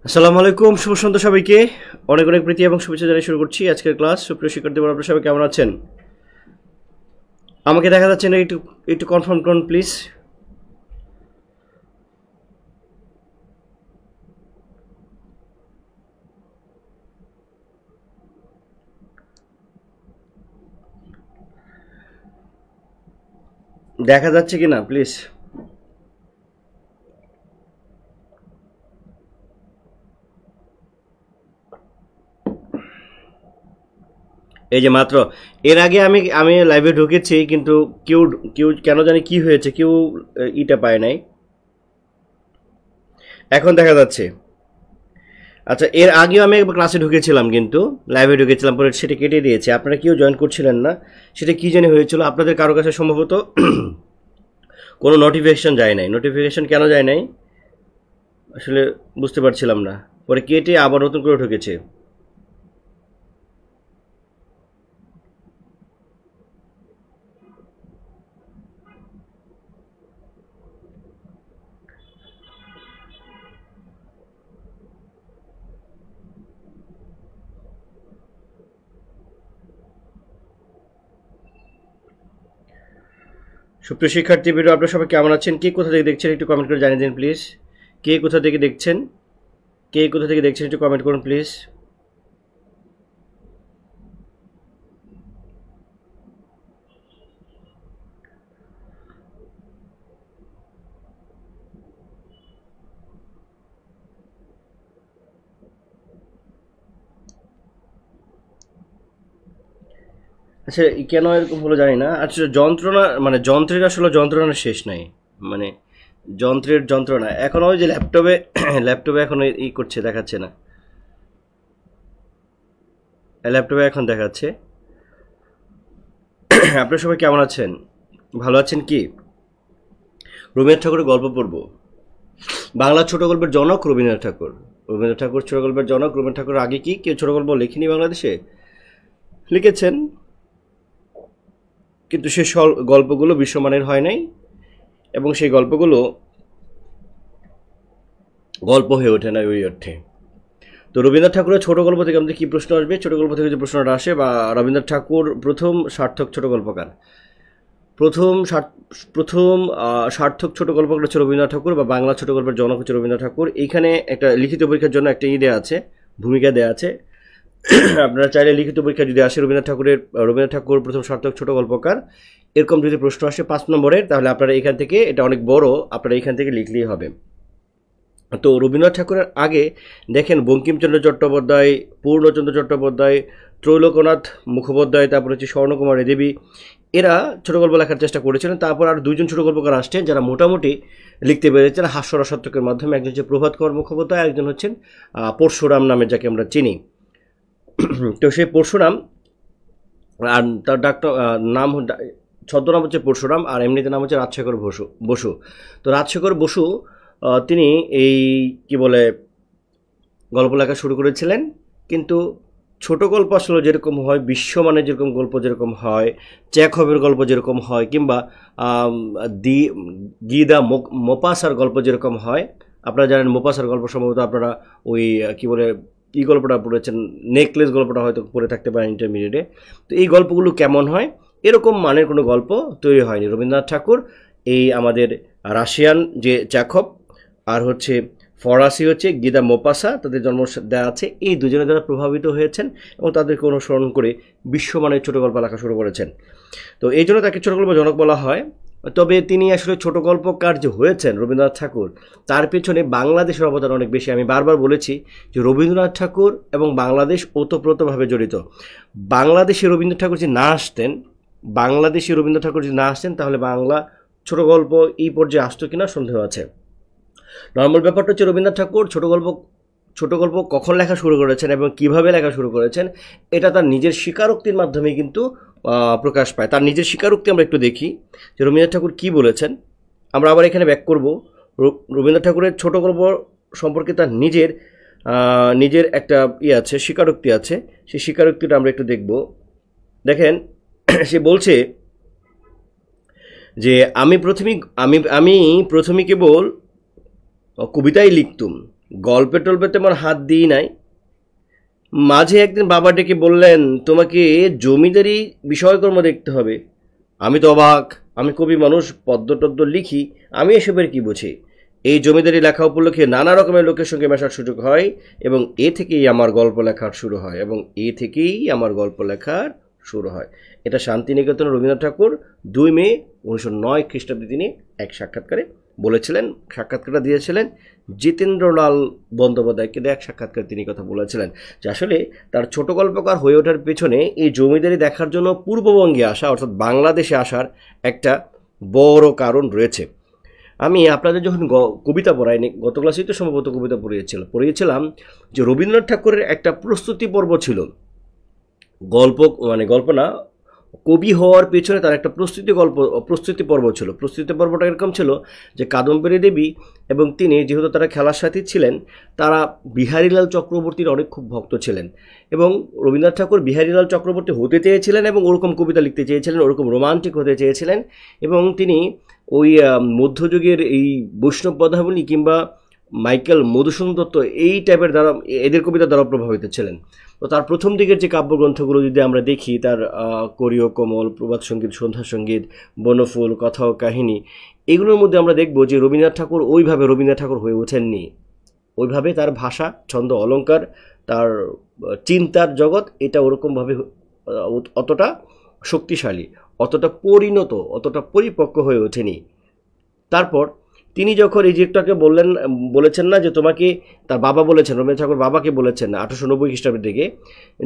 আসসালামু আলাইকুম, শুভ সন্ধ্যা সবাইকে। অনেক অনেক প্রীতি এবং শুভেচ্ছা জানিয়ে শুরু করছি আজকের ক্লাস। সুপ্রিয় শিক্ষার্থী বন্ধুরা, আপনারা সবাই কেমন আছেন? আমাকে দেখা যাচ্ছে না? একটু একটু কনফার্ম করুন প্লিজ। দেখা যাচ্ছে কি না প্লিজ? এই যে মাত্র এর আগে আমি আমি লাইভে ঢুকেছি, কিন্তু কেউ কেউ কেন জানি কি হয়েছে, কেউ ইটা পায় নাই। এখন দেখা যাচ্ছে। আচ্ছা, এর আগেও আমি একবার ক্লাসে ঢুকেছিলাম, কিন্তু লাইভে ঢুকেছিলাম, পরে সেটা কেটে দিয়েছে। আপনারা কেউ জয়েন করছিলেন না, সেটা কি জানি হয়েছিল। আপনাদের কারো কাছে সম্ভবত কোনো নোটিফিকেশন যায় নাই। নোটিফিকেশন কেন যায় নাই আসলে বুঝতে পারছিলাম না। পরে কেটে আবার নতুন করে ঢুকেছে। সুপ্রিয় শিক্ষার্থী ভিডিও, আপনারা সবাই কেমন আছেন? কে কোথা থেকে দেখছেন একটু কমেন্ট করে জানিয়ে দিন প্লিজ। কে কোথা থেকে দেখছেন, কে কোথা থেকে দেখছেন একটু কমেন্ট করুন প্লিজ। আচ্ছা, কেন এরকম হলো জানি না। আচ্ছা, যন্ত্রণা মানে যন্ত্রের আসলে যন্ত্রণার শেষ নাই। মানে যন্ত্রের যন্ত্রণা এখন ওই যে ল্যাপটপে ল্যাপটপে এখন ই করছে, দেখাচ্ছে না। ল্যাপটপে এখন দেখাচ্ছে। আপনারা সবাই কেমন আছেন? ভালো আছেন কি? রবীন্দ্রনাথ ঠাকুরের গল্প পড়ব। বাংলা ছোট গল্পের জনক রবীন্দ্রনাথ ঠাকুর। রবীন্দ্রনাথ ঠাকুর ছোট গল্পের জনক। রবীন্দ্রনাথ ঠাকুর আগে কি কেউ ছোট গল্প লেখেনি বাংলাদেশে? লিখেছেন, কিন্তু সে গল্পগুলো বিশ্বমানের হয় নাই, এবং সেই গল্পগুলো গল্প হয়ে ওঠে না ওই অর্থে। তো রবীন্দ্রনাথ ঠাকুরের ছোট গল্প থেকে আমাদের কী প্রশ্ন আসবে? ছোট গল্প থেকে যে প্রশ্নটা আসে, বা রবীন্দ্রনাথ ঠাকুর প্রথম সার্থক ছোট গল্পকার। প্রথম সার্থক ছোট গল্পকার হচ্ছে রবীন্দ্রনাথ ঠাকুর, বা বাংলা ছোট গল্পের জনক হচ্ছে রবীন্দ্রনাথ ঠাকুর। এইখানে একটা লিখিত পরীক্ষার জন্য একটা দেওয়া আছে, ভূমিকা দেওয়া আছে। আপনারা চাইলে লিখিত পরীক্ষা যদি আসে রবীন্দ্রনাথ ঠাকুর প্রথম সার্থক ছোট গল্পকার, এরকম যদি প্রশ্ন আসে 5 নম্বরের, তাহলে আপনারা এখান থেকে, এটা অনেক বড়, আপনারা এখান থেকে লিখলেই হবে। তো রবীন্দ্রনাথ ঠাকুরের আগে দেখেন বঙ্কিমচন্দ্র চট্টোপাধ্যায়, পূর্ণচন্দ্র চট্টোপাধ্যায়, ত্রৈলোক্যনাথ মুখোপাধ্যায়, তারপর হচ্ছে স্বর্ণকুমারী দেবী, এরা ছোট গল্প লেখার চেষ্টা করেছিলেন। তারপর আর দুইজন ছোট গল্পকার আসছেন যারা মোটামুটি লিখতে পেরেছেন হাস্যরসাত্মকের মাধ্যমে। একজন হচ্ছে প্রভাত কুমার মুখোপাধ্যায়, একজন হচ্ছেন পরশুরাম নামে, যাকে আমরা চিনি। তো সেই পরশুরাম, আর তার নাম ছদ্মনাম হচ্ছে পরশুরাম, আর এমনিতে নাম হচ্ছে রাজশেখর বসু। তো রাজশেখর বসু তিনি এই কি বলে গল্প লেখা শুরু করেছিলেন। কিন্তু ছোট গল্প আসলে যেরকম হয়, বিশ্বমানের যেরকম গল্প যেরকম হয়, চেখভের গল্প যেরকম হয়, কিংবা গিদা মোপাসার গল্প যেরকম হয়। আপনারা জানেন মোপাসার গল্প সম্ভবত আপনারা ওই কি বলে এই গল্পটা পড়েছেন, নেকলেস গল্পটা হয়তো পড়ে থাকতে পারেন ইন্টারমিডিয়েটে। তো এই গল্পগুলো কেমন হয়, এরকম মানের কোনো গল্প তৈরি হয়নি। রবীন্দ্রনাথ ঠাকুর এই আমাদের রাশিয়ান যে চেখভ, আর হচ্ছে ফরাসি হচ্ছে গিদা মোপাসা, তাদের জন্ম দেওয়া আছে। এই দুজনের দ্বারা প্রভাবিত হয়েছেন এবং তাদেরকে অনুসরণ করে বিশ্বমানের ছোট গল্প লেখা শুরু করেছেন। তো এই জন্য তাকে ছোট গল্প জনক বলা হয়। তবে তিনি আসলে ছোট গল্পকার যে হয়েছেন রবীন্দ্রনাথ ঠাকুর, তার পেছনে বাংলাদেশের অবদান অনেক বেশি। আমি বারবার বলেছি যে রবীন্দ্রনাথ ঠাকুর এবং বাংলাদেশ ওতপ্রোতভাবে জড়িত। বাংলাদেশে রবীন্দ্রনাথ ঠাকুর যদি না আসতেন, তাহলে বাংলা ছোট গল্প এই পর্যায়ে আসতো কিনা সন্দেহ আছে। নর্মাল ব্যাপারটা হচ্ছে রবীন্দ্রনাথ ঠাকুর ছোট গল্প কখন লেখা শুরু করেছেন এবং কিভাবে লেখা শুরু করেছেন, এটা তার নিজের স্বীকারোক্তির মাধ্যমে কিন্তু প্রকাশ পায়। তার নিজের স্বীকারোক্তি আমরা একটু দেখি যে রবীন্দ্রনাথ ঠাকুর কী বলেছেন। আমরা আবার এখানে ব্যাক করব। রবীন্দ্রনাথ ঠাকুরের ছোট গল্প সম্পর্কে তার নিজের একটা আছে, স্বীকারোক্তি আছে। সেই স্বীকারোক্তিটা আমরা একটু দেখব। দেখেন, সে বলছে যে আমি প্রথমে কেবল কবিতাই লিখতুম, গল্পে টল্পে তেমন হাত দিই নাই। মাঝে একদিন বাবা ডেকে বললেন, তোমাকে জমিদারি বিষয়কর্ম দেখতে হবে। আমি তো অবাক, আমি কবি মানুষ, পদ্য টদ্য লিখি, আমি এসবের কি বুঝি। এই জমিদারি লেখা উপলক্ষে নানা রকমের লোকের সঙ্গে মেশার সুযোগ হয় এবং এ থেকেই আমার গল্প লেখার শুরু হয়। এটা শান্তিনিকেতন রবীন্দ্রনাথ ঠাকুর 2 মে 1909 খ্রিস্টাব্দে তিনি এক সাক্ষাৎকারে বলেছিলেন। সাক্ষাৎকারটা দিয়েছিলেন জিতেন্দ্রলাল বন্দ্যোপাধ্যায়কে দেয়া এক সাক্ষাৎকারে তিনি কথা বলেছিলেন যে আসলে তার ছোট গল্পকার হয়ে ওঠার পেছনে এই জমিদারি দেখার জন্য পূর্ববঙ্গে আসা অর্থাৎ বাংলাদেশে আসার একটা বড় কারণ রয়েছে। আমি আপনাদের যখন কবিতা পড়াইনি, গত ক্লাসেই তো সম্ভবত কবিতা পড়িয়েছিলাম যে রবীন্দ্রনাথ ঠাকুরের একটা প্রস্তুতি পর্ব ছিল। গল্প না, কবি হওয়ার পেছনে তার একটা প্রস্তুতি পর্ব ছিল। প্রস্তুতি পর্বটা এরকম ছিল যে কাদম্বরী দেবী এবং তিনি, যেহেতু তারা খেলার সাথী ছিলেন, তারা বিহারীলাল চক্রবর্তীর অনেক খুব ভক্ত ছিলেন এবং রবীন্দ্রনাথ ঠাকুর বিহারীলাল চক্রবর্তী হতে চেয়েছিলেন এবং ওরকম কবিতা লিখতে চেয়েছিলেন, ওরকম রোমান্টিক হতে চেয়েছিলেন এবং তিনি ওই মধ্যযুগের এই বৈষ্ণব পদাবলী কিংবা মাইকেল মধুসূদন দত্ত এই টাইপের দ্বারা, এদের কবিতার দ্বারা প্রভাবিত ছিলেন। তো তার প্রথম দিকের যে কাব্যগ্রন্থগুলো যদি আমরা দেখি, তার করিও কোমল, প্রভাত সঙ্গীত, সন্ধ্যা সঙ্গীত, বনফুল, কথা ও কাহিনী, এগুলোর মধ্যে আমরা দেখব যে রবীন্দ্রনাথ ঠাকুর হয়ে ওঠেননি। ওইভাবে তার ভাষা, ছন্দ, অলঙ্কার, তার চিন্তার জগৎ এটা ওরকমভাবে অতটা শক্তিশালী, অতটা পরিণত, অতটা পরিপক্ক হয়ে ওঠেনি। তারপর তিনি যখন এই যেটাকে বলেছেন না যে তোমাকে, তার বাবা বলেছেন, রবীন্দ্রনাথ ঠাকুর বাবাকে বলেছেন 1890 খ্রিস্টাব্দের দিকে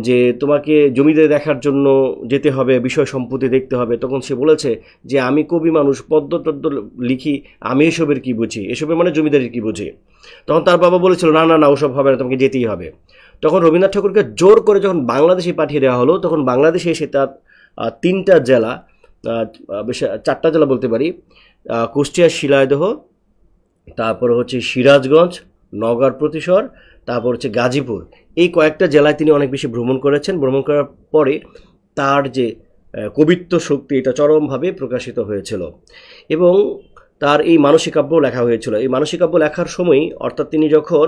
যে তোমাকে জমিদারি দেখার জন্য যেতে হবে, বিষয় সম্পত্তি দেখতে হবে, তখন সে বলেছে যে আমি কবি মানুষ, পদ্য টদ্য লিখি, আমি এসবের কি বুঝি, এসবের মানে জমিদারির কি বুঝি। তখন তার বাবা বলেছিল না না না, ওসব হবে না, তোমাকে যেতেই হবে। তখন রবীন্দ্রনাথ ঠাকুরকে জোর করে যখন বাংলাদেশে পাঠিয়ে দেওয়া হলো, তখন বাংলাদেশে এসে তার 3টা জেলা, 4টা জেলা বলতে পারি, কুষ্টিয়া, শিলাইদহ, তারপর হচ্ছে সিরাজগঞ্জ, নওগাঁর প্রতিশর, তারপর হচ্ছে গাজীপুর, এই কয়েকটা জেলায় তিনি অনেক বেশি ভ্রমণ করেছেন। ভ্রমণ করার পরে তার যে কবিত্ব শক্তি এটা চরমভাবে প্রকাশিত হয়েছিল এবং তার এই মানসিক কাব্য লেখা হয়েছিল। এই মানসিক কাব্য লেখার সময়, অর্থাৎ তিনি যখন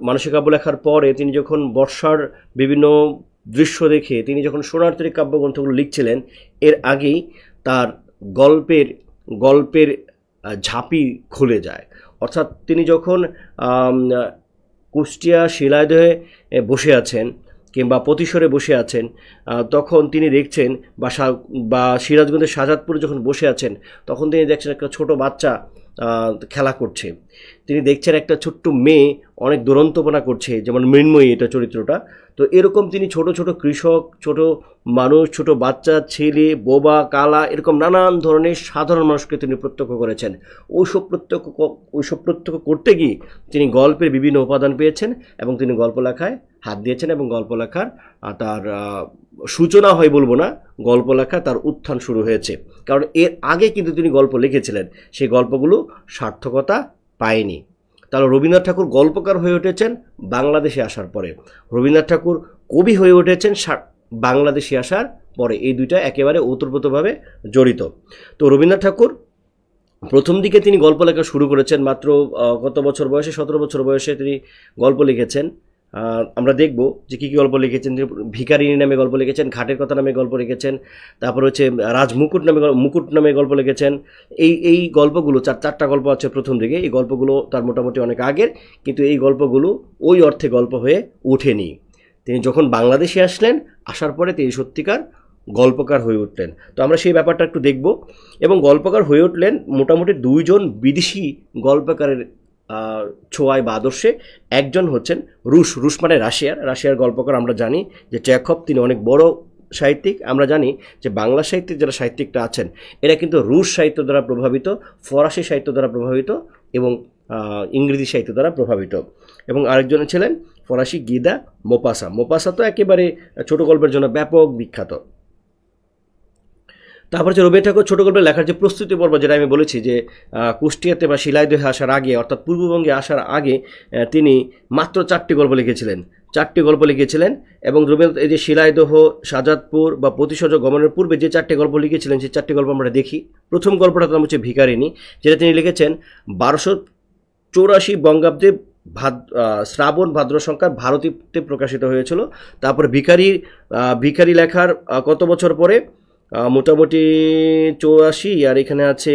মানসিক কাব্য লেখার পরে তিনি যখন বর্ষার বিভিন্ন দৃশ্য দেখে তিনি যখন সোনার তরী কাব্যগ্রন্থগুলো লিখছিলেন, এর আগেই তার গল্পের ঝাঁপি খুলে যায়। অর্থাৎ তিনি যখন কুষ্টিয়া, শিলাইদহে বসে আছেন কিংবা প্রতিশরে বসে আছেন, তখন তিনি দেখছেন, বা সিরাজগঞ্জের শাহজাদপুরে যখন বসে আছেন, তখন তিনি দেখছেন একটা ছোট বাচ্চা খেলা করছে। তিনি দেখছেন একটা ছোট্ট মেয়ে অনেক দুরন্তপনা করছে, যেমন মৃন্ময়ী এটা চরিত্রটা। তো এরকম তিনি ছোট ছোট কৃষক, ছোট মানুষ, ছোট বাচ্চা, ছেলে, বোবা, কালা, এরকম নানান ধরনের সাধারণ মানুষকে তিনি প্রত্যক্ষ করেছেন। ওইসব প্রত্যক্ষ করতে গিয়ে তিনি গল্পের বিভিন্ন উপাদান পেয়েছেন এবং তিনি গল্প লেখায় হাত দিয়েছেন এবং গল্প লেখার তার সূচনা হয় বলবো না, গল্প লেখা তার উত্থান শুরু হয়েছে। কারণ এর আগে কিন্তু তিনি গল্প লিখেছিলেন, সেই গল্পগুলো সার্থকতা পায়নি। তাহলে রবীন্দ্রনাথ ঠাকুর গল্পকার হয়ে উঠেছেন বাংলাদেশে আসার পরে, রবীন্দ্রনাথ ঠাকুর কবি হয়ে উঠেছেন বাংলাদেশে আসার পরে। এই দুইটা একেবারে ওতপ্রোতভাবে জড়িত। তো রবীন্দ্রনাথ ঠাকুর প্রথম দিকে তিনি গল্প লেখা শুরু করেছেন মাত্র কত বছর বয়সে, 17 বছর বয়সে তিনি গল্প লিখেছেন। আমরা দেখব যে কী কী গল্প লিখেছেন। ভিখারিনী নামে গল্প লিখেছেন, ঘাটের কথা নামে গল্প লিখেছেন, তারপর হচ্ছে মুকুট নামে গল্প লিখেছেন। এই গল্পগুলো 4টা গল্প আছে প্রথম দিকে। এই গল্পগুলো তার মোটামুটি অনেক আগের, কিন্তু এই গল্পগুলো ওই অর্থে গল্প হয়ে ওঠেনি। তিনি যখন বাংলাদেশে আসলেন, আসার পরে তিনি সত্যিকার গল্পকার হয়ে উঠলেন। তো আমরা সেই ব্যাপারটা একটু দেখব। এবং গল্পকার হয়ে উঠলেন মোটামুটি 2 জন বিদেশি গল্পকারের ছোঁয়ায় বা আদর্শে। একজন হচ্ছেন রুশ মানে রাশিয়ার গল্পকার। আমরা জানি যে চেখভ, তিনি অনেক বড় সাহিত্যিক। আমরা জানি যে বাংলা সাহিত্যের যারা সাহিত্যিকরা আছেন, এরা কিন্তু রুশ সাহিত্য দ্বারা প্রভাবিত, ফরাসি সাহিত্য দ্বারা প্রভাবিত এবং ইংরেজি সাহিত্য দ্বারা প্রভাবিত। এবং আরেকজন ছিলেন ফরাসি গিদা মোপাসা তো একেবারে ছোট গল্পের জন্য ব্যাপক বিখ্যাত। তারপর হচ্ছে রবীন্দ্রনাথ ঠাকুর ছোটো গল্পের লেখার যে প্রস্তুতি পর্ব, যেটা আমি বলেছি যে কুষ্টিয়াতে বা শিলাইদহে আসার আগে, অর্থাৎ পূর্ববঙ্গে আসার আগে তিনি মাত্র 4টি গল্প লিখেছিলেন। এবং রবীন্দ্রনাথ এই যে শিলাইদহ, শাহজাদপুর বা প্রতিশোধ গমনের পূর্বে যে 4টি গল্প লিখেছিলেন, সেই 4টি গল্প আমরা দেখি। প্রথম গল্পটার নাম হচ্ছে ভিখারিনী, যেটা তিনি লিখেছেন 1284 বঙ্গাব্দে শ্রাবণ ভাদ্র সংখ্যা ভারতীতে প্রকাশিত হয়েছিল। তারপরে ভিখারি লেখার কত বছর পরে, মোটামুটি 84, আর এখানে আছে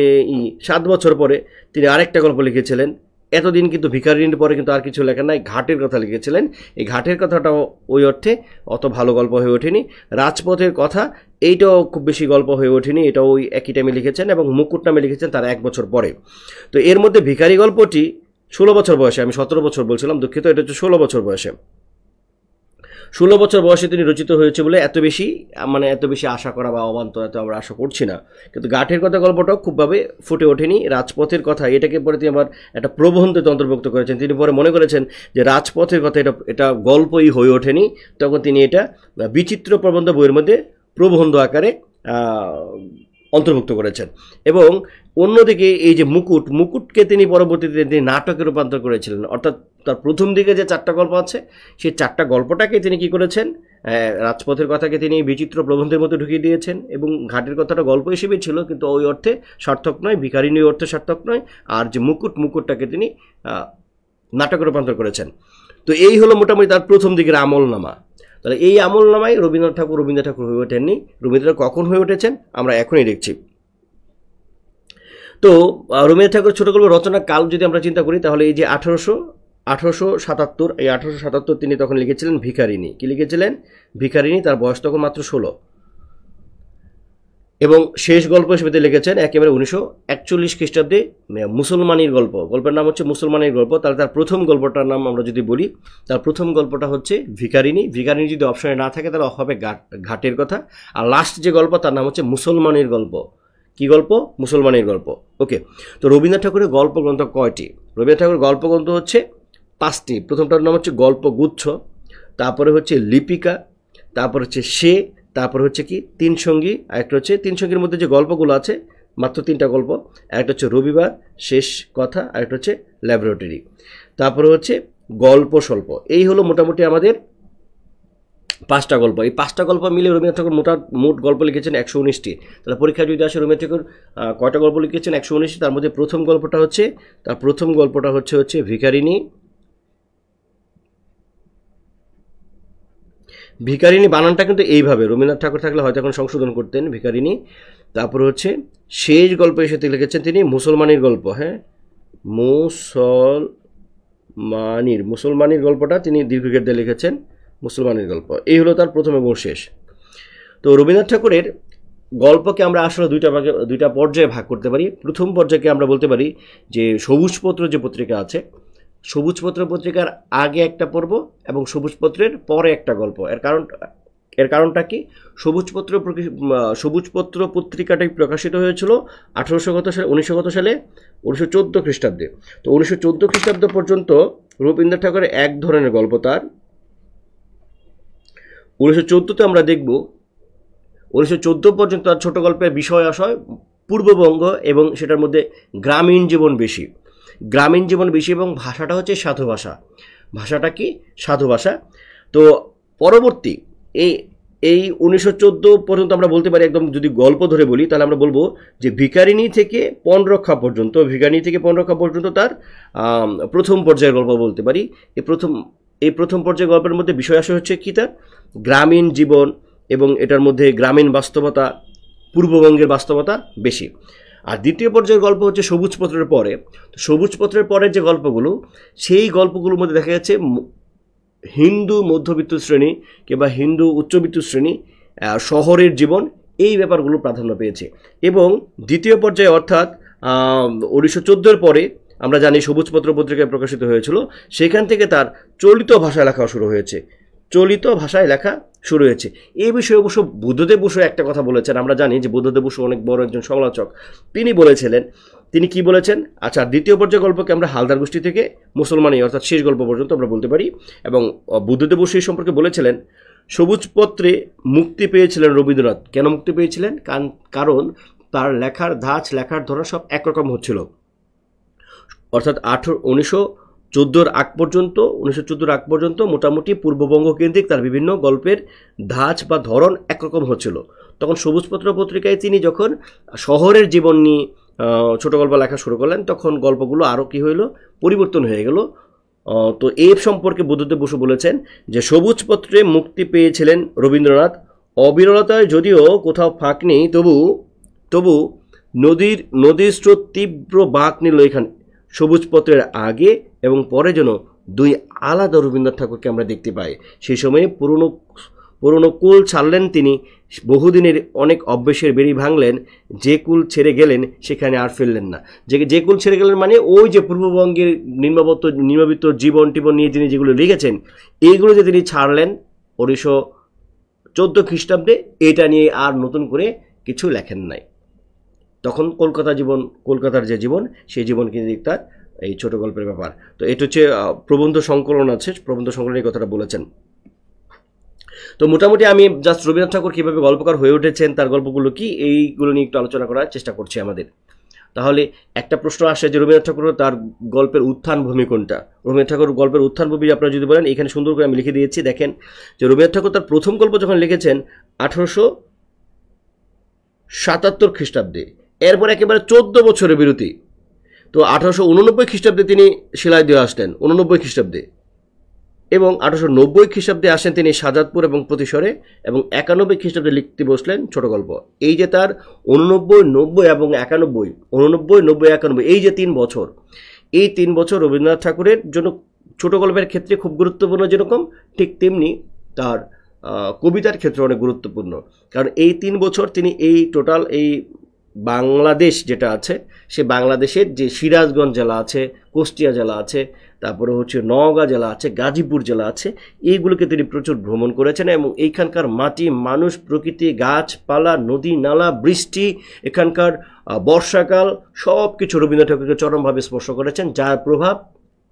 7 বছর পরে তিনি আরেকটা গল্প লিখেছিলেন। এতদিন কিন্তু ভিখারিনীর পরে কিন্তু আর কিছু লেখা নাই, ঘাটের কথা লিখেছিলেন। এই ঘাটের কথাটাও ওই অর্থে অত ভালো গল্প হয়ে ওঠেনি। রাজপথের কথা এইটাও খুব বেশি গল্প হয়ে ওঠেনি, এটাও ওই একই টাইমে লিখেছেন, এবং মুকুট নামে লিখেছেন তার 1 বছর পরে। তো এর মধ্যে ভিখারি গল্পটি 16 বছর বয়সে, আমি 17 বছর বলছিলাম, দুঃখিত, এটা হচ্ছে 16 বছর বয়সে। 16 বছর বয়সে তিনি রচিত হয়েছে বলে এত বেশি আশা করা বা অবান্তর এত আমরা আশা করছি না। কিন্তু ঘাটের কথা গল্পটাও খুবভাবে ফুটে ওঠেনি। রাজপথের কথা এটাকে পরে তিনি আবার একটা প্রবন্ধে অন্তর্ভুক্ত করেছেন। তিনি পরে মনে করেছেন যে রাজপথের কথা এটা গল্পই হয়ে ওঠেনি, তখন তিনি এটা বিচিত্র প্রবন্ধ বইয়ের মধ্যে প্রবন্ধ আকারে অন্তর্ভুক্ত করেছেন। এবং অন্যদিকে এই যে মুকুটকে তিনি পরবর্তীতে তিনি নাটকে রূপান্তর করেছিলেন। অর্থাৎ তার প্রথম দিকে যে 4টা গল্প আছে সেই 4টা গল্পটাকে তিনি কি করেছেন, রাজপথের কথাকে তিনি বিচিত্র প্রবন্ধের মধ্যে ঢুকিয়ে দিয়েছেন, এবং ঘাটের কথাটা গল্প হিসেবেই ছিল কিন্তু ওই অর্থে সার্থক নয়, ভিখারিনী অর্থে সার্থক নয়। আর যে মুকুটটাকে তিনি নাটকে রূপান্তর করেছেন। তো এই হলো মোটামুটি তার প্রথম দিকের আমলনামা। তাহলে এই আমলনামায় রবীন্দ্রনাথ ঠাকুর হয়ে ওঠেননি। রবীন্দ্রনাথ কখন হয়ে উঠেছেন আমরা এখনই দেখছি। তো রবীন্দ্রনাথ ঠাকুর ছোট গল্প রচনার কাল যদি আমরা চিন্তা করি, তাহলে এই যে 1877, এই 1877 তিনি তখন লিখেছিলেন ভিখারিনী। কি লিখেছিলেন? ভিখারিনী। তার বয়স তখন মাত্র 16। এবং শেষ গল্প হিসেবে লিখেছেন একেবারে 1941 খ্রিস্টাব্দে মুসলমানির গল্প। গল্পের নাম হচ্ছে মুসলমানির গল্প। তাহলে তার প্রথম গল্পটার নাম আমরা যদি বলি, তার প্রথম গল্পটা হচ্ছে ভিখারিনী। ভিখারিনী যদি অপশনে না থাকে তাহলে হবে ঘাটের কথা। আর লাস্ট যে গল্প তার নাম হচ্ছে মুসলমানির গল্প। কি গল্প? মুসলমানের গল্প। ওকে। তো রবীন্দ্রনাথ ঠাকুরের গল্পগ্রন্থ কয়টি? রবীন্দ্রনাথ ঠাকুরের গল্পগ্রন্থ হচ্ছে 5টি। প্রথমটার নাম হচ্ছে গল্পগুচ্ছ, তারপরে হচ্ছে লিপিকা, তারপর হচ্ছে তারপর হচ্ছে কি 3 সঙ্গী, আরেকটা হচ্ছে 3 সঙ্গীর মধ্যে যে গল্পগুলো আছে মাত্র 3টা গল্প, একটা হচ্ছে রবিবার, শেষ কথা, আরেকটা হচ্ছে ল্যাবরেটরি, তারপরে হচ্ছে গল্প স্বল্প। এই হলো মোটামুটি আমাদের 5টা গল্প। এই 5টা গল্প মিলে রবীন্দ্রনাথ ঠাকুর মোট গল্প লিখেছেন 119টি। তাহলে পরীক্ষা যদি আসে রবীন্দ্রনাথ ঠাকুর কয়টা গল্প লিখেছেন? 119টি। তার মধ্যে প্রথম গল্পটা হচ্ছে ভিখারিনী। ভিখারিনী বানানটা কিন্তু এইভাবে, রবীন্দ্রনাথ ঠাকুর থাকলে হয়তো এখন সংশোধন করতেন, ভিখারিনী। তারপর হচ্ছে শেষ গল্প এসে লিখেছেন তিনি মুসলমানির গল্প। হ্যাঁ, মুসলমানির গল্পটা তিনি দীর্ঘকের দিয়ে লিখেছেন, মুসলমানের গল্প। এই হলো তার প্রথম এবং শেষ। তো রবীন্দ্রনাথ ঠাকুরের গল্পকে আমরা আসলে দুইটা পর্যায়ে ভাগ করতে পারি। প্রথম পর্যায়কে আমরা বলতে পারি যে সবুজপত্র যে পত্রিকা আছে, সবুজপত্র পত্রিকার আগে একটা পর্ব এবং সবুজপত্রের পরে একটা গল্প। এর কারণটা কি? সবুজপত্র পত্রিকাটাই প্রকাশিত হয়েছিল 1900 সালে 1914 খ্রিস্টাব্দে। তো 1914 খ্রিস্টাব্দ পর্যন্ত রবীন্দ্রনাথ ঠাকুরের এক ধরনের গল্প তার। 1914-তে আমরা দেখব 1914 পর্যন্ত তার ছোট গল্পের বিষয় আশয় পূর্ববঙ্গ, এবং সেটার মধ্যে গ্রামীণ জীবন বেশি এবং ভাষাটা হচ্ছে সাধু ভাষা। ভাষাটা কি? সাধু ভাষা। তো পরবর্তী এই 1914 পর্যন্ত আমরা বলতে পারি, একদম যদি গল্প ধরে বলি তাহলে আমরা বলবো যে ভিখারিনী থেকে পণরক্ষা পর্যন্ত তার প্রথম পর্যায়ের গল্প বলতে পারি। এই প্রথম পর্যায়ের গল্পের মধ্যে বিষয় আসে হচ্ছে কি? তার গ্রামীণ জীবন, এবং এটার মধ্যে গ্রামীণ বাস্তবতা, পূর্ববঙ্গের বাস্তবতা বেশি। আর দ্বিতীয় পর্যায়ের গল্প হচ্ছে সবুজপত্রের পরে। সবুজপত্রের পরের যে গল্পগুলো, সেই গল্পগুলোর মধ্যে দেখা যাচ্ছে হিন্দু মধ্যবিত্ত শ্রেণী কিংবা হিন্দু উচ্চবিত্ত শ্রেণী, শহরের জীবন, এই ব্যাপারগুলো প্রাধান্য পেয়েছে। এবং দ্বিতীয় পর্যায়ে অর্থাৎ 1914-এর পরে আমরা জানি সবুজপত্র পত্রিকায় প্রকাশিত হয়েছিল, সেখান থেকে তার চলিত ভাষায় লেখা শুরু হয়েছে। এই বিষয়ে অবশ্য বুদ্ধদেব বসু একটা কথা বলেছেন। আমরা জানি যে বুদ্ধদেব বসু অনেক বড় একজন সমালোচক। তিনি কি বলেছেন? আচ্ছা, দ্বিতীয় পর্যায়ে গল্পকে আমরা হালদার গোষ্ঠী থেকে মুসলমানি অর্থাৎ শেষ গল্প পর্যন্ত আমরা বলতে পারি। এবং বুদ্ধদেব বসু এই সম্পর্কে বলেছিলেন, সবুজপত্রে মুক্তি পেয়েছিলেন রবীন্দ্রনাথ। কেন মুক্তি পেয়েছিলেন? কারণ তার লেখার ধাঁচ, লেখার ধরন সব একরকম হচ্ছিল। অর্থাৎ 1914 আগ পর্যন্ত মোটামুটি পূর্ববঙ্গ কেন্দ্রিক তার বিভিন্ন গল্পের ধাঁচ বা ধরন একরকম হচ্ছিল। তখন সবুজপত্র পত্রিকায় তিনি যখন শহরের জীবন নিয়ে ছোট গল্প লেখা শুরু করলেন, তখন গল্পগুলো আরও কি হইল? পরিবর্তন হয়ে গেল। তো এই সম্পর্কে বুদ্ধদেব বসু বলেছেন যে সবুজ পত্রে মুক্তি পেয়েছিলেন রবীন্দ্রনাথ, অবিরলতায় যদিও কোথাও ফাঁক নেই, তবু নদীর স্রোত তীব্র বাঁক নিল এখানে। সবুজ পত্রের আগে এবং পরে যেন দুই আলাদা রবীন্দ্রনাথ ঠাকুরকে আমরা দেখতে পাই। সেই সময়ে পুরনো কুল ছাড়লেন তিনি, বহুদিনের অনেক অভ্যেসের বেড়ি ভাঙলেন, যে কুল ছেড়ে গেলেন সেখানে আর ফেললেন না। যে কুল ছেড়ে গেলেন মানে ওই যে পূর্ববঙ্গের নিম্নবিত্ত জীবন টিবন নিয়ে তিনি যেগুলো লিখেছেন এইগুলো যে তিনি ছাড়লেন 1914 খ্রিস্টাব্দে, এটা নিয়ে আর নতুন করে কিছু লেখেন নাই। তখন কলকাতার যে জীবন, সেই জীবন কিন্তু তার এই ছোট গল্পের ব্যাপার। তো এটা হচ্ছে প্রবন্ধ সংকলন আছে, প্রবন্ধ সংকলনের কথাটা বলেছেন। তো মোটামুটি আমি জাস্ট রবীন্দ্রনাথ ঠাকুর কীভাবে গল্পকার হয়ে উঠেছেন, তার গল্পগুলো কি, এইগুলো নিয়ে একটু আলোচনা করার চেষ্টা করছি আমাদের। তাহলে একটা প্রশ্ন আসে যে রবীন্দ্রনাথ ঠাকুর তার গল্পের উত্থান ভূমি কোনটা? রবীন্দ্রনাথ ঠাকুর গল্পের উত্থান ভূমি আপনারা যদি বলেন, এখানে সুন্দর করে আমি লিখে দিয়েছি, দেখেন যে রবীন্দ্রনাথ ঠাকুর তার প্রথম গল্প যখন লিখেছেন 1877 খ্রিস্টাব্দে, এরপর একেবারে 14 বছরের বিরতি। তো 1889 খ্রিস্টাব্দে তিনি শিলাইদহে আসলেন, 89 খ্রিস্টাব্দে, এবং 1890 খ্রিস্টাব্দে আসেন তিনি শাহজাদপুর এবং প্রতিসরে, এবং 91 খ্রিস্টাব্দে লিখতে বসলেন ছোট গল্প। এই যে তার 89, 90 এবং 91, 89, 90, 91, এই যে 3 বছর, এই 3 বছর রবীন্দ্রনাথ ঠাকুরের জন্য ছোট গল্পের ক্ষেত্রে খুব গুরুত্বপূর্ণ, যেরকম ঠিক তেমনি তার কবিতার ক্ষেত্রে অনেক গুরুত্বপূর্ণ। কারণ এই 3 বছর তিনি এই টোটাল এই বাংলাদেশ যেটা আছে, সে বাংলাদেশের যে সিরাজগঞ্জ জেলা আছে, কুষ্টিয়া জেলা আছে, তারপরে হচ্ছে নওগাঁ জেলা আছে, গাজীপুর জেলা আছে, এইগুলোকে তিনি প্রচুর ভ্রমণ করেছেন, এবং এইখানকার মাটি, মানুষ, প্রকৃতি, গাছপালা, নদী নালা, বৃষ্টি, এখানকার বর্ষাকাল, সব কিছু রবীন্দ্রনাথ ঠাকুরকে চরমভাবে স্পর্শ করেছেন, যার প্রভাব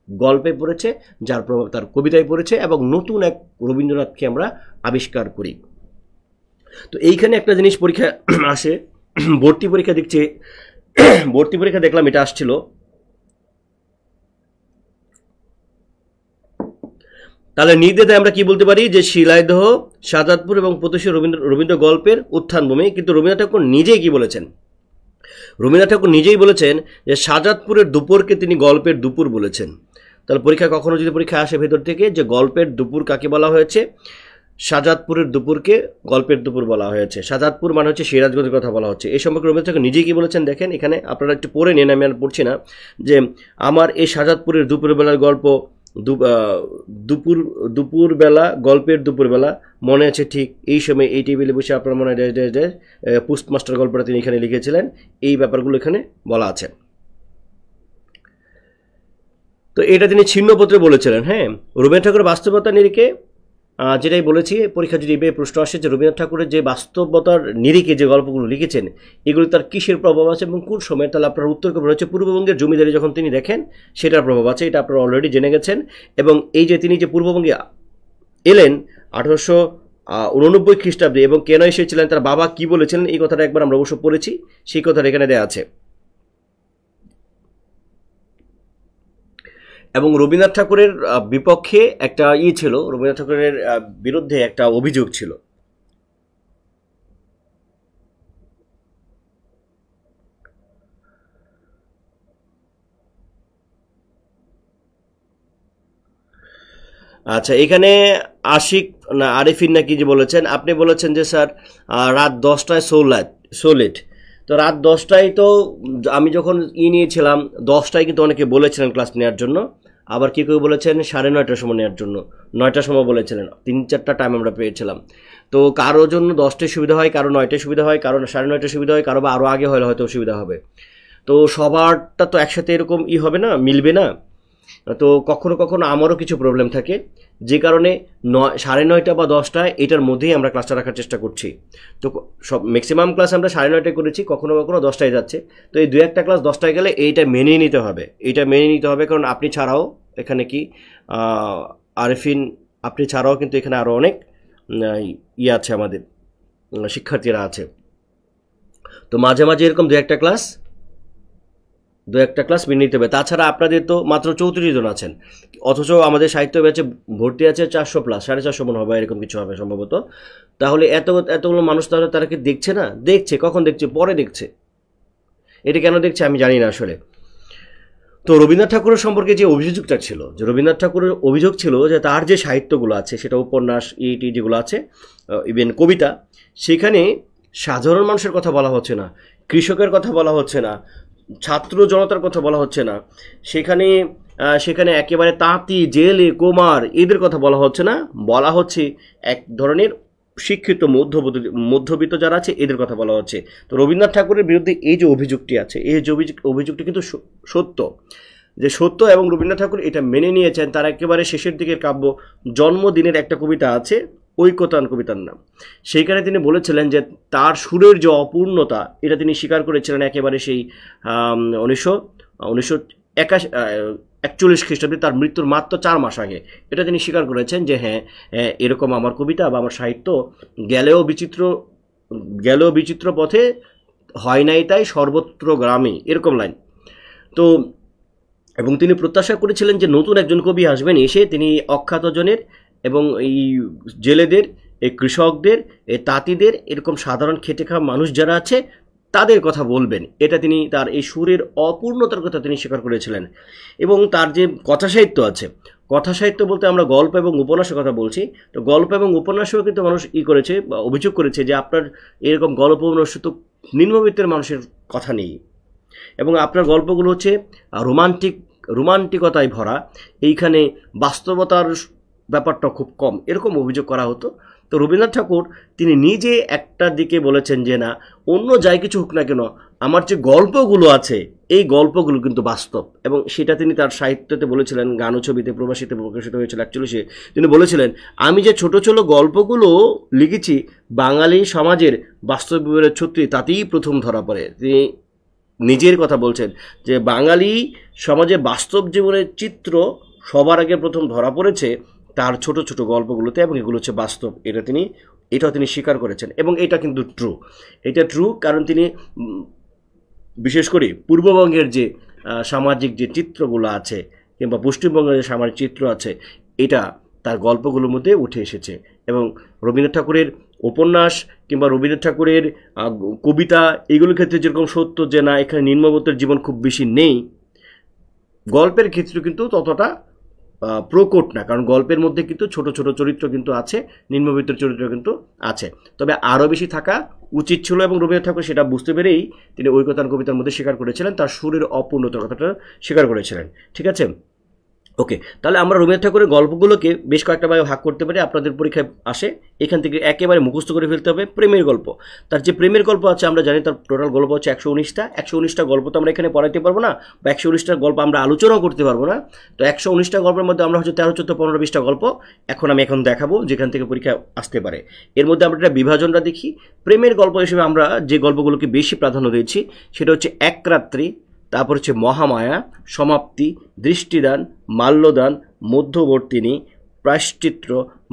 গল্পে পড়েছে, যার প্রভাব তার কবিতায় পড়েছে, এবং নতুন এক রবীন্দ্রনাথকে আমরা আবিষ্কার করি। তো এইখানে একটা জিনিস পরীক্ষা আসে, ভর্তি পরীক্ষা দেখলাম এটা আসছিল। তাহলে নির্দ্বিধায় আমরা কি বলতে পারি যে শিলাইদহ, শাহজাদপুর এবং প্রতিশী রবীন্দ্র গল্পের উত্থান ভূমি। কিন্তু রবীন্দ্রনাথ ঠাকুর নিজেই কি বলেছেন? রবীন্দ্রনাথ ঠাকুর নিজেই বলেছেন যে শাহজাদপুরের দুপুরকে তিনি গল্পের দুপুর বলেছেন। তাহলে পরীক্ষা কখনো যদি পরীক্ষা আসে ভেতর থেকে যে গল্পের দুপুর কাকে বলা হয়েছে, শাহজাদপুরের দুপুরকে গল্পের দুপুর বলা হয়েছে। শাহজাদপুর মানে হচ্ছে সিরাজগঞ্জের কথা বলা হচ্ছে। এই সম্পর্কে রবীন্দ্রনাথ ঠাকুর নিজেই কি বলেছেন দেখেন, এখানে আপনারা একটু পড়ে নিন, আমি আর পড়ছি না। যে আমার এই শাহজাদপুরের দুপুরবেলার গল্প, দুপুরবেলা, গল্পের দুপুরবেলা মনে আছে ঠিক এই সময় এই টেবিলে বসে আপনার মনে হয় পোস্টমাস্টার গল্পটা তিনি এখানে লিখেছিলেন, এই ব্যাপারগুলো এখানে বলা আছে। তো এটা তিনি ছিন্নপত্রে বলেছিলেন। হ্যাঁ, রবীন্দ্রনাথ ঠাকুরের বাস্তবতা নিরিখে যেটাই বলেছি, পরীক্ষা যদি এভাবে প্রশ্ন আসে যে রবীন্দ্রনাথ ঠাকুরের যে বাস্তবতার নিরিখে যে গল্পগুলো লিখেছেন এগুলো তার কিসের প্রভাব আছে এবং কোন সময়, তাহলে আপনার উত্তর করবেন হচ্ছে পূর্ববঙ্গের জমিদারি যখন তিনি দেখেন সেটার প্রভাব আছে। এটা আপনারা অলরেডি জেনে গেছেন। এবং এই যে তিনি যে পূর্ববঙ্গে এলেন 1889 খ্রিস্টাব্দে এবং কেন এসেছিলেন, তার বাবা কি বলেছিলেন, এই কথাটা একবার আমরা অবশ্য পড়েছি, সেই কথাটা এখানে দেওয়া আছে। এবং রবীন্দ্রনাথ ঠাকুরের বিপক্ষে একটা ছিল, রবীন্দ্রনাথ ঠাকুরের বিরুদ্ধে একটা অভিযোগ ছিল। আচ্ছা, এখানে আশিক না আরিফিন নাকি যে বলেছেন, আপনি বলেছেন যে স্যার রাত 10টায় সোলেট। তো রাত 10টায় তো আমি যখন নিয়েছিলাম 10টায়, কিন্তু অনেকে বলেছিলেন ক্লাস নেওয়ার জন্য, আবার কি কেউ বলেছেন 9:30টার সময় নেওয়ার জন্য, 9টার সময় বলেছিলেন, 3-4টা টাইম আমরা পেয়েছিলাম। তো কারো জন্য 10টায় সুবিধা হয়, কারো 9টায় সুবিধা হয়, কারো 9:30টায় সুবিধা হয়, কারো বা আরও আগে হলে হয়তো সুবিধা হবে। তো সবারটা তো একসাথে এরকম হবে না, মিলবে না। তো কখনো কখনো আমারও কিছু প্রবলেম থাকে, যে কারণে 9:30 বা 10টা এটার মধ্যেই আমরা ক্লাসটা রাখার চেষ্টা করছি। তো সব ম্যাক্সিমাম ক্লাস আমরা 9:30টায় করেছি, কখনো কখনো 10টায় যাচ্ছে। তো এই 2-1টা ক্লাস 10টায় গেলে এইটা মেনে নিতে হবে, কারণ আপনি ছাড়াও এখানে কি আরিফিন, আপনি ছাড়াও কিন্তু এখানে আরও অনেক আছে, আমাদের শিক্ষার্থীরা আছে। তো মাঝে মাঝে এরকম 2-1টা ক্লাস মেনে নিতে হবে। তাছাড়া আপনাদের তো মাত্র 34 জন আছেন, অথচ আমাদের সাহিত্য ব্যাচে ভর্তি আছে 400+, 450 মনে হবে, এরকম কিছু হবে সম্ভবত। তাহলে এতগুলো মানুষ তাহলে তারা কি দেখছে না? দেখছে। কখন দেখছে? পরে দেখছে। এটা কেন দেখছে আমি জানি না আসলে। তো রবীন্দ্রনাথ ঠাকুরের সম্পর্কে যে অভিযোগটা ছিল, যে রবীন্দ্রনাথ ঠাকুরের অভিযোগ ছিল যে তার যে সাহিত্যগুলো আছে, সেটা উপন্যাস ইটি যেগুলো আছে, ইভেন কবিতা, সেখানে সাধারণ মানুষের কথা বলা হচ্ছে না, কৃষকের কথা বলা হচ্ছে না, ছাত্র জনতার কথা বলা হচ্ছে না, সেখানে সেখানে একেবারে তাঁতি জেলে কুমার এদের কথা বলা হচ্ছে না, বলা হচ্ছে এক ধরনের শিক্ষিত মধ্যবিত্ত যারা আছে এদের কথা বলা হচ্ছে। তো রবীন্দ্রনাথ ঠাকুরের বিরুদ্ধে এই যে অভিযোগটি আছে, এই যে অভিযোগটি কিন্তু সত্য, যে সত্য, এবং রবীন্দ্রনাথ ঠাকুর এটা মেনে নিয়েছেন। তার একেবারে শেষের দিকের কাব্য জন্মদিনের একটা কবিতা আছে, ঐকতান কবিতার নাম, সেইখানে তিনি বলেছিলেন যে তার সুরের যে অপূর্ণতা এটা তিনি স্বীকার করেছিলেন একেবারে সেই 1941 খ্রিস্টাব্দে তার মৃত্যুর মাত্র 4 মাস আগে এটা তিনি স্বীকার করেছেন যে হ্যাঁ, এরকম আমার কবিতা বা আমার সাহিত্য গেলেও বিচিত্র পথে, হয় নাই তাই সর্বত্র গ্রামে, এরকম লাইন। তো এবং তিনি প্রত্যাশা করেছিলেন যে নতুন একজন কবি আসবেন, এসে তিনি অখ্যাতজনের এবং এই জেলেদের, এই কৃষকদের, এই তাঁতিদের, এরকম সাধারণ খেটে খাওয়া মানুষ যারা আছে তাদের কথা বলবেন। এটা তিনি তার এই সুরের অপূর্ণতার কথা তিনি স্বীকার করেছিলেন। এবং তার যে কথা সাহিত্য আছে, কথা সাহিত্য বলতে আমরা গল্প এবং উপন্যাসের কথা বলছি। তো গল্প এবং উপন্যাসেও কিন্তু মানুষ করেছে বা অভিযোগ করেছে যে আপনার এরকম গল্প উপন্যাসে তো নিম্নবিত্তের মানুষের কথা নেই, এবং আপনার গল্পগুলো হচ্ছে রোমান্টিকতায় ভরা, এইখানে বাস্তবতার ব্যাপারটা খুব কম, এরকম অভিযোগ করা হতো। তো রবীন্দ্রনাথ ঠাকুর তিনি নিজে একটা দিকে বলেছেন যে না, অন্য যাই কিছু হোক না কেন, আমার যে গল্পগুলো আছে এই গল্পগুলো কিন্তু বাস্তব, এবং সেটা তিনি তার সাহিত্যতে বলেছিলেন। গান ও ছবিতে প্রবাসীতে প্রকাশিত হয়েছিল 41-এ, তিনি বলেছিলেন আমি যে ছোট ছোট গল্পগুলো লিখেছি বাঙালি সমাজের বাস্তব বিবরের ছত্রি তাতেই প্রথম ধরা পড়ে। তিনি নিজের কথা বলছেন যে বাঙালি সমাজে বাস্তব জীবনের চিত্র সবার আগে প্রথম ধরা পড়েছে তার ছোট ছোট গল্পগুলোতে, এবং এগুলো হচ্ছে বাস্তব। এটাও তিনি স্বীকার করেছেন, এবং এটা কিন্তু ট্রু। কারণ তিনি বিশেষ করে পূর্ববঙ্গের যে সামাজিক যে চিত্রগুলো আছে, কিংবা পশ্চিমবঙ্গের যে সামাজিক চিত্র আছে, এটা তার গল্পগুলোর মধ্যে উঠে এসেছে। এবং রবীন্দ্রনাথ ঠাকুরের উপন্যাস কিংবা রবীন্দ্রনাথ ঠাকুরের কবিতা, এগুলোর ক্ষেত্রে যেরকম সত্য যে না এখানে নিম্নবিত্তের জীবন খুব বেশি নেই, গল্পের ক্ষেত্রে কিন্তু ততটা প্রকট না, কারণ গল্পের মধ্যে কিন্তু ছোট ছোট চরিত্র কিন্তু আছে, নিম্নবিত্তের চরিত্র কিন্তু আছে, তবে আরও বেশি থাকা উচিত ছিল। এবং রবীন্দ্রনাথ ঠাকুর সেটা বুঝতে পেরেই তিনি ঐকতান কবিতার মধ্যে স্বীকার করেছিলেন, তার সুরের অপূর্ণতার কথাটা স্বীকার করেছিলেন। ঠিক আছে, ওকে। তাহলে আমরা রবীন্দ্রনাথ ঠাকুরের গল্পগুলোকে বেশ কয়েকটা ভাগে ভাগ করতে পারি, আপনাদের পরীক্ষায় আসে। এখান থেকে একেবারে মুখস্থ করে ফেলতে হবে প্রেমের গল্প। তার যে প্রেমের গল্প আছে আমরা জানি তার টোটাল গল্প হচ্ছে 119টা গল্প। তো আমরা এখানে পড়াইতে পারবো না, বা 119টা গল্প আমরা আলোচনাও করতে পারবো না। তো 119টা গল্পের মধ্যে আমরা হচ্ছে 13, 14, 15, 20টা গল্প এখন দেখাবো যেখান থেকে পরীক্ষা আসতে পারে। এর মধ্যে আমরা একটা বিভাজনটা দেখি। প্রেমের গল্প হিসেবে আমরা যে গল্পগুলোকে বেশি প্রাধান্য দিয়েছি সেটা হচ্ছে এক রাত্রি, তারপর হচ্ছে মহামায়া, সমাপ্তি, দৃষ্টিদান, মাল্যদান, মধ্যবর্তিনী, প্রায়শ্চিত্র,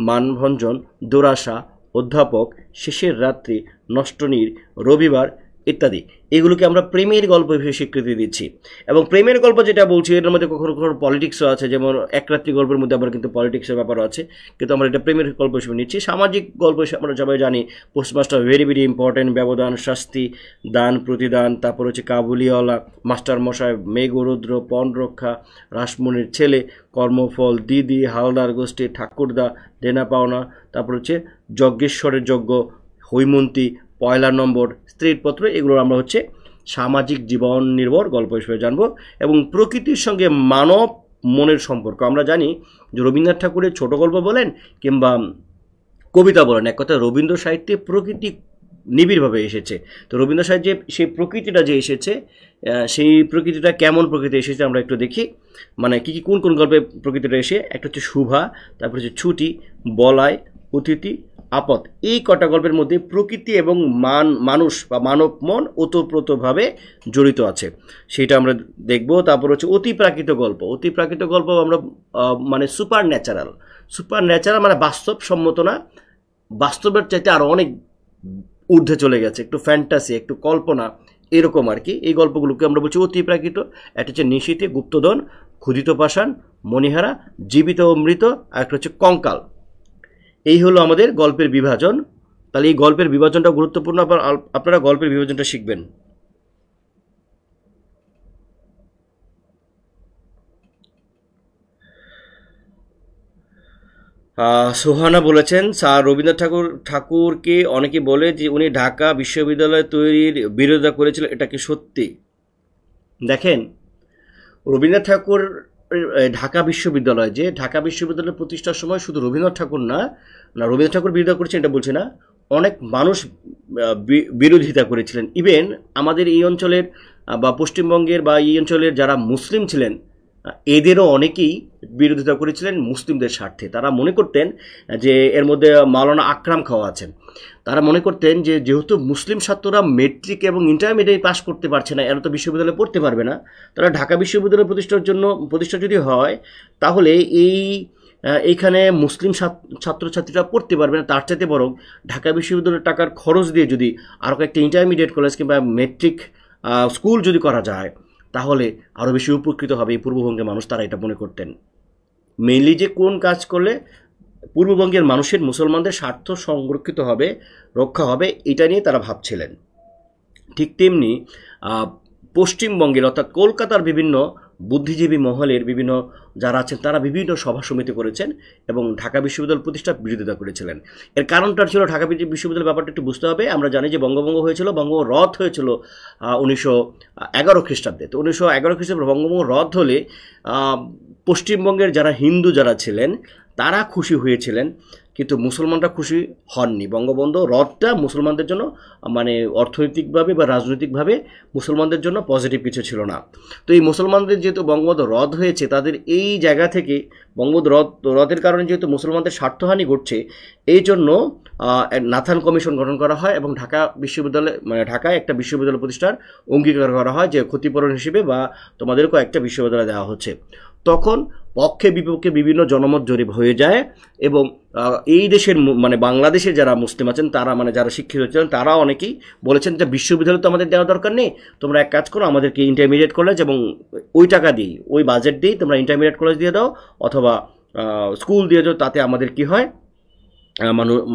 মানভঞ্জন, দুরাশা, অধ্যাপক, শেষের রাত্রি, নষ্টনীর, রবিবার ইত্যাদি। এগুলোকে আমরা প্রেমের গল্প হিসেবে স্বীকৃতি দিচ্ছি। এবং প্রেমের গল্প যেটা বলছি এটার মধ্যে কখনো কখনো পলিটিক্সও আছে, যেমন এক রাত্রি গল্পের মধ্যে আবার কিন্তু পলিটিক্সের ব্যাপারও আছে, কিন্তু আমরা এটা প্রেমের গল্প হিসেবে নিচ্ছি। সামাজিক গল্প হিসেবে আমরা সবাই জানি পোস্টমাস্টার ভেরি ভেরি ইম্পর্টেন্ট, ব্যবধান, শাস্তি, দান প্রতিদান, তারপর হচ্ছে কাবুলিওয়ালা, মাস্টার মশাই, মেঘরুদ্র, পণ রক্ষা, রাসমণির ছেলে, কর্মফল, দিদি, হালদার গোষ্ঠী, ঠাকুরদা, দেনা পাওনা, তারপর হচ্ছে যজ্ঞেশ্বরের যজ্ঞ, হৈমন্তী, পয়লা নম্বর, স্ত্রীর পত্র। এগুলো আমরা হচ্ছে সামাজিক জীবন নির্ভর গল্প হিসেবে জানবো। এবং প্রকৃতির সঙ্গে মানব মনের সম্পর্ক আমরা জানি যে রবীন্দ্রনাথ ঠাকুরের ছোট গল্প বলেন কিংবা কবিতা বলেন, এক কথা রবীন্দ্র সাহিত্যে প্রকৃতি নিবিড়ভাবে এসেছে। তো রবীন্দ্র সাহিত্যে সেই প্রকৃতিটা যে এসেছে, সেই প্রকৃতিটা কেমন প্রকৃতি এসেছে আমরা একটু দেখি। মানে কোন গল্পে প্রকৃতিটা এসে, একটা হচ্ছে শুভা, তারপর হচ্ছে ছুটি, বলায়, অতিথি, আপদ। এই কটা গল্পের মধ্যে প্রকৃতি এবং মানুষ বা মানব মন ওতপ্রোতভাবে জড়িত আছে, সেটা আমরা দেখব। তারপর হচ্ছে অতি প্রাকৃত গল্প আমরা মানে সুপার ন্যাচারাল মানে বাস্তবসম্মত না, বাস্তবের চাইতে আরও অনেক ঊর্ধ্বে চলে গেছে, একটু ফ্যান্টাসি, একটু কল্পনা, এরকম আর কি। এই গল্পগুলোকে আমরা বলছি অতি প্রাকৃত। একটা হচ্ছে নিশীথে, গুপ্তধন, ক্ষুধিত পাষাণ, মণিহারা, জীবিত ও মৃত, আর একটা হচ্ছে কঙ্কাল। এই হলো আমাদের গল্পের বিভাজন। তাহলে এই গল্পের বিভাজনটা গুরুত্বপূর্ণ, আপনারা গল্পের বিভাজনটা শিখবেন। সোহানা বলেছেন, স্যার রবীন্দ্রনাথ ঠাকুরকে অনেকে বলে যে উনি ঢাকা বিশ্ববিদ্যালয় তৈরির বিরোধিতা করেছিলেন, এটা কি সত্যি? দেখেন, রবীন্দ্রনাথ ঠাকুর ঢাকা বিশ্ববিদ্যালয়, যে ঢাকা বিশ্ববিদ্যালয় প্রতিষ্ঠার সময় শুধু রবীন্দ্রনাথ ঠাকুর না, রবীন্দ্রনাথ ঠাকুর বিরোধিতা করেছেন এটা বলছি না, অনেক মানুষ বিরোধিতা করেছিলেন। ইভেন আমাদের এই অঞ্চলের বা পশ্চিমবঙ্গের বা এই অঞ্চলের যারা মুসলিম ছিলেন এদেরও অনেকেই বিরোধিতা করেছিলেন মুসলিমদের স্বার্থে। তারা মনে করতেন যে এর মধ্যে মাওলানা আকরাম খাওয়া আছেন, তারা মনে করতেন যে যেহেতু মুসলিম ছাত্ররা মেট্রিক এবং ইন্টারমিডিয়েট পাস করতে পারছে না, এরা তো বিশ্ববিদ্যালয়ে পড়তে পারবে না, তারা ঢাকা বিশ্ববিদ্যালয় প্রতিষ্ঠা যদি হয় তাহলে এইখানে মুসলিম ছাত্রছাত্রীরা পড়তে পারবে না, তার চাইতে বরং ঢাকা বিশ্ববিদ্যালয়ের টাকার খরচ দিয়ে যদি আরও একটা ইন্টারমিডিয়েট কলেজ কিংবা মেট্রিক স্কুল যদি করা যায় তাহলে আরও বেশি উপকৃত হবে এই পূর্ববঙ্গের মানুষ, তারা এটা মনে করতেন। মেইনলি যে কোন কাজ করলে পূর্ববঙ্গের মানুষের মুসলমানদের স্বার্থ সংরক্ষিত হবে, রক্ষা হবে, এটা নিয়ে তারা ভাবছিলেন। ঠিক তেমনি পশ্চিমবঙ্গের অর্থাৎ কলকাতার বিভিন্ন বুদ্ধিজীবী মহলের বিভিন্ন যারা আছেন তারা বিভিন্ন সভা সমিতি করেছেন এবং ঢাকা বিশ্ববিদ্যালয় প্রতিষ্ঠার বিরোধিতা করেছিলেন। এর কারণটা ছিল ঢাকা বিশ্ববিদ্যালয় ব্যাপারটা একটু বুঝতে হবে। আমরা জানি যে বঙ্গভঙ্গ হয়েছিল, বঙ্গভঙ্গ রদ হয়েছিল 1911 খ্রিস্টাব্দে। তো 1911 খ্রিস্টাব্দে বঙ্গভঙ্গ রদ হলে পশ্চিমবঙ্গের যারা হিন্দু যারা ছিলেন তারা খুশি হয়েছিলেন, কিন্তু মুসলমানরা খুশি হননি। বঙ্গবন্ধু রদটা মুসলমানদের জন্য মানে অর্থনৈতিকভাবে বা রাজনৈতিকভাবে মুসলমানদের জন্য পজিটিভ কিছু ছিল না। তো এই মুসলমানদের যেহেতু বঙ্গবন্ধু রদ হয়েছে, তাদের এই জায়গা থেকে বঙ্গবন্ধু রদের কারণে যেহেতু মুসলমানদের স্বার্থহানি ঘটছে, এই জন্য নাথান কমিশন গঠন করা হয় এবং ঢাকা বিশ্ববিদ্যালয় মানে ঢাকায় একটা বিশ্ববিদ্যালয় প্রতিষ্ঠার অঙ্গীকার করা হয় যে ক্ষতিপূরণ হিসেবে বা তোমাদেরকেও একটা বিশ্ববিদ্যালয় দেওয়া হচ্ছে। তখন পক্ষে বিপক্ষে বিভিন্ন জনমত জরিপ হয়ে যায় এবং এই দেশের মানে বাংলাদেশের যারা মুসলিম আছেন তারা মানে যারা শিক্ষিত ছিলেন তারা অনেকেই বলেছেন যে বিশ্ববিদ্যালয় তো আমাদের দেওয়া দরকার নেই, তোমরা এক কাজ করো আমাদেরকে ইন্টারমিডিয়েট কলেজ এবং ওই টাকা দিই ওই বাজেট দিই তোমরা ইন্টারমিডিয়েট কলেজ দিয়ে দাও অথবা স্কুল দিয়ে দাও, তাতে আমাদের কি হয়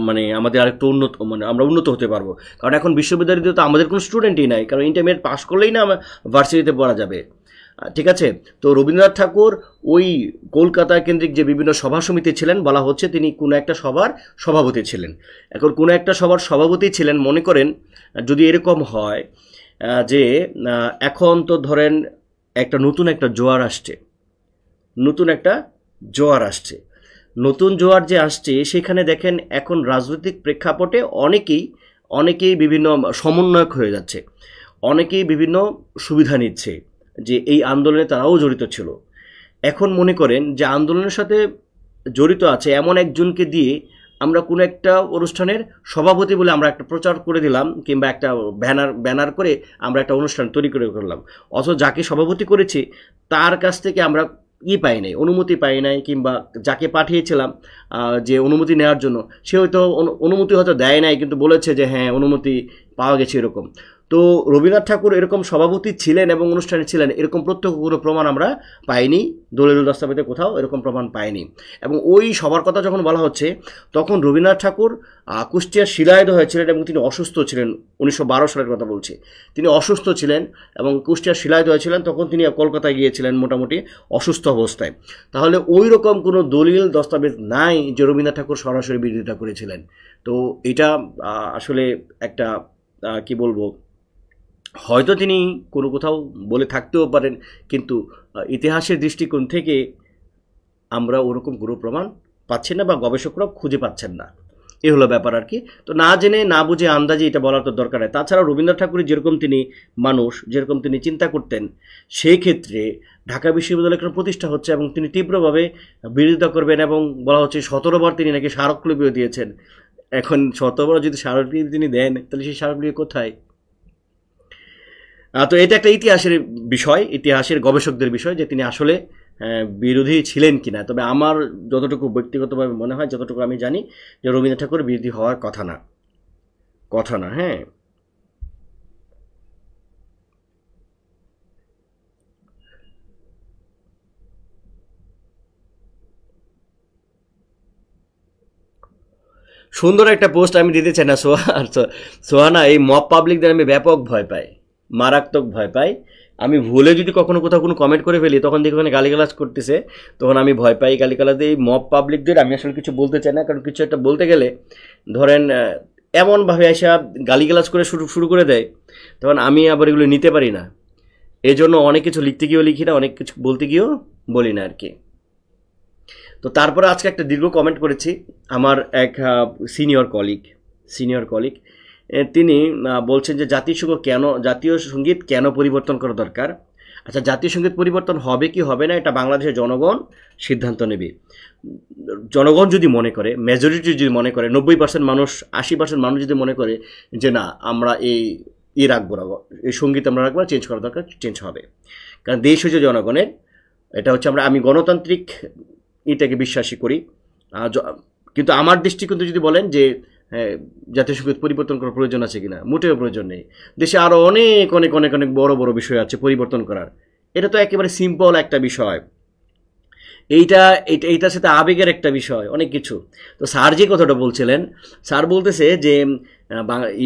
মানে আমাদের আরেকটু উন্নত মানে আমরা উন্নত হতে পারবো। কারণ এখন বিশ্ববিদ্যালয়ে তো আমাদের কোনো স্টুডেন্টই নাই, কারণ ইন্টারমিডিয়েট পাস করলেই না ভার্সিটিতে পড়া যাবে। ঠিক আছে, তো রবীন্দ্রনাথ ঠাকুর ওই কলকাতা কেন্দ্রিক যে বিভিন্ন সভা সমিতি ছিলেন, বলা হচ্ছে তিনি কোনো একটা সভার সভাপতি ছিলেন। এখন কোনো একটা সভার সভাপতি ছিলেন, মনে করেন যদি এরকম হয় যে এখন তো ধরেন একটা নতুন একটা জোয়ার আসছে, নতুন জোয়ার যে আসছে সেখানে দেখেন এখন রাজনৈতিক প্রেক্ষাপটে অনেকেই বিভিন্ন সমন্বয়ক হয়ে যাচ্ছে, অনেকেই বিভিন্ন সুবিধা নিচ্ছে যে এই আন্দোলনে তারাও জড়িত ছিল। এখন মনে করেন যে আন্দোলনের সাথে জড়িত আছে এমন একজনকে দিয়ে আমরা কোনো একটা অনুষ্ঠানের সভাপতি বলে আমরা একটা প্রচার করে দিলাম কিংবা একটা ব্যানার করে আমরা একটা অনুষ্ঠান তৈরি করে করলাম, অথচ যাকে সভাপতি করেছি তার কাছ থেকে আমরা পাই নাই, অনুমতি পাই নাই, কিংবা যাকে পাঠিয়েছিলাম যে অনুমতি নেওয়ার জন্য সে হয়তো অনুমতি হয়তো দেয় নাই কিন্তু বলেছে যে হ্যাঁ অনুমতি পাওয়া গেছে এরকম। তো রবীন্দ্রনাথ ঠাকুর এরকম সভাপতি ছিলেন এবং অনুষ্ঠানে ছিলেন এরকম প্রত্যক্ষ কোনো প্রমাণ আমরা পাইনি, দলিল দস্তাবেজে কোথাও এরকম প্রমাণ পাইনি। এবং ওই সবার কথা যখন বলা হচ্ছে তখন রবীন্দ্রনাথ ঠাকুর কুষ্টিয়ার শিলাইদহ হয়েছিলেন এবং তিনি অসুস্থ ছিলেন, 1912 সালের কথা বলছি, তিনি অসুস্থ ছিলেন এবং কুষ্টিয়ার শিলাইদহ হয়েছিলেন, তখন তিনি কলকাতায় গিয়েছিলেন মোটামুটি অসুস্থ অবস্থায়। তাহলে ওই রকম কোনো দলিল দস্তাবেজ নাই যে রবীন্দ্রনাথ ঠাকুর সরাসরি বিরোধিতা করেছিলেন। তো এটা আসলে একটা কি বলবো, হয়তো তিনি কোনো কোথাও বলে থাকতেও পারেন, কিন্তু ইতিহাসের দৃষ্টিকোণ থেকে আমরা ওরকম কোনো প্রমাণ পাচ্ছি না বা গবেষকরাও খুঁজে পাচ্ছেন না, এ হলো ব্যাপার আর কি। তো না জেনে না বুঝে আন্দাজে এটা বলার তো দরকার নেই। তাছাড়া রবীন্দ্রনাথ ঠাকুরের যেরকম তিনি মানুষ, যেরকম তিনি চিন্তা করতেন, সেই ক্ষেত্রে ঢাকা বিশ্ববিদ্যালয়ের প্রতিষ্ঠা হচ্ছে এবং তিনি তীব্রভাবে বিরোধিতা করবেন এবং বলা হচ্ছে 17 বার তিনি নাকি স্মারকলিপিও দিয়েছেন। এখন 17 বার যদি স্মারকলিপি তিনি দেন তাহলে সেই স্মারকলিপি কোথায়? তো এটা একটা ইতিহাসের বিষয়, ইতিহাসের গবেষকদের বিষয় যে তিনি আসলে বিরোধী ছিলেন কিনা। তবে আমার যতটুকু ব্যক্তিগতভাবে মনে হয়, যতটুকু আমি জানি, যে রবীন্দ্রনাথ ঠাকুর বিরোধী হওয়ার কথা না। হ্যাঁ, সুন্দর একটা পোস্ট আমি দিতে চাই না সোহানা, এই মব পাবলিকদের আমি ব্যাপক ভয় পাই, মারাত্মক ভয় পাই। আমি ভুলে যদি কখনো কোথাও কোনো কমেন্ট করে ফেলি তখন দেখি ওখানে গালিগালাজ করতেছে, তখন আমি ভয় পাই গালিগালাজ। এই মব পাবলিকদের আমি আসলে কিছু বলতে চাই না, কারণ কিছু একটা বলতে গেলে ধরেন এমনভাবে এসে গালিগালাজ করে শুরু করে দেয়, তখন আমি আবার এগুলো নিতে পারি না। এই জন্য অনেক কিছু লিখতে গিয়েও লিখি না, অনেক কিছু বলতে গিয়েও বলি না আর কি। তো তারপরে আজকে একটা দীর্ঘ কমেন্ট করেছি আমার এক সিনিয়র কলিগ, তিনি বলছেন যে জাতীয় সঙ্গীত কেন পরিবর্তন করা দরকার। আচ্ছা, জাতীয় সঙ্গীত পরিবর্তন হবে কি হবে না এটা বাংলাদেশের জনগণ সিদ্ধান্ত নেবে। জনগণ যদি মনে করে, মেজরিটি যদি মনে করে, 90% মানুষ 80% মানুষ যদি মনে করে যে না আমরা এই রাখবো না, এই সঙ্গীত আমরা রাখবো না, চেঞ্জ করা দরকার, চেঞ্জ হবে। কারণ দেশ হচ্ছে জনগণের, এটা হচ্ছে আমি গণতান্ত্রিক এটাকে বিশ্বাসী করি। কিন্তু আমার দৃষ্টিকোণ যদি বলেন যে জাতীয় সঙ্গীত পরিবর্তন করার প্রয়োজন আছে কিনা, মোটেও প্রয়োজন নেই। দেশে আরও অনেক অনেক অনেক অনেক বড় বড় বিষয় আছে পরিবর্তন করার, এটা তো একেবারে সিম্পল একটা বিষয়। এইটার সাথে আবেগের একটা বিষয়, অনেক কিছু। তো স্যার যে কথাটা বলছিলেন, স্যার বলতেছে যে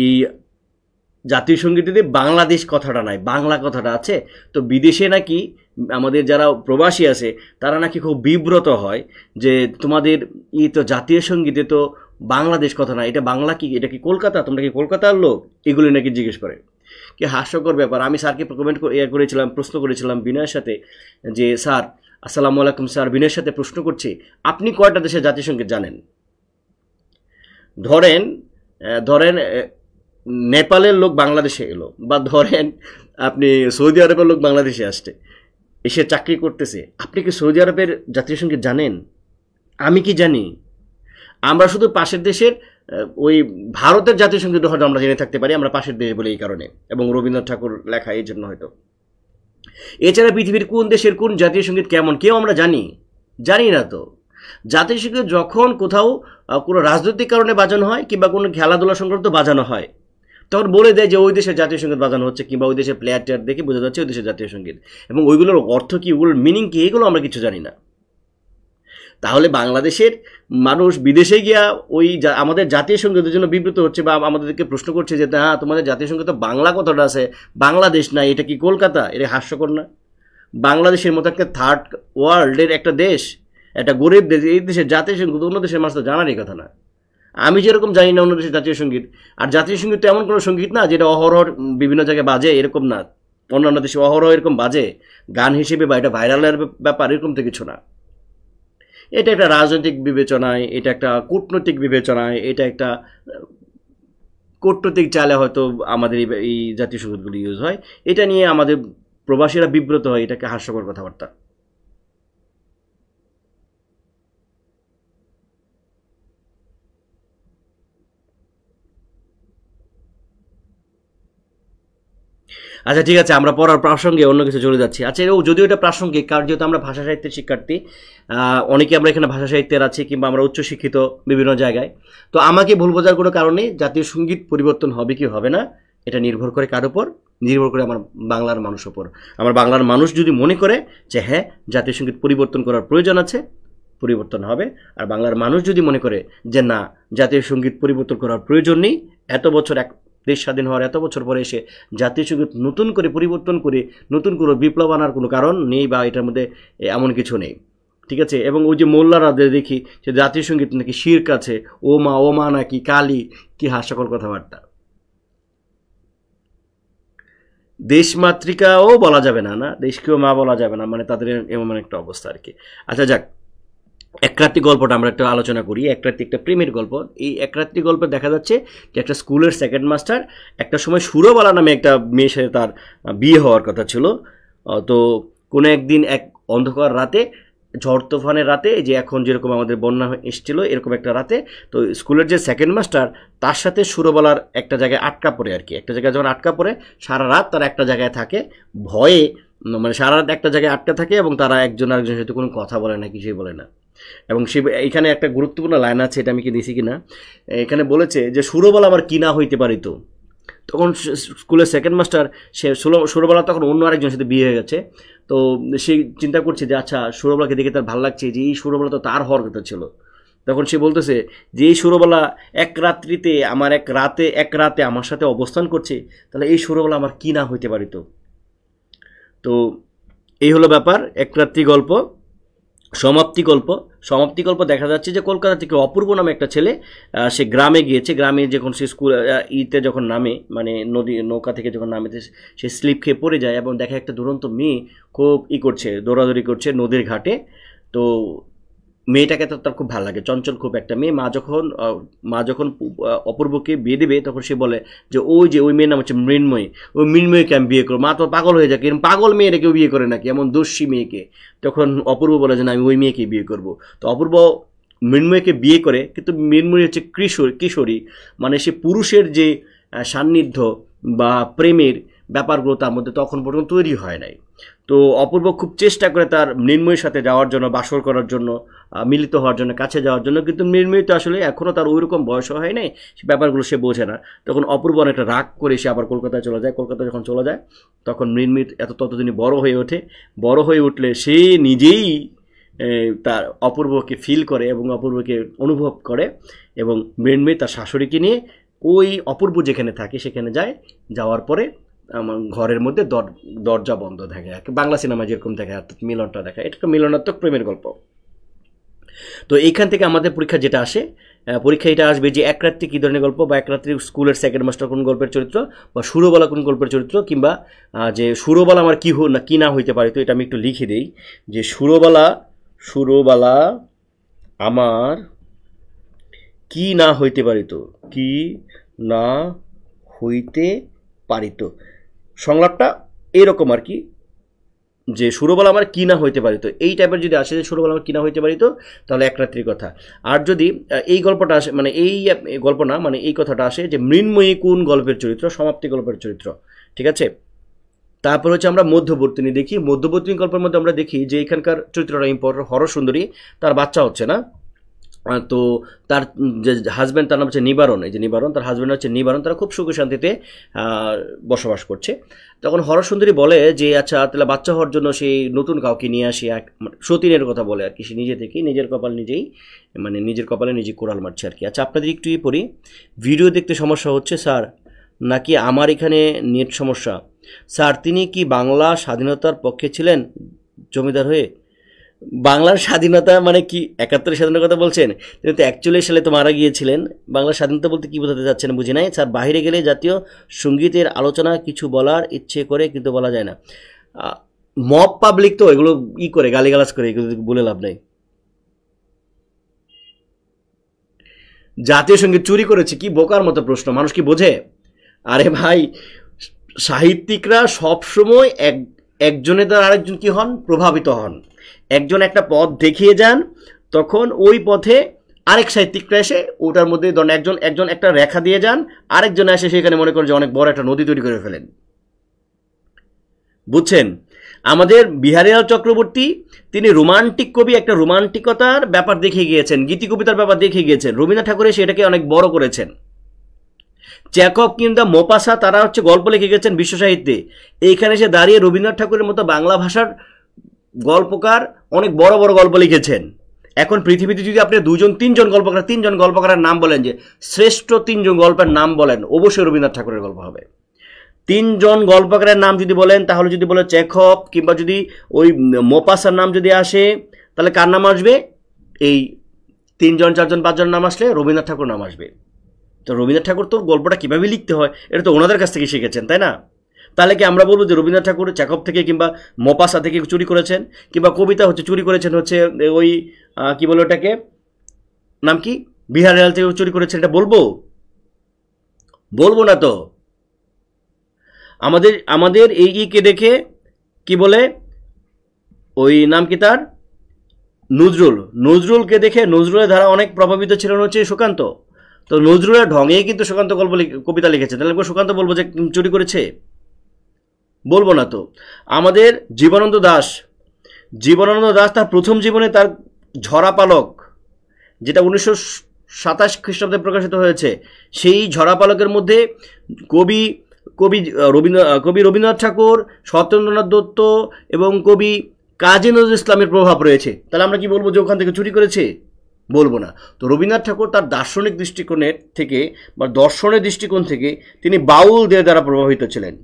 এই জাতীয় সঙ্গীতে বাংলাদেশ কথাটা নাই, বাংলা কথাটা আছে। তো বিদেশে নাকি আমাদের যারা প্রবাসী আছে তারা নাকি খুব বিব্রত হয় যে তোমাদের তো জাতীয় সঙ্গীতে তো বাংলাদেশ কথা না, এটা বাংলা কি, এটা কি কলকাতা, তোমরা কি কলকাতার লোক, এগুলি নাকি জিজ্ঞেস করে। কি হাস্যকর ব্যাপার। আমি স্যারকে প্রশ্ন করেছিলাম বিনয়ের সাথে যে স্যার আসসালামু আলাইকুম স্যার, বিনয়ের সাথে প্রশ্ন করছি আপনি কয়টা দেশের জাতীয় সঙ্গীত জানেন? ধরেন নেপালের লোক বাংলাদেশে এলো, বা ধরেন আপনি সৌদি আরবের লোক বাংলাদেশে এসে চাকরি করতেছে, আপনি কি সৌদি আরবের জাতীয় সঙ্গীত জানেন? আমি কি জানি? আমরা শুধু পাশের দেশের ওই ভারতের জাতীয় সঙ্গীত হয়তো আমরা জেনে থাকতে পারি, আমরা পাশের দেশ বলে এই কারণে, এবং রবীন্দ্রনাথ ঠাকুর লেখা এই জন্য হয়তো। এছাড়া পৃথিবীর কোন দেশের কোন জাতীয় সঙ্গীত কেমন কেউ আমরা জানি না। তো জাতীয় সঙ্গীত যখন কোথাও কোনো রাজনৈতিক কারণে বাজানো হয় কিংবা কোনো খেলাধুলা সংক্রান্ত বাজানো হয়, তখন বলে দেয় যে ওই দেশের জাতীয় সঙ্গীত বাজানো হচ্ছে, কিংবা ওই দেশের প্লেয়ার টেয়ার দেখে বোঝা যাচ্ছে ওই দেশের জাতীয় সঙ্গীত, এবং ওইগুলোর অর্থ কী, ওগুলোর মিনিং কী, এগুলো আমরা কিছু জানি না। তাহলে বাংলাদেশের মানুষ বিদেশে গিয়া আমাদের জাতীয় সঙ্গীতের জন্য বিব্রত হচ্ছে, বা আমাদেরকে প্রশ্ন করছে যে হ্যাঁ তোমাদের জাতীয় সঙ্গীত তো বাংলা কথাটা আছে, বাংলাদেশ না, এটা কি কলকাতা? এটা হাস্যকর না? বাংলাদেশের মতো একটা থার্ড ওয়ার্ল্ডের একটা দেশ, একটা গরিব দেশ, এই দেশের জাতীয় সঙ্গীত অন্য দেশের মানুষ তো জানারই কথা না। আমি যেরকম জানি না অন্য দেশের জাতীয় সঙ্গীত, আর জাতীয় সঙ্গীত তো এমন কোনো সঙ্গীত না যেটা অহরহ বিভিন্ন জায়গায় বাজে, এরকম না। অন্যান্য দেশে অহরহ এরকম বাজে গান হিসেবে, বা এটা ভাইরালের ব্যাপার, এরকম তো কিছু না। এটা একটা রাজনৈতিক বিবেচনায়, এটা একটা কূটনৈতিক বিবেচনায়, এটা একটা কূটনৈতিক চালে হয়তো আমাদের এই জাতীয় সঙ্গীতগুলি ইউজ হয়। এটা নিয়ে আমাদের প্রবাসীরা বিব্রত হয়, এটাকে হাস্যকর কথাবার্তা। আচ্ছা ঠিক আছে, আমরা পড়ার প্রাসঙ্গে অন্য কিছু চলে যাচ্ছি। আচ্ছা যদিও এটা প্রাসঙ্গিক, কারণ যেহেতু আমরা ভাষা সাহিত্যের শিক্ষার্থী, অনেকে আমরা এখানে ভাষা সাহিত্যের আছি, কিংবা আমরা উচ্চশিক্ষিত বিভিন্ন জায়গায়। তো আমাকে ভুল বোঝার কোনো কারণে জাতীয় সঙ্গীত পরিবর্তন হবে কি হবে না এটা নির্ভর করে কার উপর? নির্ভর করে আমার বাংলার মানুষ উপর। আমার বাংলার মানুষ যদি মনে করে যে হ্যাঁ জাতীয় সঙ্গীত পরিবর্তন করার প্রয়োজন আছে, পরিবর্তন হবে। আর বাংলার মানুষ যদি মনে করে যে না জাতীয় সঙ্গীত পরিবর্তন করার প্রয়োজন নেই, এত বছর দেশ স্বাধীন হওয়ার এত বছর পরে এসে জাতীয় সঙ্গীত নতুন করে পরিবর্তন করে নতুন করে বিপ্লব আনার কোনো কারণ নেই, বা এটার মধ্যে এমন কিছু নেই, ঠিক আছে। এবং ওই যে মোল্লারা দেখি যে জাতীয় সঙ্গীত নাকি শিরক আছে, ও মা নাকি কালী, কি হাস্যকর কথাবার্তা। দেশমাতৃকাও বলা যাবে না, দেশকেও মা বলা যাবে না, মানে তাদের এমন একটা অবস্থা আর কি। আচ্ছা যাক, একরাত্রি গল্পটা আমরা একটা আলোচনা করি। একরাত্রি একটা প্রেমের গল্প। এই একরাত্রি গল্পে দেখা যাচ্ছে যে একটা স্কুলের সেকেন্ড মাস্টার একটা সময় সুরবালা নামে একটা মেয়ের সাথে তার বিয়ে হওয়ার কথা ছিল। তো কোনো একদিন এক অন্ধকার রাতে, ঝড় তুফানের রাতে, যে এখন যেরকম আমাদের বন্যা এসেছিল এরকম একটা রাতে, তো স্কুলের যে সেকেন্ড মাস্টার তার সাথে সুরবালার একটা জায়গায় আটকা পড়ে আর কি। একটা জায়গায় যখন আটকা পড়ে সারা রাত তারা একটা জায়গায় থাকে, ভয়ে মানে সারা রাত একটা জায়গায় আটকা থাকে, এবং তারা একজন আরেকজনের সাথে কোনো কথা বলে না, কিছুই বলে না। এবং সে এখানে একটা গুরুত্বপূর্ণ লাইন আছে, এটা আমি কি দিছি কিনা, এখানে বলেছে যে সুরবালা আমার কি না হইতে পারিত। তখন স্কুলের সেকেন্ড মাস্টার সুরবালা তখন অন্য আরেকজনের সাথে বিয়ে হয়ে গেছে। তো সে চিন্তা করছে যে আচ্ছা সুরবালাকে দেখে তার ভালো লাগছে, যে এই সুরবালা তো তার হওয়ার কথা ছিল। তখন সে বলতেছে যে এই সুরবালা এক রাতে আমার সাথে অবস্থান করছে, তাহলে এই সুরবালা আমার কি না হইতে পারিত। তো এই হলো ব্যাপার এক রাত্রি গল্প। সমাপ্তি গল্প দেখা যাচ্ছে যে কলকাতা থেকে অপূর্ব নামে একটা ছেলে সে গ্রামে গিয়েছে, গ্রামে যখন সে স্কুল যখন নামে, মানে নৌকা থেকে যখন নামে সে স্লিপ খেয়ে পড়ে যায় এবং দেখে একটা দুরন্ত মেয়ে খুব করছে, দৌড়াদৌড়ি করছে নদীর ঘাটে। তো মেয়েটাকে তো তার খুব ভালো লাগে, চঞ্চল খুব একটা মেয়ে। মা যখন অপূর্বকে বিয়ে দেবে তখন সে বলে যে ওই মেয়ের নাম হচ্ছে মৃন্ময়ী, ওই মৃন্ময়ীকে আমি বিয়ে করবো। মা তো পাগল হয়ে যায়, এরকম পাগল মেয়েরা কেউ বিয়ে করে নাকি, এমন দোষী মেয়েকে। তখন অপূর্ব বলে যে না, আমি ওই মেয়েকে বিয়ে করব। তো অপূর্ব মৃন্ময়ীকে বিয়ে করে, কিন্তু মৃন্ময়ী হচ্ছে কিশোরী, মানে সে পুরুষের যে সান্নিধ্য বা প্রেমের ব্যাপারগুলো তার মধ্যে তখন পর্যন্ত তৈরি হয় নাই। তো অপূর্ব খুব চেষ্টা করে তার মৃন্ময়ীর সাথে যাওয়ার জন্য, বাসর করার জন্য, মিলিত হওয়ার জন্য, কাছে যাওয়ার জন্য, কিন্তু মৃন্ময়ী তো আসলে এখনও তার ওইরকম বয়স হয় নাই, সে ব্যাপারগুলো সে বোঝে না। তখন অপূর্ব অনেকটা রাগ করে সে আবার কলকাতায় চলে যায়। কলকাতায় যখন চলে যায় তখন মৃন্ময়ী ততদিনই বড় হয়ে ওঠে। বড় হয়ে উঠলে সে নিজেই তার অপূর্বকে ফিল করে এবং অপূর্বকে অনুভব করে, এবং মৃন্ময়ী তার শাশুড়িকে নিয়ে ওই অপূর্ব যেখানে থাকে সেখানে যায়। যাওয়ার পরে ঘরের মধ্যে দরজা বন্ধ থাকে, বাংলা সিনেমা যেরকম দেখে, অর্থাৎ মিলনটা দেখা। এটা একটা মিলনাত্মক প্রেমের গল্প। তো এইখান থেকে আমাদের পরীক্ষা যেটা আসে, পরীক্ষা এটা আসবে যে এক রাত্রি কী ধরনের গল্প, বা এক রাত্রি স্কুলের সেকেন্ড মাস্টার কোন গল্পের চরিত্র, বা সুরবালা কোন গল্পের চরিত্র, কিংবা যে সুরবালা আমার কি না হইতে পারে। তো এটা আমি একটু লিখে দিই যে সুরবালা আমার কি না হইতে পারিত, কি না হইতে পারিত। সংলাপটা এরকম আর কি, যে সুরবালা আমার কি না হইতে পারিত, এই টাইপের যদি আসে যে সুরবালা আমার কি না হইতে পারিত, তাহলে এক রাত্রির কথা। আর যদি এই গল্পটা আসে, মানে এই গল্প না, মানে এই কথাটা আসে যে মৃন্ময়ী কোন গল্পের চরিত্র, সমাপ্তি গল্পের চরিত্র, ঠিক আছে। তারপর হচ্ছে আমরা মধ্যবর্তিনী দেখি। মধ্যবর্তিনী গল্পের মধ্যে আমরা দেখি যে এখানকার চরিত্রটা ইম্পর্টেন্ট, হরসুন্দরী, তার বাচ্চা হচ্ছে না। তো তার যে হাজব্যান্ড, তার নাম হচ্ছে নিবারণ, এই যে নিবারণ, তার হাজব্যান্ড হচ্ছে নিবারণ, তারা খুব সুখে শান্তিতে বসবাস করছে। তখন হরসুন্দরী বলে যে আচ্ছা তাহলে বাচ্চা হওয়ার জন্য সেই নতুন কাউকে নিয়ে আসি, সতীনের কথা বলে আর কি, সে নিজে থেকেই নিজের কপালে নিজে কোড়াল মারছে আর কি। আচ্ছা আপনাদের একটু পড়ি। ভিডিও দেখতে সমস্যা হচ্ছে স্যার, নাকি আমার এখানে নেট সমস্যা? স্যার তিনি কি বাংলা স্বাধীনতার পক্ষে ছিলেন জমিদার হয়ে? বাংলার স্বাধীনতা মানে কি 71 স্বাধীনতার কথা বলছেন? তিনি তো 41 সালে তো মারা গিয়েছিলেন। বাংলার স্বাধীনতা বলতে কি বোঝাতে চাচ্ছেন বুঝি নাই। স্যার বাইরে গেলে জাতীয় সঙ্গীতের আলোচনা কিছু বলার ইচ্ছে করে কিন্তু বলা যায় না। মব পাবলিক তো এগুলো করে গালিগালাজ করে, এগুলো বলে লাভ নাই। জাতীয় সঙ্গীত চুরি করেছে, কি বোকার মতো প্রশ্ন, মানুষ কি বোঝে? আরে ভাই, সাহিত্যিকরা সবসময় একজনের দ্বারা আরেকজন কি হন, প্রভাবিত হন। একজন একটা পথ দেখিয়ে যান, তখন ওই পথে আরেক সাহিত্যিকরা এসে ওটার মধ্যে ধরেন একজন একটা রেখা দিয়ে যান, আরেকজন এসে সেখানে মনে করেন যে অনেক বড় একটা নদী তৈরি করে ফেলেন, বুঝছেন? আমাদের বিহারীলাল চক্রবর্তী তিনি রোমান্টিক কবি, একটা রোমান্টিকতার ব্যাপার দেখিয়ে গিয়েছেন, গীতি কবিতার ব্যাপার দেখিয়ে গিয়েছেন। রবীন্দ্রনাথ ঠাকুর সেটাকে অনেক বড় করেছেন। চেকভ কিংবা মোপাসা তারা হচ্ছে গল্প লিখে গেছেন বিশ্ব সাহিত্যে। এইখানে এসে দাঁড়িয়ে রবীন্দ্রনাথ ঠাকুরের মতো বাংলা ভাষার গল্পকার অনেক বড় বড় গল্প লিখেছেন। এখন পৃথিবীতে যদি আপনি তিনজন গল্পকারের নাম বলেন, যে শ্রেষ্ঠ 3জন গল্পের নাম বলেন, অবশ্যই রবীন্দ্রনাথ ঠাকুরের গল্প হবে। 3জন গল্পকারের নাম যদি বলেন, তাহলে যদি বলে চেকভ, কিংবা যদি ওই মোপাসার নাম যদি আসে, তাহলে কার নাম আসবে? এই 3জন 4জন 5জন নাম আসলে রবীন্দ্রনাথ ঠাকুর নাম আসবে। তো রবীন্দ্রনাথ ঠাকুর তো গল্পটা কীভাবে লিখতে হয় এটা তো ওনাদের কাছ থেকে শিখেছেন, তাই না? তাহলে কি আমরা বলবো যে রবীন্দ্রনাথ ঠাকুর চেকভ থেকে কিংবা মোপাসা থেকে চুরি করেছেন, কিংবা কবিতা হচ্ছে চুরি করেছেন হচ্ছে ওই কি বলে ওটাকে, নাম কি, বিহারীলাল থেকে চুরি করেছেন? এটা বলবো না তো। আমাদের এই কে দেখে কি বলে, ওই নাম কি তার, নজরুলকে দেখে নজরুলের ধারা অনেক প্রভাবিত ছিলেন হচ্ছে সুকান্ত। তো নজরুলের ঢঙেই কিন্তু সুকান্ত কবিতা লিখেছে, তাহলে সুকান্ত বলবো যে চুরি করেছে? বলবো না তো। আমাদের জীবনানন্দ দাশ তার প্রথম জীবনে তার ঝরা পালক, যেটা 1927 খ্রিস্টাব্দে প্রকাশিত হয়েছে, সেই ঝরা পালকের মধ্যে কবি রবীন্দ্রনাথ ঠাকুর, সত্যেন্দ্রনাথ দত্ত এবং কবি কাজী নজরুল ইসলামের প্রভাব রয়েছে। তাহলে আমরা কি বলবো যে ওখান থেকে চুরি করেছে? বলবো না। তো রবীন্দ্রনাথ ঠাকুর তার দার্শনিক দৃষ্টিকোণের থেকে বা দর্শনের দৃষ্টিকোণ থেকে তিনি বাউলদের দ্বারা প্রভাবিত ছিলেন।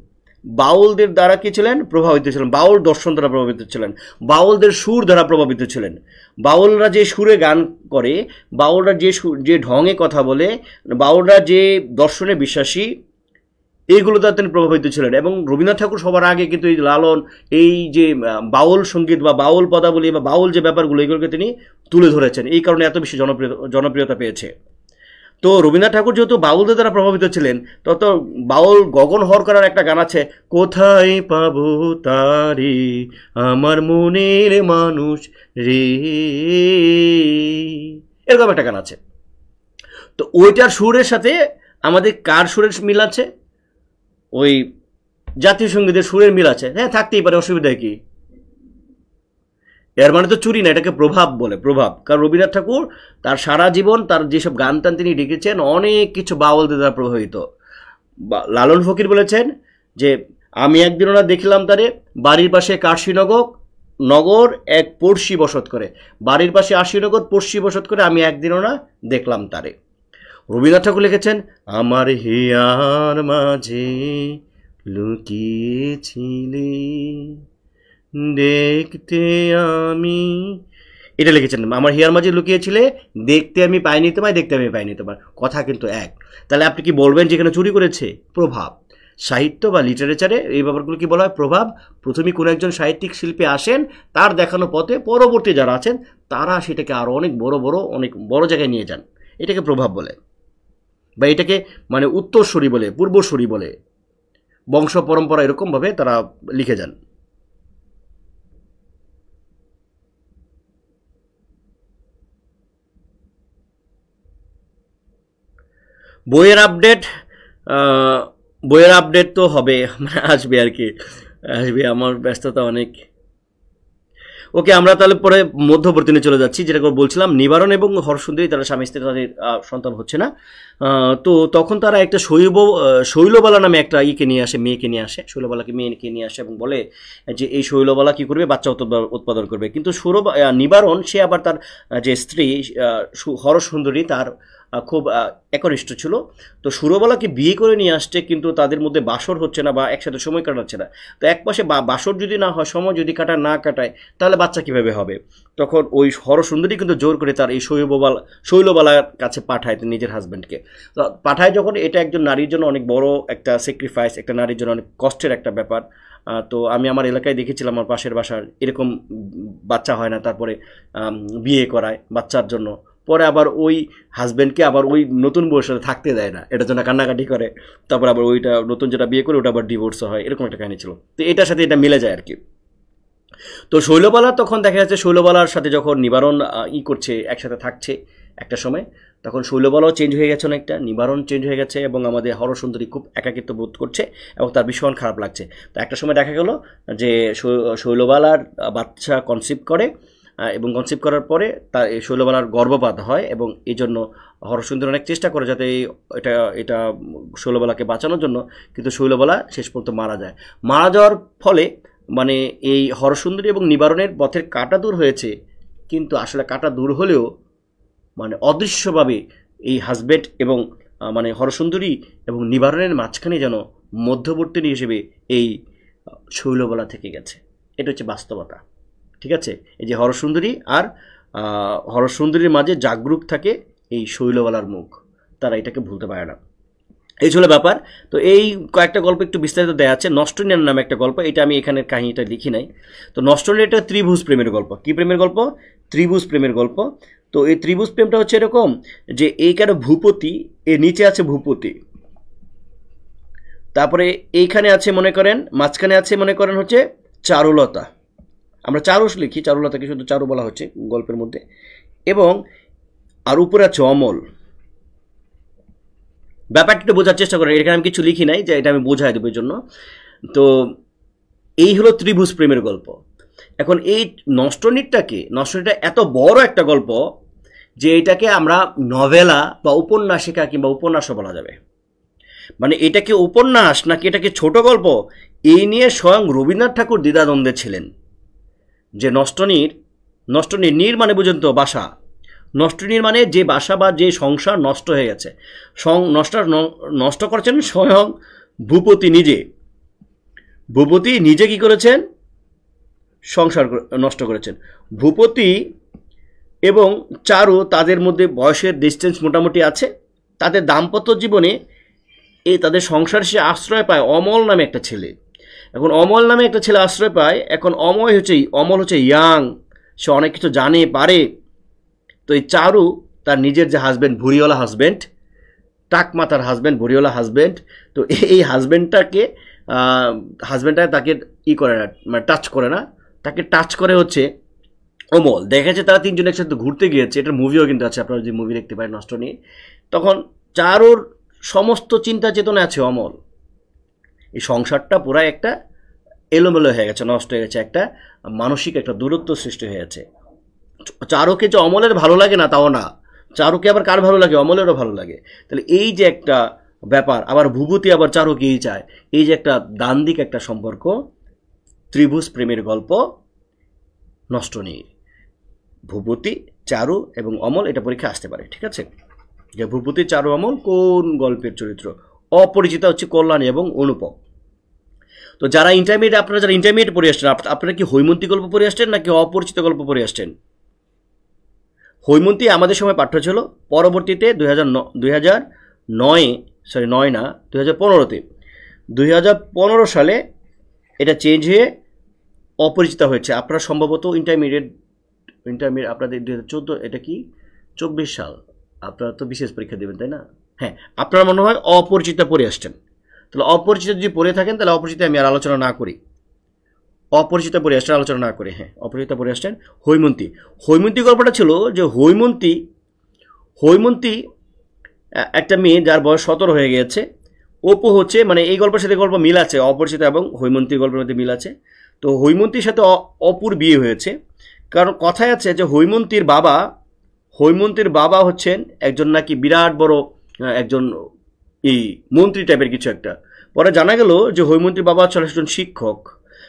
বাউলদের দ্বারা কি ছিলেন? প্রভাবিত ছিলেন। বাউল দর্শন দ্বারা প্রভাবিত ছিলেন, বাউলদের সুর দ্বারা প্রভাবিত ছিলেন। বাউলরা যে সুরে গান করে, বাউলরা যে ঢঙে কথা বলে, বাউলরা যে দর্শনে বিশ্বাসী, এইগুলো দ্বারা তিনি প্রভাবিত ছিলেন। এবং রবীন্দ্রনাথ ঠাকুর সবার আগে কিন্তু এই লালন, এই যে বাউল সঙ্গীত বা বাউল পদাবলী বা বাউল যে ব্যাপারগুলো, এগুলোকে তিনি তুলে ধরেছেন। এই কারণে এত বেশি জনপ্রিয়তা পেয়েছে। তো রবীন্দ্রনাথ ঠাকুর যেহেতু বাউলদের দ্বারা প্রভাবিত ছিলেন, তত বাউল গগন হর করার একটা গান আছে, কোথায় পাবো তারে আমার মনের মানুষ রে, এরকম একটা গান আছে। তো ওইটার সুরের সাথে আমাদের কার সুরের মিল আছে? ওই জাতীয় সঙ্গীতের সুরের মিল আছে। হ্যাঁ, থাকতেই পারে, অসুবিধা কি? এর মানে তো চুরি না, এটাকে প্রভাব বলে, প্রভাব। কারণ রবীন্দ্রনাথ ঠাকুর তার সারা জীবন তার যেসব গান টান তিনি লিখেছেন, অনেক কিছু বাউলদের দ্বারা প্রভাবিত। লালন ফকির বলেছেন যে আমি একদিনও না দেখিলাম তারে, বাড়ির পাশে কাশীনগর এক পড়শি বসত করে, বাড়ির পাশে আশিনগর পড়শি বসত করে আমি একদিনও না দেখলাম তারে। রবীন্দ্রনাথ ঠাকুর লিখেছেন আমার হিয়ার মাঝে লুকিয়েছিলে দেখতে আমি, এটা লিখেছেন আমার হিয়ার মাঝে লুকিয়েছিলে দেখতে আমি পাইনি তোমায়, দেখতে আমি পাইনি তোমার। কথা কিন্তু এক। তাহলে আপনি কি বলবেন যেখানে চুরি করেছে? প্রভাব। সাহিত্য বা লিটারেচারে এই ব্যাপারগুলো কি বলা হয়? প্রভাব। প্রথমে কোনো একজন সাহিত্যিক শিল্পী আসেন, তার দেখানো পথে পরবর্তী যারা আছেন তারা সেটাকে আরও অনেক বড় জায়গায় নিয়ে যান। এটাকে প্রভাব বলে, বা এটাকে মানে উত্তরসূরি বলে, পূর্বসূরি বলে, বংশ পরম্পরা এরকমভাবে তারা লিখে যান। বইয়ের আপডেট তো হবে, মানে আসবে আর কি, আসবে। আমার ব্যস্ততা অনেক। ওকে, আমরা তাহলে পরে মধ্যবর্তী নিয়ে চলে যাচ্ছি। যেটা বলছিলাম, নিবারণ এবং হরসুন্দরী তারা স্বামী স্ত্রী, তাদের সন্তান হচ্ছে না। তো তখন তারা একটা শৈলবালা নামে একটা নিয়ে আসে, মেয়েকে নিয়ে আসে, শৈলবালাকে মেয়েকে নিয়ে আসে এবং বলে যে এই শৈলবালা কি করবে? বাচ্চা উৎপাদন করবে। কিন্তু নিবারণ সে আবার তার যে স্ত্রী হরসুন্দরী তার খুব একনিষ্ঠ ছিল। তো সুরবালাকে বিয়ে করে নিয়ে আসছে, কিন্তু তাদের মধ্যে বাসর হচ্ছে না বা একসাথে সময় কাটাচ্ছে না। তো একপাশে বাসর যদি না হয়, সময় যদি না কাটায়, তাহলে বাচ্চা কিভাবে হবে? তখন ওই হরসুন্দরী কিন্তু জোর করে তার এই শৈলবালার কাছে পাঠায় নিজের হাজব্যান্ডকে। তো পাঠায় যখন, এটা একজন নারীর জন্য অনেক বড় একটা স্যাক্রিফাইস, একটা নারীর জন্য অনেক কষ্টের একটা ব্যাপার। তো আমি আমার এলাকায় দেখেছিলাম, আমার পাশের বাসার এরকম বাচ্চা হয় না, তারপরে বিয়ে করায় বাচ্চার জন্য, পরে আবার ওই হাজব্যান্ডকে আবার ওই নতুন বউয়ের সাথে থাকতে দেয় না, এটার জন্য কান্নাকাটি করে, তারপর আবার ওইটা নতুন যেটা বিয়ে করে ওটা আবার ডিভোর্সও হয়, এরকম একটা কাহিনী ছিল। তো এটার সাথে এটা মিলে যায় আর কি। তো শৈলবালা তখন দেখা যাচ্ছে, শৈলবালার সাথে যখন নিবারণ করছে, একসাথে থাকছে একটা সময়, তখন শৈলবালাও চেঞ্জ হয়ে গেছে অনেকটা, নিবারণ চেঞ্জ হয়ে গেছে, এবং আমাদের হরসুন্দরী খুব একাকিত্ব বোধ করছে এবং তার ভীষণ খারাপ লাগছে। তো একটা সময় দেখা গেল যে শৈলবালার বাচ্চা কনসিভ করে, এবং কনসিভ করার পরে তার শৈলবালার গর্ভপাত হয়, এবং এই জন্য হরসুন্দরী অনেক চেষ্টা করে যাতে এটা শৈলবালাকে বাঁচানোর জন্য, কিন্তু শৈলবালা শেষ পর্যন্ত মারা যায়। মারা যাওয়ার ফলে মানে এই হরসুন্দরী এবং নিবারণের পথের কাঁটা দূর হয়েছে, কিন্তু আসলে কাঁটা দূর হলেও মানে অদৃশ্যভাবে এই হাজব্যান্ড এবং মানে হরসুন্দরী এবং নিবারণের মাঝখানে যেন মধ্যবর্তী হিসেবে এই শৈলবালা থেকে গেছে। এটা হচ্ছে বাস্তবতা, ঠিক আছে? এই যে হরসুন্দরীর মাঝে জাগরুক থাকে এই শৈলবালার মুখ, তারা এটাকে ভুলতে পারে না। এই ছিল ব্যাপার। তো এই কয়েকটা গল্প একটু বিস্তারিত দেওয়া আছে। নষ্টনীয় নামে একটা গল্প, এটা আমি এখানের কাহিনীটা লিখি নাই। তো নষ্টনীয় এটা ত্রিভুজ প্রেমের গল্প। কি প্রেমের গল্প? ত্রিভুজ প্রেমের গল্প। তো এই ত্রিভুজ প্রেমটা হচ্ছে এরকম যে এইখানে ভূপতি, এর নিচে আছে ভূপতি, তারপরে এইখানে আছে মনে করেন, মাঝখানে আছে মনে করেন হচ্ছে চারুলতা, আমরা চারুস লিখি, চারুলতাকে শুধু চারু বলা হচ্ছে গল্পের মধ্যে, এবং আর উপরে আছে অমল। ব্যাপারটা একটু বোঝার চেষ্টা করেন, এখানে আমি কিছু লিখি নাই, যে এটা আমি বোঝাই দেবো এই জন্য। তো এই হলো ত্রিভুজ প্রেমের গল্প। এখন এই নষ্টনীরটা এত বড় একটা গল্প যে এটাকে আমরা নভেলা বা উপন্যাসিকা কিংবা উপন্যাসও বলা যাবে। মানে এটাকে উপন্যাস নাকি এটাকে ছোট গল্প, এই নিয়ে স্বয়ং রবীন্দ্রনাথ ঠাকুর দ্বিধাদ্বন্দ্বে ছিলেন। যে নষ্টনীর নীর মানে বুঝেন তো বাসা, নষ্টনীর মানে যে বাসা বা যে সংসার নষ্ট হয়ে গেছে, নষ্ট করছেন স্বয়ং ভূপতি নিজে। ভূপতি নিজে কি করেছেন? সংসার নষ্ট করেছেন। ভূপতি এবং চারু তাদের মধ্যে বয়সের ডিস্টেন্স মোটামুটি আছে। তাদের দাম্পত্য জীবনে তাদের সংসার সে আশ্রয় পায় অমল নামে একটা ছেলে। এখন অমল নামে একটা ছেলে আশ্রয় পায়। এখন অমল হচ্ছে ইয়াং, সে অনেক কিছু জানে পারে। তো এই চারু তার নিজের যে হাজব্যান্ড, ভুড়িওয়ালা হাজব্যান্ড, টাক মাথার হাজব্যান্ড, ভুড়িওয়ালা হাজব্যান্ড, তো এই হাজব্যান্ডটাকে তাকে করে না, মানে টাচ করে না, তাকে টাচ করে হচ্ছে অমল। দেখা যাচ্ছে তারা তিনজন একসাথে ঘুরতে গিয়েছে, এটার মুভিও কিন্তু আছে, আপনারা যে মুভি দেখতে পারেন নষ্ট নিয়ে। তখন চারুর সমস্ত চিন্তা চেতনা আছে অমল। এই সংসারটা পুরো একটা এলোমেলো হয়ে গেছে, নষ্ট হয়ে গেছে, একটা মানসিক একটা দূরত্ব সৃষ্টি হয়ে গেছে। চারুকে যে অমলের ভালো লাগে না তাও না, চারুকে আবার কার ভালো লাগে? অমলেরও ভালো লাগে। তাহলে এই যে একটা ব্যাপার, আবার ভূপতি আবার চারুকেই চায়, এই যে একটা দ্বান্দ্বিক একটা সম্পর্ক, ত্রিভুজ প্রেমের গল্প নষ্ট নেই। ভূপতি, চারু এবং অমল, এটা পরীক্ষা আসতে পারে, ঠিক আছে? যে ভূপতি, চারু, অমল কোন গল্পের চরিত্র? অপরিচিতা হচ্ছে কল্যাণী এবং অনুপম। তো যারা ইন্টারমিডিয়েট পড়ে আসছেন, আপনারা কি হৈমন্তী গল্প পড়ে আসছেন নাকি অপরিচিত গল্প পড়ে আসছেন? হৈমন্তী আমাদের সময় পাঠ্য ছিল, পরবর্তীতে 2015 সালে এটা চেঞ্জ হয়ে অপরিচিতা হয়েছে। আপনারা সম্ভবত ইন্টারমিডিয়েট আপনাদের 2014, এটা কি 24 সাল, আপনারা তো বিশেষ পরীক্ষা দেবেন তাই না? হ্যাঁ, আপনারা মনে হয় অপরিচিতা পড়ে আসছেন। তাহলে অপরিচিত যদি পড়ে থাকেন তাহলে অপরিচিত আমি আর আলোচনা না করি, অপরিচিতা পড়ে আসছেন আলোচনা না করে। হ্যাঁ, অপরিচিতা পড়ে আসছেন। হৈমন্তী গল্পটা ছিল যে হৈমন্তী একটা মেয়ে যার বয়স 17 হয়ে গিয়েছে। অপু হচ্ছে, মানে এই গল্পের সাথে গল্প মিল আছে, অপরিচিতা এবং হৈমন্তীর গল্পের মধ্যে মিল আছে। তো হৈমন্তীর সাথে অপুর বিয়ে হয়েছে, কারণ কথায় আছে যে হৈমন্তীর বাবা হচ্ছেন একজন নাকি বিরাট বড় একজন এই মন্ত্রী টাইপের কিছু একটা। পরে জানা গেল যে হৈমন্তীর বাবা হচ্ছেন একজন শিক্ষক।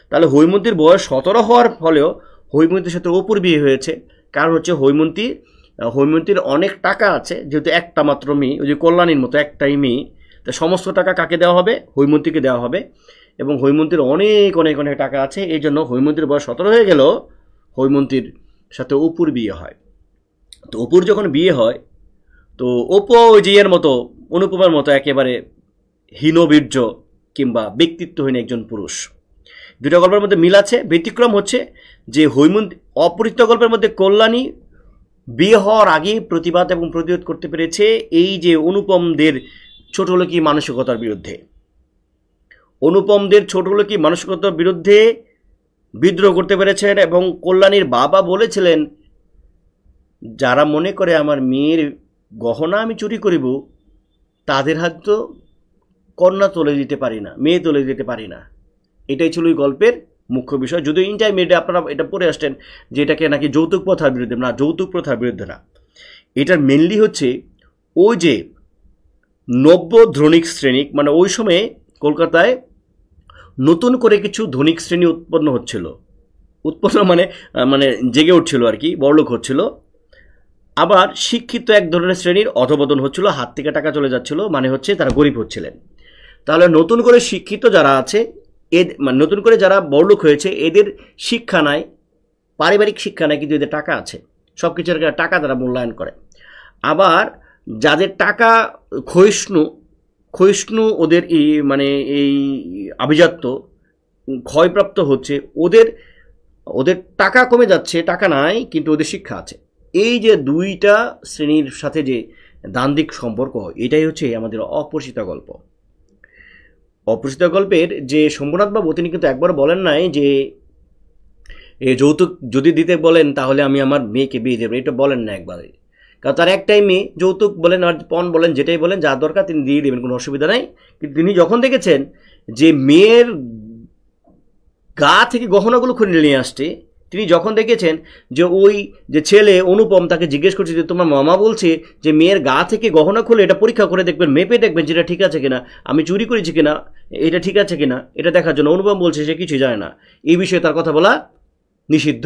তাহলে হৈমন্তীর বয়স 17 হওয়ার ফলেও হৈমন্তীর সাথে অপুর বিয়ে হয়েছে। কারণ হচ্ছে হৈমন্তীর অনেক টাকা আছে, যেহেতু একটা মাত্র মেয়ে, ওই যে কল্যাণীর মতো একটাই মেয়ে, তা সমস্ত টাকা কাকে দেওয়া হবে? হৈমন্তীকে দেওয়া হবে। এবং হৈমন্তীর অনেক অনেক অনেক টাকা আছে, এই জন্য হৈমন্তীর বয়স 17 হয়ে গেল, হৈমন্তীর সাথে অপুর বিয়ে হয়। তো অপুর যখন বিয়ে হয়, তো অপু ওই জিয়ের মতো, অনুপমার মতো একেবারে হীনবীর্য কিংবা ব্যক্তিত্বহীন একজন পুরুষ। দুটো গল্পের মধ্যে মিল আছে। ব্যতিক্রম হচ্ছে যে অপরিচিত গল্পের মধ্যে কল্যাণী বিয়ে হওয়ার আগে প্রতিবাদ এবং প্রতিরোধ করতে পেরেছে এই যে অনুপমদের ছোটলোকি মানসিকতার বিরুদ্ধে। অনুপমদের ছোটলোকি মানসিকতার বিরুদ্ধে বিদ্রোহ করতে পেরেছেন। এবং কল্যাণীর বাবা বলেছিলেন, যারা মনে করে আমার মেয়ের গহনা আমি চুরি করিব, তাদের হাত তো কন্যা তুলে দিতে পারি না, মেয়ে তুলে দিতে পারি না। এটাই ছিল এই গল্পের মুখ্য বিষয়। যদিও ইন্টারমিডিয়েটে আপনারা এটা পড়ে আসছেন যে এটাকে নাকি যৌতুক প্রথার বিরুদ্ধে, না, যৌতুক প্রথার বিরুদ্ধে না। এটার মেনলি হচ্ছে ওই যে নব্য ধনিক শ্রেণী, মানে ওই সময়ে কলকাতায় নতুন করে কিছু ধনিক শ্রেণী উৎপন্ন মানে জেগে উঠছিল আর কি, বড়লোক হচ্ছিল। আবার শিক্ষিত এক ধরনের শ্রেণীর অধঃপতন হচ্ছিল, হাত থেকে টাকা চলে যাচ্ছিল, মানে হচ্ছে তারা গরিব হচ্ছিলেন। তাহলে নতুন করে শিক্ষিত যারা আছে, মানে নতুন করে যারা বড়লোক হয়েছে, এদের শিক্ষা নাই, পারিবারিক শিক্ষা নাই, কিন্তু এদের টাকা আছে, সব কিছুর টাকা তারা মূল্যায়ন করে। আবার যাদের টাকা ক্ষয়িষ্ণু ওদের এই আভিজাত্য ক্ষয়প্রাপ্ত হচ্ছে, ওদের টাকা কমে যাচ্ছে, টাকা নাই কিন্তু ওদের শিক্ষা আছে। এই যে দুইটা শ্রেণীর সাথে যে দ্বান্দ্বিক সম্পর্ক, এটাই হচ্ছে আমাদের অপরিচিত গল্প। অপরিচিত গল্পের যে শম্ভুনাথ বাবু, তিনি কিন্তু একবার বলেন নাই যে যৌতুক যদি দিতে বলেন তাহলে আমি আমার মেয়েকে বিয়ে দেবো, এটা বলেন না একবারে। কারণ তার একটাই মেয়ে, যৌতুক বলেন আর পণ বলেন, যেটাই বলেন, যা দরকার তিনি দিয়ে দেবেন, কোনো অসুবিধা নাই। কিন্তু তিনি যখন দেখেছেন যে মেয়ের গা থেকে গহনাগুলো খুলে নিয়ে আসছে, তিনি যখন দেখেছেন যে ওই যে ছেলে অনুপম তাকে জিজ্ঞেস করছে যে তোমার মামা বলছে যে মেয়ের গা থেকে গহনা খুলে এটা পরীক্ষা করে দেখবেন, মেপে দেখবেন যেটা ঠিক আছে কিনা, আমি চুরি করেছি কিনা, এটা ঠিক আছে কিনা, এটা দেখার জন্য অনুপম বলছে সে কিছুই জানে না, এই বিষয়ে তার কথা বলা নিষিদ্ধ,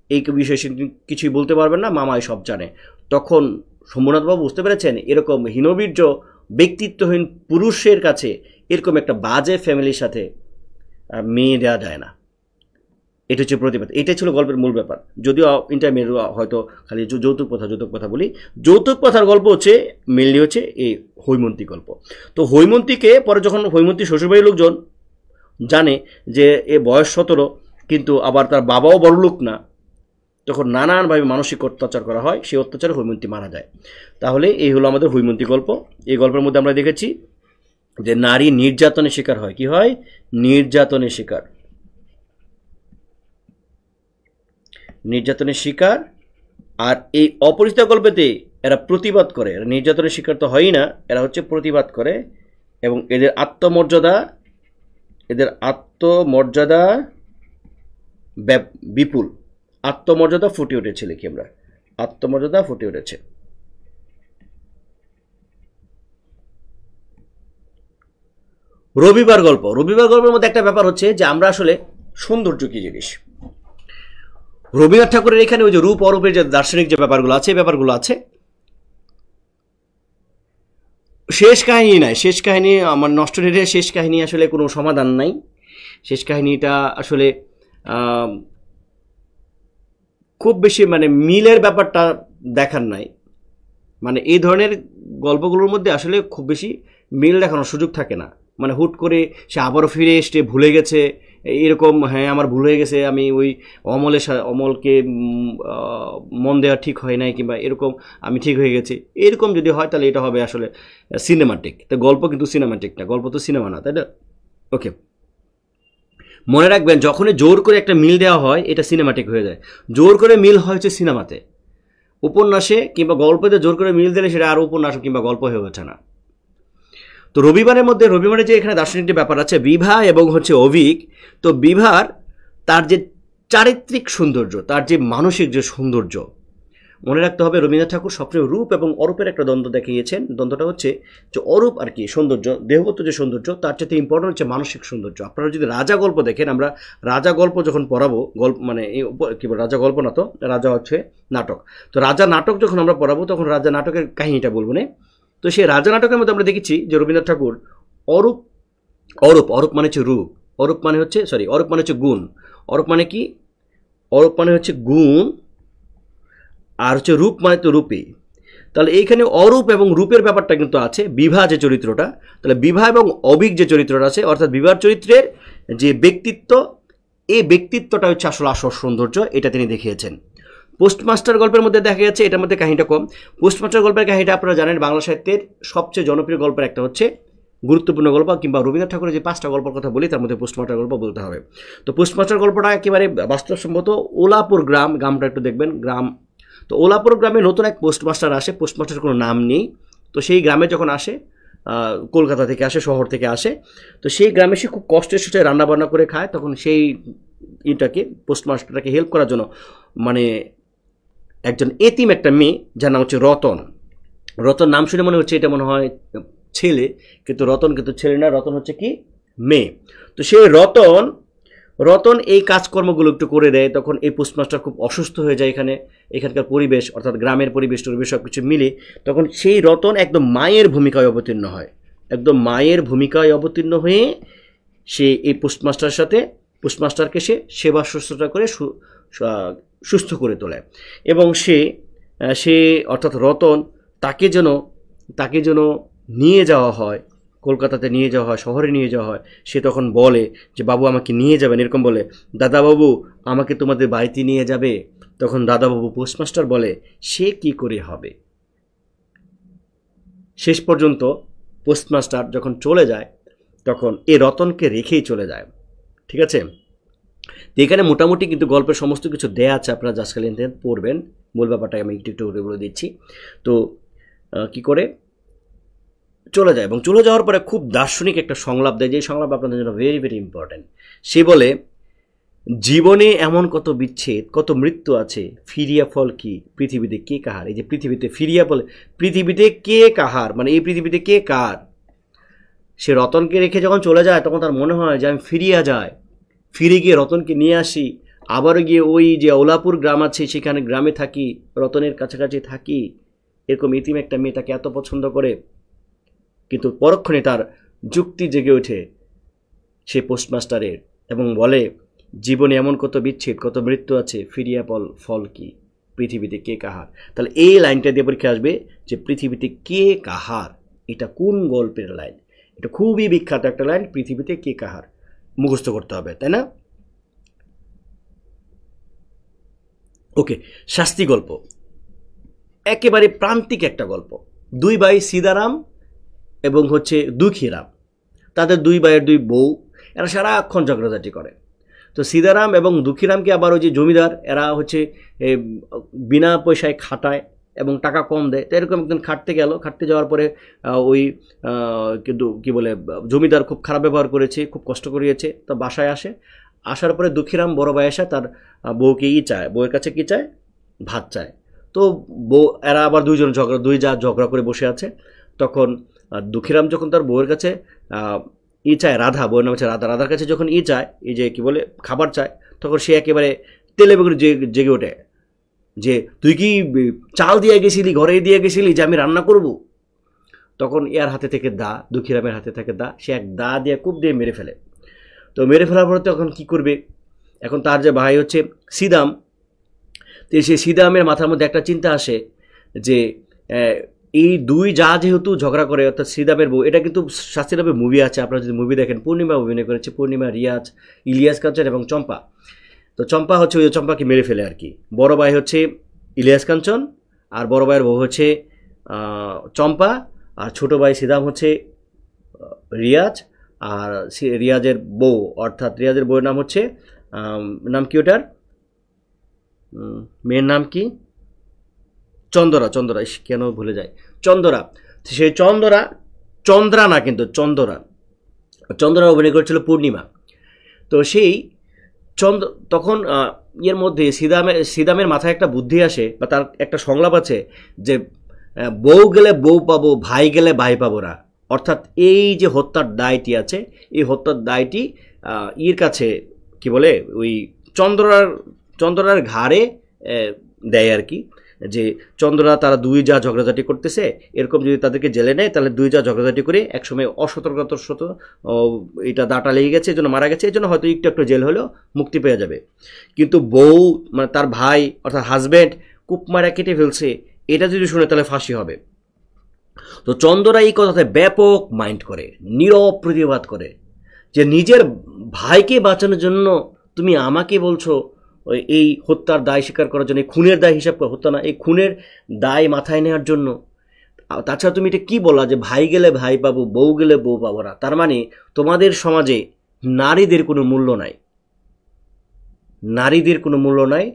এই বিষয়ে সে কিছুই বলতে পারবেন না, মামাই সব জানে। তখন শম্ভুনাথবাবু বুঝতে পেরেছেন এরকম হীনবীর্য ব্যক্তিত্বহীন পুরুষের কাছে এরকম একটা বাজে ফ্যামিলির সাথে মেয়ে দেওয়া যায় না। এটা হচ্ছে প্রতিবাদ। এটাই ছিল গল্পের মূল ব্যাপার। যদিও ইন্টারমিডিয়েট হয়তো খালি যৌতুক প্রথা বলি, যৌতুক প্রথার গল্প হচ্ছে মেনলি হচ্ছে এই হৈমন্তী গল্প। তো হৈমন্তীকে পরে যখন হৈমন্তী শ্বশুরবাড়ির লোকজন জানে যে এ বয়স 17 কিন্তু আবার তার বাবাও বড়লোক না, তখন নানানভাবে মানসিক অত্যাচার করা হয়, সেই অত্যাচারে হৈমন্তী মারা যায়। তাহলে এই হলো আমাদের হৈমন্তী গল্প। এই গল্পের মধ্যে আমরা দেখেছি যে নারী নির্যাতনের শিকার হয়। কি হয়? নির্যাতনের শিকার। নির্যাতনের শিকার। আর এই অপরিচিত গল্পেতে এরা প্রতিবাদ করে। এরা নির্যাতনের শিকার তো হয়ই না, এরা হচ্ছে প্রতিবাদ করে এবং এদের আত্মমর্যাদা বিপুল। আত্মমর্যাদা ফুটে উঠেছে, লিখি আমরা, আত্মমর্যাদা ফুটে উঠেছে। রবিবার গল্পের মধ্যে একটা ব্যাপার হচ্ছে যে আমরা আসলে সৌন্দর্য কি জিনিস, রবীন্দ্রনাথ ঠাকুরের এখানে ওই যে রূপ অরূপের যে দার্শনিক যে ব্যাপারগুলো আছে, শেষ কাহিনী নাই। শেষ কাহিনী আমার নষ্ট রেটে শেষ কাহিনী আসলে কোনো সমাধান নাই। শেষ কাহিনীটা আসলে খুব বেশি মানে মিলের ব্যাপারটা দেখার নাই। মানে এই ধরনের গল্পগুলোর মধ্যে আসলে খুব বেশি মিল দেখানোর সুযোগ থাকে না। মানে হুট করে সে আবারও ফিরে এসে ভুলে গেছে, এরকম, হ্যাঁ আমার ভুল হয়ে গেছে, আমি ওই অমলকে মন দেওয়া ঠিক হয় নাই, কিংবা এরকম আমি ঠিক হয়ে গেছি, এরকম যদি হয় তাহলে এটা হবে আসলে সিনেমাটিক। তো গল্প কিন্তু সিনেমাটিক না, গল্প তো সিনেমা না, তাই না? ওকে, মনে রাখবেন যখনই জোর করে একটা মিল দেওয়া হয় এটা সিনেমাটিক হয়ে যায়। জোর করে মিল হয় হচ্ছে সিনেমাতে। উপন্যাসে কিংবা গল্পতে জোর করে মিল দিলে সেটা আর উপন্যাস কিংবা গল্প হয়ে ওঠে না। তো রবিবারে যে এখানে দার্শনিক যে ব্যাপার আছে বিভা এবং হচ্ছে অভিক, তো বিভার তার যে চারিত্রিক সৌন্দর্য, তার যে মানসিক যে সৌন্দর্য, মনে রাখতে হবে রবীন্দ্রনাথ ঠাকুর সবসময় রূপ এবং অরূপের একটা দ্বন্দ্ব দেখিয়েছেন। দ্বন্দ্বটা হচ্ছে যে অরূপ আর কি সৌন্দর্য, দেহগত যে সৌন্দর্য, তার চেয়ে ইম্পর্টেন্ট হচ্ছে মানসিক সৌন্দর্য। আপনারা যদি রাজা গল্প দেখেন, আমরা রাজা গল্প যখন পড়াবো, মানে কি বল, রাজা গল্প না তো, রাজা হচ্ছে নাটক। তো রাজা নাটক যখন আমরা পড়াবো তখন রাজা নাটকের কাহিনীটা বলবো না। তো সেই রাজা নাটকের মধ্যে আমরা দেখেছি যে রবীন্দ্রনাথ ঠাকুর অরূপ মানে হচ্ছে রূপ, অরূপ মানে হচ্ছে গুণ। অরূপ মানে কি? অরূপ মানে হচ্ছে গুণ, আর হচ্ছে রূপ মানে তো রূপী। তাহলে এইখানে অরূপ এবং রূপের ব্যাপারটা কিন্তু আছে। বিভা যে চরিত্রটা, তাহলে বিভা এবং অভিক যে চরিত্রটা আছে, অর্থাৎ বিভার চরিত্রের যে ব্যক্তিত্ব, এই ব্যক্তিত্বটা হচ্ছে আসল সৌন্দর্য, এটা তিনি দেখিয়েছেন। পোস্টমাস্টার গল্পের মধ্যে দেখা যাচ্ছে এটার মধ্যে কাহিনীটা কম। পোস্টমাস্টার গল্পের কাহিনীটা আপনারা জানেন বাংলা সাহিত্যের সবচেয়ে জনপ্রিয় গল্পের একটা হচ্ছে, গুরুত্বপূর্ণ গল্প, কিংবা রবীন্দ্রনাথ ঠাকুরের যে 5টা গল্পের কথা বলি তার মধ্যে পোস্টমাস্টার গল্প বলতে হবে। তো পোস্টমাস্টার গল্পটা একেবারে বাস্তবসম্মত। ওলাপুর গ্রামটা একটু দেখবেন, তো ওলাপুর গ্রামে নতুন এক পোস্টমাস্টার আসে, পোস্টমাস্টার কোনো নাম নেই। তো সেই গ্রামে যখন আসে, কলকাতা থেকে আসে, শহর থেকে আসে, তো সেই গ্রামে সে খুব কষ্টের সাথে রান্নাবান্না করে খায়। তখন সেই পোস্টমাস্টারটাকে হেল্প করার জন্য মানে একজন এতিম একটা মেয়ে, যার নাম হচ্ছে রতন নাম শুনে মনে হচ্ছে এটা মনে হয় ছেলে, কিন্তু রতন কিন্তু ছেলে না, রতন হচ্ছে কি মেয়ে। তো সেই রতন এই কাজকর্মগুলো একটু করে দেয়। তখন এই পোস্টমাস্টার খুব অসুস্থ হয়ে যায়। এখানকার পরিবেশ, অর্থাৎ গ্রামের পরিবেশ সব কিছু মিলে তখন সেই রতন একদম মায়ের ভূমিকায় অবতীর্ণ হয়। হয়ে সে এই পোস্টমাস্টারকে সে সেবা শুশ্রূষা করে সুস্থ করে তোলে। এবং সে অর্থাৎ রতন তাকে যেন নিয়ে যাওয়া হয়, কলকাতাতে নিয়ে যাওয়া হয়, শহরে নিয়ে যাওয়া হয়। সে তখন বলে যে বাবু আমাকে নিয়ে যাবেন, এরকম বলে, দাদাবাবু আমাকে তোমাদের বাড়িতে নিয়ে যাবে। তখন দাদাবাবু পোস্টমাস্টার বলে সে কি করে হবে। শেষ পর্যন্ত পোস্টমাস্টার যখন চলে যায় তখন এ রতনকে রেখেই চলে যায়। ঠিক আছে, তো এখানে মোটামুটি কিন্তু গল্পের সমস্ত কিছু দেয়া আছে, আপনারা জাস্টকালীন পড়বেন। মূল ব্যাপারটা আমি একটু বলে দিচ্ছি। তো কি করে চলে যায়, এবং চলে যাওয়ার পরে খুব দার্শনিক একটা সংলাপ দেয়, যে সংলাপ আপনাদের জন্য ভেরি ভেরি ইম্পর্টেন্ট। সে বলে, জীবনে এমন কত বিচ্ছেদ, কত মৃত্যু আছে, ফিরিয়া ফল কি, পৃথিবীতে কে কাহার। এই যে পৃথিবীতে ফিরিয়া বলে, পৃথিবীতে কে কাহার মানে এই পৃথিবীতে কে কার। সে রতনকে রেখে যখন চলে যায় তখন তার মনে হয় যে আমি ফিরে গিয়ে রতনকে নিয়ে আসি, আবারও গিয়ে ওই যে ওলাপুর গ্রাম আছে সেখানে গ্রামে থাকি, রতনের কাছাকাছি থাকি। এরকম ইতিম একটা মেয়ে তাকে এত পছন্দ করে, কিন্তু পরক্ষণে তার যুক্তি জেগে ওঠে সে পোস্টমাস্টারের, এবং বলে জীবনে এমন কত বিচ্ছেদ কত মৃত্যু আছে, ফিরিয়া ফল কি, পৃথিবীতে কে কাহার। তাহলে এই লাইনটা দিয়ে পরীক্ষা আসবে যে পৃথিবীতে কে কাহার, এটা কোন গল্পের লাইন। এটা খুবই বিখ্যাত একটা লাইন, পৃথিবীতে কে কাহার, মুখস্থ করতে হবে, তাই না? ওকে, শাস্তি গল্প একেবারে প্রান্তিক একটা গল্প। দুই ভাই সীতারাম এবং হচ্ছে দুঃখীরাম, তাদের দুই ভাইয়ের দুই বউ, এরা সারাক্ষণ ঝগড়াঝাটি করে। তো সীতারাম এবং দুঃখীরামকে আবার ওই যে জমিদার, এরা হচ্ছে বিনা পয়সায় খাটায় এবং টাকা কম দেয়। তো এরকম একদিন খাটতে গেল, খাটতে যাওয়ার পরে ওই কিন্তু কী বলে জমিদার খুব খারাপ ব্যবহার করেছে, খুব কষ্ট করিয়েছে। তো বাসায় আসার পরে দুঃখীরাম বড় ভাই এসে তার বউকে চায়, বউয়ের কাছে কী চায়, ভাত চায়। তো এরা আবার দুই যা ঝগড়া করে বসে আছে। তখন দুঃখীরাম যখন তার বউয়ের কাছে চায়, রাধা, বউয়ের নাম হচ্ছে রাধা, রাধার কাছে যখন চায়, এই যে কী বলে খাবার চায়, তখন সে একেবারে তেলে বেগুনে জেগে ওঠে যে তুই কি চাল দিয়ে গেছিলি, ঘরে দিয়ে গেছিলি যে আমি রান্না করব। তখন এর হাতে থেকে দুঃখীরামের হাতে থেকে সে এক দিয়ে কূপ দিয়ে মেরে ফেলে। তো মেরে ফেলার পরে তখন কী করবে, এখন তার যে ভাই হচ্ছে সীদাম, তো সেই সীদামের মাথার মধ্যে একটা চিন্তা আসে যে এই দুই যেহেতু ঝগড়া করে, অর্থাৎ সীদামের বউ, এটা কিন্তু শাস্তিলাভে মুভি আছে, আপনারা যদি মুভি দেখেন, পূর্ণিমা অভিনয় করেছে, পূর্ণিমা, রিয়াজ, ইলিয়াস কাঞ্চন এবং চম্পা। তো চম্পা হচ্ছে ওই চম্পাকে মেরে ফেলে আর কি। বড় ভাই হচ্ছে ইলিয়াস কাঞ্চন, আর বড় ভাইয়ের বউ হচ্ছে চম্পা, আর ছোট ভাই সীদাম হচ্ছে রিয়াজ, আর রিয়াজের বউ, অর্থাৎ রিয়াজের বউয়ের নাম হচ্ছে নাম কি ওটার, মেয়ের নাম কি, চন্দরা, কেন ভুলে যায়, চন্দরা। সেই চন্দ্রা না কিন্তু চন্দরা অভিনয় করেছিল পূর্ণিমা। তো সেই তখন এর মধ্যে সীদামের মাথায় একটা বুদ্ধি আসে, বা তার একটা সংলাপ আছে যে বউ গেলে বউ পাবো, ভাই গেলে ভাই পাবো না। অর্থাৎ এই যে হত্যার দায়টি আছে, এই হত্যার দায়টি ইর কাছে কি বলে ওই চন্দ্রার ঘাড়ে দেয় আর কি। যে চন্দ্রা তারা দুই ঝগড়াঝাটি করতেছে, এরকম যদি তাদেরকে জেলে নেয়, তাহলে দুই ঝগড়াঝাটি করে একসময় অসতর্কতার এটা দাটা লেগে গেছে, এই জন্য মারা গেছে, এই জন্য হয়তো একটু জেল হলেও মুক্তি পেয়ে যাবে। কিন্তু বউ মানে তার ভাই অর্থাৎ হাজব্যান্ড কূপ মারা কেটে ফেলছে, এটা যদি শুনে তাহলে ফাঁসি হবে। তো চন্দ্রা এই কথাতে ব্যাপক মাইন্ড করে, নীরব প্রতিবাদ করে যে নিজের ভাইকে বাঁচানোর জন্য তুমি আমাকে বলছো এই হত্যার দায় স্বীকার করার জন্য, খুনের দায় হিসাব করে, হত্যা না, এই খুনের দায় মাথায় নেওয়ার জন্য। তাছাড়া তুমি এটা কি বলা যে ভাই গেলে ভাই পাবো, বউ গেলে বউ পাবো না, তার মানে তোমাদের সমাজে নারীদের কোনো মূল্য নাই, নারীদের কোনো মূল্য নাই।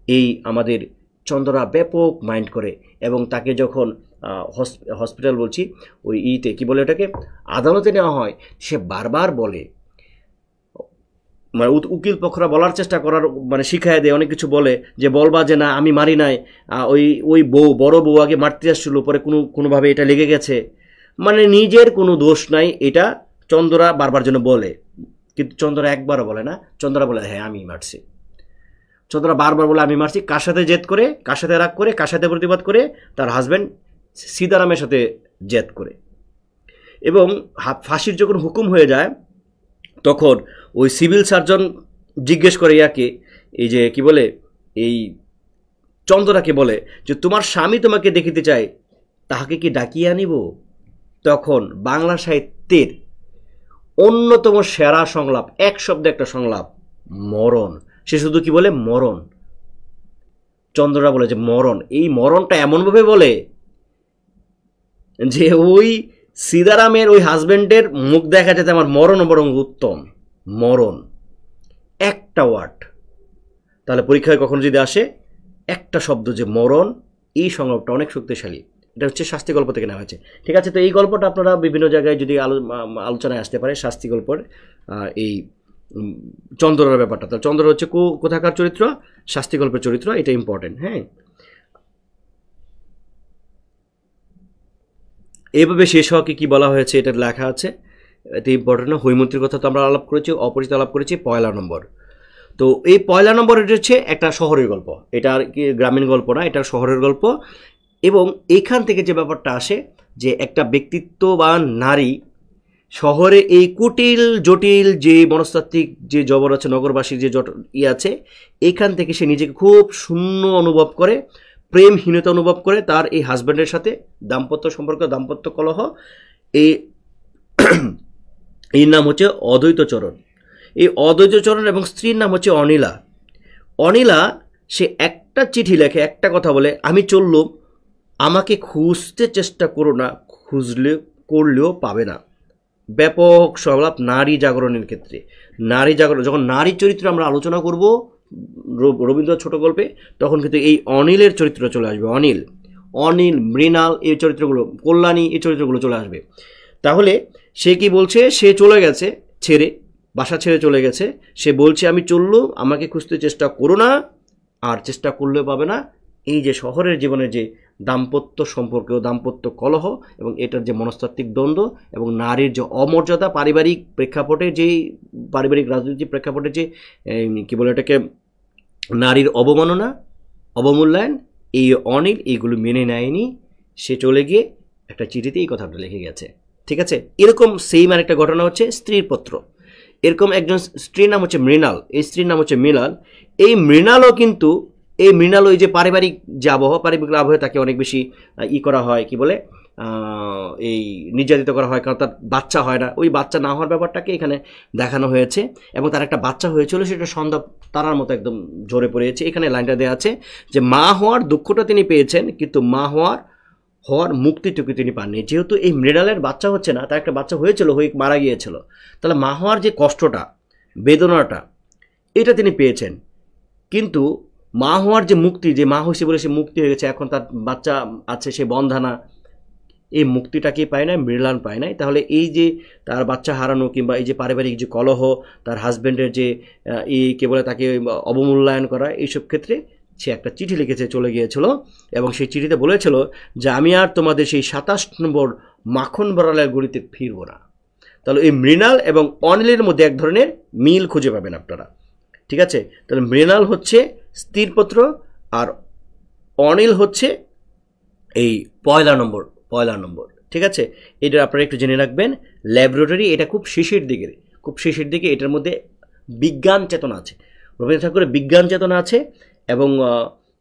এই আমাদের চন্দ্রা ব্যাপক মাইন্ড করে, এবং তাকে যখন হসপিটাল বলছি ওই কি বলে ওটাকে, আদালতে নেওয়া হয়, সে বারবার বলে, মানে উকিল পক্ষরা বলার চেষ্টা করার মানে শিখায় দেয়, অনেক কিছু বলে যে বলবা যে না আমি মারি নাই, ওই বড় বউ আগে মারতে আসছিল, পরে কোনোভাবে এটা লেগে গেছে, মানে নিজের কোনো দোষ নাই, এটা চন্দ্রা বারবার জন্য বলে। কিন্তু চন্দ্রা একবারও বলে না, চন্দ্রা বলে হ্যাঁ আমি মারছি। চন্দ্রা বারবার বলে আমি মারছি, কার সাথে জেদ করে, কার সাথে রাগ করে, কার সাথে প্রতিবাদ করে, তার হাজব্যান্ড সীতারামের সাথে জেদ করে। এবং ফাঁসির যখন হুকুম হয়ে যায়, তখন ওই সিভিল সার্জন জিজ্ঞেস করে ইয়াকে, এই যে কি বলে এই চন্দ্রাকে বলে যে তোমার স্বামী তোমাকে দেখিতে চায়, তাহাকে কি ডাকিয়ে আনিব? তখন বাংলা সাহিত্যের অন্যতম সেরা সংলাপ, এক শব্দে একটা সংলাপ, মরণ। সে শুধু কি বলে, মরণ। চন্দ্রা বলে যে মরণ। এই মরণটা এমনভাবে বলে যে ওই সীতারামের ওই হাজব্যান্ডের মুখ দেখা যেতে আমার মরণ বরং উত্তম। মরণ একটা ওয়ার্ড, তাহলে পরীক্ষায় কখনো যদি আসে একটা শব্দ যে মরণ, এই সংলাপটা অনেক শক্তিশালী। এটা হচ্ছে শাস্তি গল্প থেকে নেওয়া হয়েছে। ঠিক আছে, তো এই গল্পটা আপনারা বিভিন্ন জায়গায় যদি আলোচনায় আসতে পারে, শাস্তি গল্পের এই চন্দ্রার ব্যাপারটা। তাহলে চন্দ্র হচ্ছে কোথাকার চরিত্র, শাস্তি গল্পের চরিত্র, এটা ইম্পর্টেন্ট। হ্যাঁ, এইভাবে শেষ হওয়াকে কি বলা হয়েছে এটা লেখা আছে, এটা ইম্পর্টেন্ট। হৈমন্তীর কথা তো আমরা আলাপ করেছি, অপরিচিত আলাপ করেছি, পয়লা নম্বর। তো এই পয়লা নম্বর এটা হচ্ছে একটা শহরের গল্প, এটা আর কি গ্রামীণ গল্প না, এটা শহরের গল্প। এবং এইখান থেকে যে ব্যাপারটা আসে যে একটা ব্যক্তিত্ববান নারী, শহরে এই কুটিল জটিল যে মনস্তাত্ত্বিক যে জবর আছে, নগরবাসীর যে আছে, এইখান থেকে সে নিজেকে খুব শূন্য অনুভব করে, প্রেমহীনতা অনুভব করে তার এই হাজব্যান্ডের সাথে দাম্পত্য সম্পর্ক, দাম্পত্য কলহ। এই নাম হচ্ছে অদ্বৈতচরণ। এই অদ্বৈতচরণ এবং স্ত্রীর নাম হচ্ছে অনিলা। অনিলা সে একটা চিঠি লেখে, একটা কথা বলে, আমি চললুম, আমাকে খুঁজতে চেষ্টা করো না, করলেও পাবে না। ব্যাপক সংলাপ নারী জাগরণের ক্ষেত্রে। নারী জাগরণ, যখন নারী চরিত্র আমরা আলোচনা করব রবীন্দ্র ছোট গল্পে, তখন কিন্তু এই অনিলের চরিত্র চলে আসবে। অনিল, মৃণাল, এই চরিত্রগুলো, কল্যাণী, এই চরিত্রগুলো চলে আসবে। তাহলে সে কি বলছে? সে চলে গেছে ছেড়ে, বাসা ছেড়ে চলে গেছে। সে বলছে আমি চললুম, আমাকে খুঁজতে চেষ্টা করো না, আর চেষ্টা করলেও পাবে না। এই যে শহরের জীবনের যে দাম্পত্য সম্পর্ক, দাম্পত্য কলহ এবং এটার যে মনস্তাত্ত্বিক দ্বন্দ্ব এবং নারীর যে অমর্যাদা, পারিবারিক প্রেক্ষাপটে, যেই পারিবারিক রাজনৈতিক প্রেক্ষাপটে যে কী বলে এটাকে, নারীর অবমাননা, অবমূল্যায়ন, এই অনিল এইগুলো মেনে নেয়নি। সে চলে গিয়ে একটা চিঠিতে এই কথাটা লিখে গেছে। ঠিক আছে, এরকম সেম আরেকটা ঘটনা হচ্ছে স্ত্রীর পত্র। এরকম একজন স্ত্রীর নাম হচ্ছে মৃণাল, এই স্ত্রীর নাম হচ্ছে মৃণাল। এই মৃণালও কিন্তু, এই মৃণাল ওই যে পারিবারিক যে আবহাওয়া, পারিবারিক আবহাওয়া তাকে অনেক বেশি করা হয়, কি বলে, এই নির্যাতিত করা হয়, কারণ তার বাচ্চা হয় না। ওই বাচ্চা না হওয়ার ব্যাপারটাকে এখানে দেখানো হয়েছে, এবং তার একটা বাচ্চা হয়েছিল, সেটা সন্ধ্যা তারার মতো একদম ঝরে পড়েছে। এখানে লাইনটা দেওয়া আছে যে মা হওয়ার দুঃখটা তিনি পেয়েছেন, কিন্তু মা হওয়ার মুক্তিটুকু তিনি পাননি। যেহেতু এই মৃণালের বাচ্চা হচ্ছে না, তার একটা বাচ্চা হয়েছিল, হয়ে মারা গিয়েছিল, তাহলে মা হওয়ার যে কষ্টটা, বেদনাটা, এটা তিনি পেয়েছেন। কিন্তু মা হওয়ার যে মুক্তি, যে মা হয়েছে বলে সে মুক্তি হয়ে গেছে, এখন তার বাচ্চা আছে, সে বন্ধানা, এই মুক্তিটাকেই পায় না, মৃণাল পায় নাই। তাহলে এই যে তার বাচ্চা হারানো, কিংবা এই যে পারিবারিক যে কলহ, তার হাজব্যান্ডের যে কে বলে তাকে অবমূল্যায়ন করা, এইসব ক্ষেত্রে সে একটা চিঠি লিখেছে, চলে গিয়েছিল, এবং সেই চিঠিতে বলেছিল যে আমি আর তোমাদের সেই 27 নম্বর মাখন বড়ালের গড়িতে ফিরব না। তাহলে এই মৃণাল এবং অনিলের মধ্যে এক ধরনের মিল খুঁজে পাবেন আপনারা। ঠিক আছে, তাহলে মৃণাল হচ্ছে স্ত্রীর পত্র, আর অনিল হচ্ছে এই পয়লা নম্বর। ঠিক আছে, এটা আপনারা একটু জেনে রাখবেন। ল্যাবরেটরি, এটা খুব শেষের দিকে এটার মধ্যে বিজ্ঞান চেতনা আছে, রবীন্দ্রনাথ ঠাকুরের বিজ্ঞান চেতনা আছে,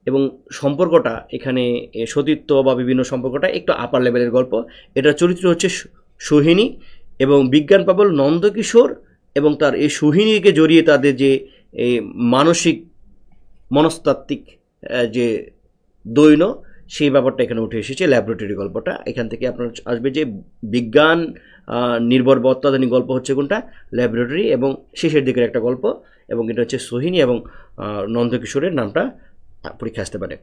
এবং সম্পর্কটা এখানে সতীত্ব বা বিভিন্ন সম্পর্কটা একটু আপার লেভেলের গল্প। এটার চরিত্র হচ্ছে সোহিনী, এবং বিজ্ঞান পাগল নন্দকিশোর এবং তার এই সোহিনীকে জড়িয়ে তাদের যে এই মানসিক মনস্তাত্ত্বিক যে দৈন্য, সেই ব্যাপারটা এখানে উঠে এসেছে। ল্যাবরেটরি গল্পটা এখান থেকে আপনার আসবে যে বিজ্ঞান নির্ভর বা অত্যাধুনিক গল্প হচ্ছে কোনটা, ল্যাবরেটরি, এবং শেষের দিকের একটা গল্প, এবং এটা হচ্ছে সোহিনী এবং নন্দকিশোরের নামটা পরীক্ষা আসতে পারে।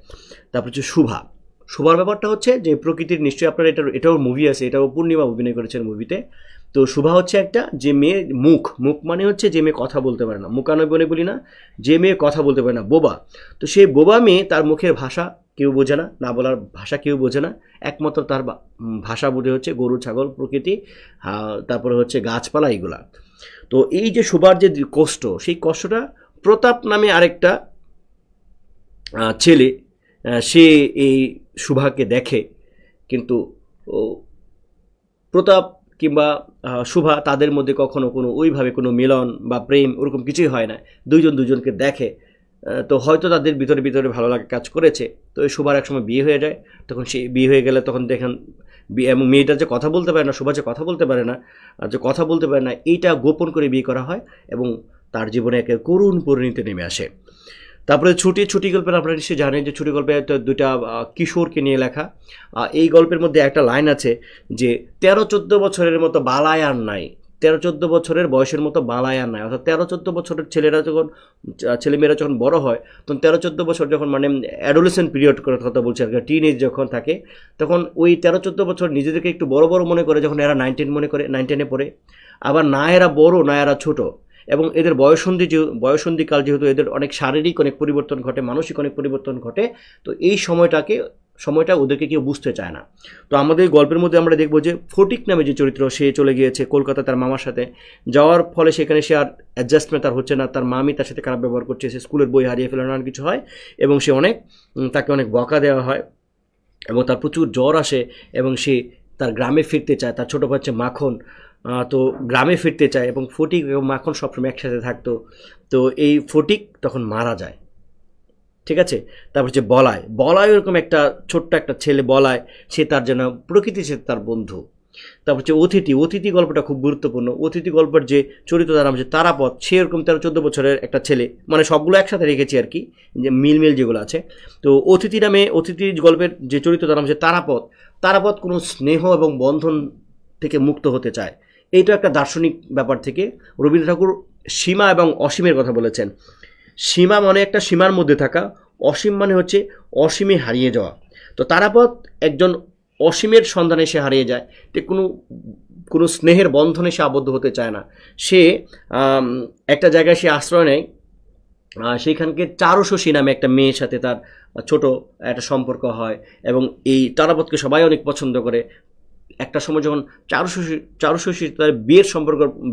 তারপর হচ্ছে শুভার ব্যাপারটা হচ্ছে যে প্রকৃতির, নিশ্চয়ই আপনার এটাও মুভি আছে, এটাও পূর্ণিমা অভিনয় করেছেন মুভিতে। তো শুভা হচ্ছে একটা যে মেয়ে, মুখ মানে হচ্ছে যে মেয়ে কথা বলতে পারে না, মুখানবনে বলি না, যে মেয়ে কথা বলতে পারে না, বোবা। তো সেই বোবা মেয়ে, তার মুখের ভাষা কেউ বোঝে না, না বলার ভাষা কেউ বোঝে না, একমাত্র তার ভাষা বোঝে হচ্ছে গরু, ছাগল, প্রকৃতি, তারপরে হচ্ছে গাছপালা, এইগুলা। তো এই যে শুভার যে কষ্ট, সেই কষ্টটা প্রতাপ নামে আরেকটা ছেলে, সে এই শুভাকে দেখে, কিন্তু প্রতাপ কিংবা শুভা তাদের মধ্যে কখনো ওইভাবে কোনো মিলন বা প্রেম ওরকম কিছুই হয় না, দুজনকে দেখে। তো হয়তো তাদের ভিতরে ভালো লাগা কাজ করেছে। তো এই শুভার একসময় বিয়ে হয়ে যায়, তখন সে বিয়ে হয়ে গেলে তখন দেখেন, এবং মেয়েটা যে কথা বলতে পারে না, শুভা যে কথা বলতে পারে না, এইটা গোপন করে বিয়ে করা হয়, এবং তার জীবনে একে করুণ পরিণতি নেমে আসে। তারপরে ছুটি গল্পের আপনারা নিশ্চয়ই জানেন যে ছুটি গল্পে দুইটা কিশোরকে নিয়ে লেখা। এই গল্পের মধ্যে একটা লাইন আছে যে 13-14 বছরের মতো বালায় আর নাই, 13-14 বছরের বয়সের মতো বালায় আর নাই। অর্থাৎ 13-14 বছরের ছেলেমেয়েরা যখন বড় হয়, তখন 13-14 বছর যখন মানে অ্যাডোলেসেন্ট পিরিয়ড করার কথা বলছে আর কি, টিনেজ যখন থাকে, তখন ওই 13-14 বছর নিজেদেরকে একটু বড় মনে করে, যখন এরা 9-10 মনে করে, 9-10-এ পড়ে। আবার না এরা বড়, না এরা ছোট, এবং এদের বয়সন্ধিকাল যেহেতু, এদের অনেক শারীরিক অনেক পরিবর্তন ঘটে, মানসিক অনেক পরিবর্তন ঘটে। তো এই সময়টা ওদেরকে কেউ বুঝতে চায় না। তো আমাদের গল্পের মধ্যে আমরা দেখব যে ফটিক নামে যে চরিত্র, সে চলে গিয়েছে কলকাতা তার মামার সাথে, যাওয়ার ফলে সেখানে সে আর অ্যাডজাস্টমেন্ট তার হচ্ছে না, তার মামি তার সাথে খারাপ ব্যবহার করছে, সে স্কুলের বই হারিয়ে ফেলে, নানান কিছু হয়, এবং তাকে অনেক বকা দেওয়া হয়, এবং তার প্রচুর জ্বর আসে, এবং সে তার গ্রামে ফিরতে চায়। তার ছোটো ভাই হচ্ছে মাখন, তো গ্রামে ফিরতে চায় এবং ফটিক এবং মাখন সবসময় একসাথে থাকতো। তো এই ফটিক তখন মারা যায়, ঠিক আছে। তারপর হচ্ছে বলায় এরকম একটা ছোট্ট একটা ছেলে বলায়, সে তার যেন প্রকৃতি, সে তার বন্ধু। তারপর হচ্ছে অতিথি গল্পটা খুব গুরুত্বপূর্ণ। অতিথি গল্পের যে চরিত্র তার নাম হচ্ছে তারাপদ, সে এরকম 13-14 বছরের একটা ছেলে, মানে সবগুলো একসাথে রেখেছি আর কি, যে মিল যেগুলো আছে। তো অতিথি গল্পের যে চরিত্র তার নাম হচ্ছে তারাপদ কোনো স্নেহ এবং বন্ধন থেকে মুক্ত হতে চায়। এইটা একটা দার্শনিক ব্যাপার থেকে রবীন্দ্রনাথ ঠাকুর সীমা এবং অসীমের কথা বলেছেন। সীমা মানে একটা সীমার মধ্যে থাকা, অসীম মানে হচ্ছে অসীমে হারিয়ে যাওয়া। তো তারাপদ একজন অসীমের সন্ধানে সে হারিয়ে যায়, যে কোনো স্নেহের বন্ধনে সে আবদ্ধ হতে চায় না। সে একটা জায়গায় সে আশ্রয় নেয়, সেইখানকে চারুশশী নামে একটা মেয়ের সাথে তার ছোট একটা সম্পর্ক হয়, এবং এই তারাপদকে সবাই অনেক পছন্দ করে। একটা সময় যখন চারুশশী তার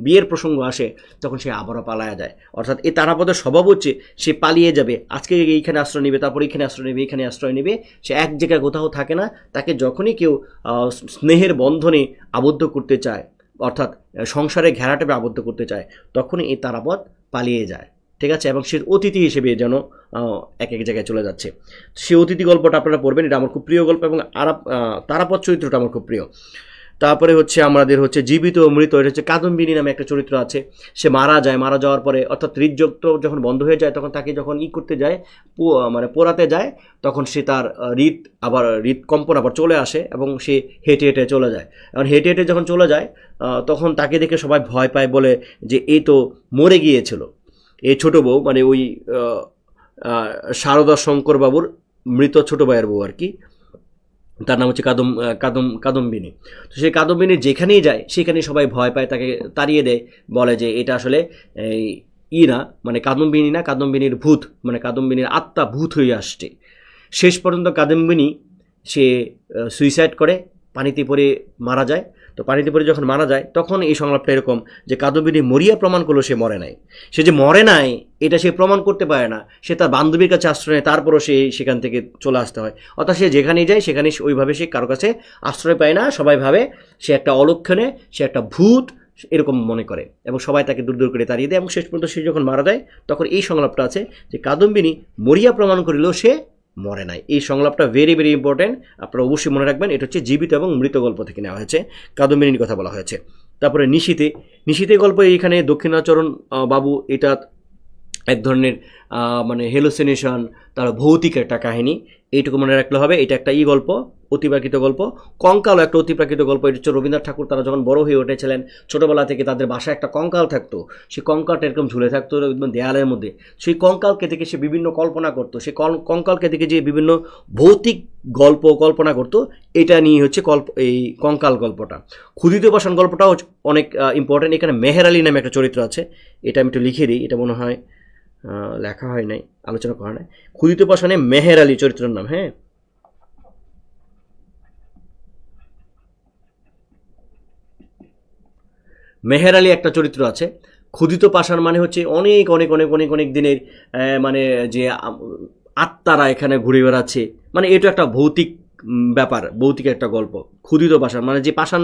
বিয়ের প্রসঙ্গ আসে, তখন সে আবারও পালায়া যায়। অর্থাৎ এই তারাপদের স্বভাব হচ্ছে সে পালিয়ে যাবে, আজকে এইখানে আশ্রয় নেবে, তারপর এইখানে আশ্রয় নেবে, এখানে আশ্রয় নেবে, সে এক জায়গায় কোথাও থাকে না। তাকে যখনই কেউ স্নেহের বন্ধনে আবদ্ধ করতে চায়, অর্থাৎ সংসারে ঘেরাটেপে আবদ্ধ করতে চায়, তখনই এই তারাপদ পালিয়ে যায়, ঠিক আছে। এবং সে অতিথি হিসেবে যেন এক জায়গায় চলে যাচ্ছে। সে অতিথি গল্পটা আপনারা পড়বেন, এটা আমার খুব প্রিয় গল্প, এবং তারাপদ চরিত্রটা আমার খুব প্রিয়। তারপরে হচ্ছে আমাদের হচ্ছে জীবিত ও মৃত, এটা হচ্ছে কাদম্বিনী নামে একটা চরিত্র আছে। সে মারা যাওয়ার পরে, অর্থাৎ হৃদযন্ত্র যখন বন্ধ হয়ে যায়, তখন তাকে যখন করতে যায়, মানে পোড়াতে যায়, তখন সে তার হৃদকম্পন আবার চলে আসে, এবং সে হেঁটে চলে যায়। এবং হেঁটে যখন চলে যায়, তখন তাকে দেখে সবাই ভয় পায়, বলে যে এই তো মরে গিয়েছিল। এই ছোটো বউ, মানে ওই শারদা শঙ্কর বাবুর মৃত ছোটো ভাইয়ের বউ আর কি, তার নাম হচ্ছে কাদম্বিনী। তো সেই কাদম্বিনী যেখানেই যায় সেখানেই সবাই ভয় পায়, তাকে তাড়িয়ে দেয়, বলে যে এটা আসলে না, মানে কাদম্বিনী না, কাদম্বিনীর ভূত, মানে কাদম্বিনীর আত্মা ভূত হয়ে আসছে। শেষ পর্যন্ত কাদম্বিনী সে সুইসাইড করে, পানিতে পড়ে মারা যায়। তো পানিতে পড়ে যখন মারা যায়, তখন এই সংলাপটা এরকম যে কাদম্বিনী মরিয়া প্রমাণ করলো সে মরে নাই। সে যে মরে নাই এটা সে প্রমাণ করতে পারে না, সে তার বান্ধবীর কাছে আশ্রয় নেয়, তারপরও সে সেখান থেকে চলে আসতে হয়। অর্থাৎ সে যেখানেই যায় সেখানে ওইভাবে সে কারো কাছে আশ্রয় পায় না, সবাই ভাবে সে একটা অলক্ষণে, সে একটা ভূত এরকম মনে করে, এবং সবাই তাকে দূর করে তাড়িয়ে দেয়। এবং শেষ পর্যন্ত সে যখন মারা যায়, তখন এই সংলাপটা আছে যে কাদম্বিনী মরিয়া প্রমাণ করিলেও সে মরে নাই। এই সংলাপটা ভেরি ইম্পর্টেন্ট, আপনারা অবশ্যই মনে রাখবেন। এটা হচ্ছে জীবিত এবং মৃত গল্প থেকে নেওয়া হয়েছে, কাদম্বিনীর কথা বলা হয়েছে। তারপরে নিশীথে গল্প, এইখানে দক্ষিণাচরণ বাবু, এটা এক ধরনের মানে হেলোসিনেশন, তার ভৌতিক একটা কাহিনী, এইটুকু মনে রাখলে হবে। এটা একটা গল্প, অতিপ্রাকৃত গল্প। কঙ্কালও একটা অতিপ্রাকৃত গল্প। এটা হচ্ছে রবীন্দ্রনাথ ঠাকুর তারা যখন বড় হয়ে উঠেছিলেন, ছোটোবেলা থেকে তাদের বাসায় একটা কঙ্কাল থাকতো। সেই কঙ্কালটা এরকম ঝুলে থাকতো একদম দেয়ালের মধ্যে। সেই কঙ্কালকে দেখে সে বিভিন্ন কল্পনা করতো, সেই কঙ্কালকে দেখে যে বিভিন্ন ভৌতিক গল্প কল্পনা করতো। এটা নিয়ে হচ্ছে এই কঙ্কাল গল্পটা। ক্ষুদিত পাষাণ গল্পটাও অনেক ইম্পর্টেন্ট। এখানে মেহের আলী নামে একটা চরিত্র আছে, এটা আমি একটু লিখে দিই, এটা মনে হয় লেখা হয় নাই, আলোচনা করা নাই। ক্ষুদিত পাষাণে মেহের আলী চরিত্রের নাম। হ্যাঁ, মেহের আলী একটা চরিত্র আছে। ক্ষুদিত পাষাণ মানে হচ্ছে অনেক অনেক অনেক অনেক অনেক দিনের মানে যে আত্মারা এখানে ঘুরে বেড়াচ্ছে, মানে এটা একটা ভৌতিক ব্যাপার, ভৌতিক একটা গল্প। ক্ষুদিত পাষাণ মানে যে পাষাণ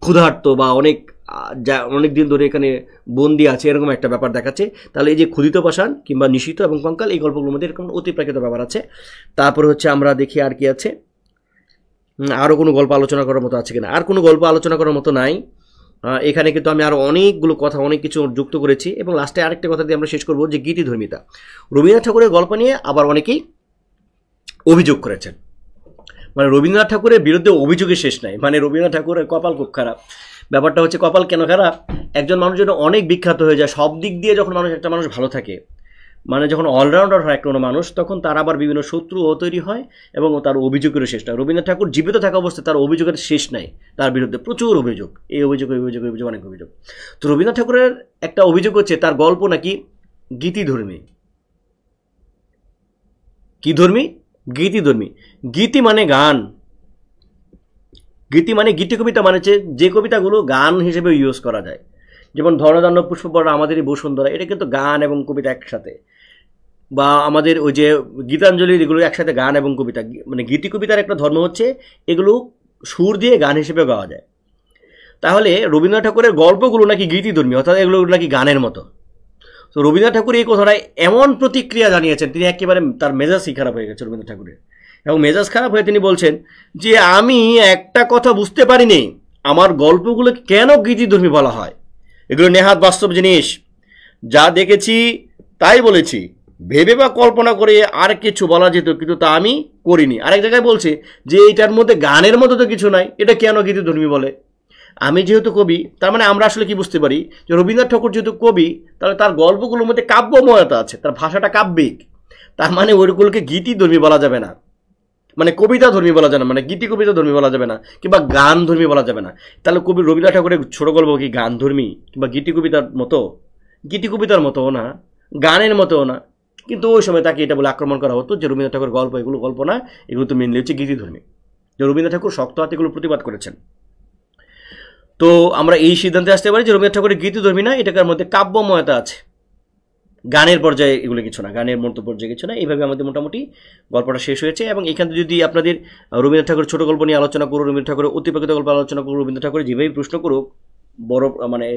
ক্ষুধার্ত বা অনেক দিন ধরে এখানে বন্দি আছে, এরকম একটা ব্যাপার দেখাচ্ছে। তাহলে এই যে ক্ষুদিত পাষাণ কিংবা নিশীথ এবং কঙ্কাল, এই গল্পগুলোর মধ্যে এরকম অতিপ্রাকৃত ব্যাপার আছে। তারপরে হচ্ছে আমরা দেখি আর কি আছে, আরও কোনো গল্প আলোচনা করার মতো আছে কিনা। আর কোনো গল্প আলোচনা করার মতো নাই। এখানে কিন্তু আমি আরও অনেকগুলো কথা, অনেক কিছু যুক্ত করেছি। এবং লাস্টে আরেকটা কথা দিয়ে আমরা শেষ করবো, যে গীতিধর্মিতা। রবীন্দ্রনাথ ঠাকুরের গল্প নিয়ে আবার অনেকেই অভিযোগ করেছেন, মানে রবীন্দ্রনাথ ঠাকুরের বিরুদ্ধে অভিযোগের শেষ নাই। মানে রবীন্দ্রনাথ ঠাকুরের কপাল খুব খারাপ। ব্যাপারটা হচ্ছে কপাল কেন খারাপ, একজন মানুষ যখন অনেক বিখ্যাত হয়ে যায়, সব দিক দিয়ে যখন একটা মানুষ ভালো থাকে, মানে যখন অলরাউন্ডার হয় কোনো মানুষ, তখন তার আবার বিভিন্ন শত্রুও তৈরি হয়, এবং তার অভিযোগেরও শেষ নাই। রবীন্দ্রনাথ ঠাকুর জীবিত থাকা অবস্থায় তার অভিযোগের শেষ নাই, তার বিরুদ্ধে প্রচুর অভিযোগ, এই অভিযোগ অনেক অভিযোগ। তো রবীন্দ্রনাথ ঠাকুরের একটা অভিযোগ হচ্ছে তার গল্প নাকি গীতিধর্মী। কি ধর্মী? গীতিধর্মী। গীতি মানে গান, গীতি মানে গীতি কবিতা, মানে যে কবিতাগুলো গান হিসেবে ইউজ করা যায়। যেমন ধনদান্ডব পুষ্পপর্ণা, আমাদের এই বসুন্ধরা, এটা কিন্তু গান এবং কবিতা একসাথে। বা আমাদের ওই যে গীতাঞ্জলি, এগুলো একসাথে গান এবং কবিতা। মানে গীতি কবিতার একটা ধর্ম হচ্ছে এগুলো সুর দিয়ে গান হিসেবে গাওয়া যায়। তাহলে রবীন্দ্রনাথ ঠাকুরের গল্পগুলো নাকি গীতিধর্মী, অর্থাৎ এগুলো নাকি গানের মতো। তো রবীন্দ্রনাথ ঠাকুর এই কথাটায় এমন প্রতিক্রিয়া জানিয়েছেন, তিনি একেবারে তার মেজাজই খারাপ হয়ে গেছে রবীন্দ্রনাথ ঠাকুরের। এবং মেজাজ খারাপ হয়ে তিনি বলছেন যে আমি একটা কথা বুঝতে পারিনি, আমার গল্পগুলো কেন গীতিধর্মী বলা হয়। এগুলো নেহাত বাস্তব জিনিস, যা দেখেছি তাই বলেছি, ভেবে বা কল্পনা করে আর কিছু বলা যেত, কিন্তু তা আমি করিনি। আরেক জায়গায় বলছে যে এটার মধ্যে গানের মতো তো কিছু নাই, এটা কেন গীতিধর্মী বলে। আমি যেহেতু কবি, তার মানে আমরা আসলে কি বুঝতে পারি যে রবীন্দ্রনাথ ঠাকুর যেহেতু কবি, তাহলে তার গল্পগুলোর মধ্যে কাব্যময়তা আছে, তার ভাষাটা কাব্যিক, তার মানে ওইগুলোকে গীতিধর্মী বলা যাবে না, মানে কবিতা ধর্মী বলা যাবে না, মানে গীতি কবিতা ধর্মী বলা যাবে না, কিংবা গান ধর্মী বলা যাবে না। তাহলে কবি রবীন্দ্রনাথ ঠাকুরের ছোট গল্প কি গান ধর্মী কিংবা গীতি কবিতার মতো? গীতি কবিতার মতোও না, গানের মতোও না। কিন্তু ওই সময় তাকে এটা বলে আক্রমণ করা হতো যে রবীন্দ্রনাথ ঠাকুর গল্প, এগুলো গল্প না, এগুলো তো মেনলি হচ্ছে গীতিধর্মী। যে রবীন্দ্রনাথ ঠাকুর শক্ত হাতে এগুলো প্রতিবাদ করেছেন। তো আমরা এই সিদ্ধান্তে আসতে পারি যে রবীন্দ্রনাথ ঠাকুরের গীতিধর্মী না, এটাকার মধ্যে কাব্যময়তা আছে, গানের পর্যায়ে এগুলো কিছু না, গানের মতো পর্যায়ে কিছু না। এইভাবে আমাদের মোটামুটি গল্পটা শেষ হয়েছে। এবং এখানে যদি আপনাদের রবীন্দ্রনাথ ঠাকুরের ছোট গল্প নিয়ে আলোচনা করুন, রবীন্দ্রনাথ ঠাকুরের অতিপ্রাকৃত গল্প আলোচনা করুন, রবীন্দ্রনাথ ঠাকুরের যেভাবে প্রশ্ন করুক বড় মানে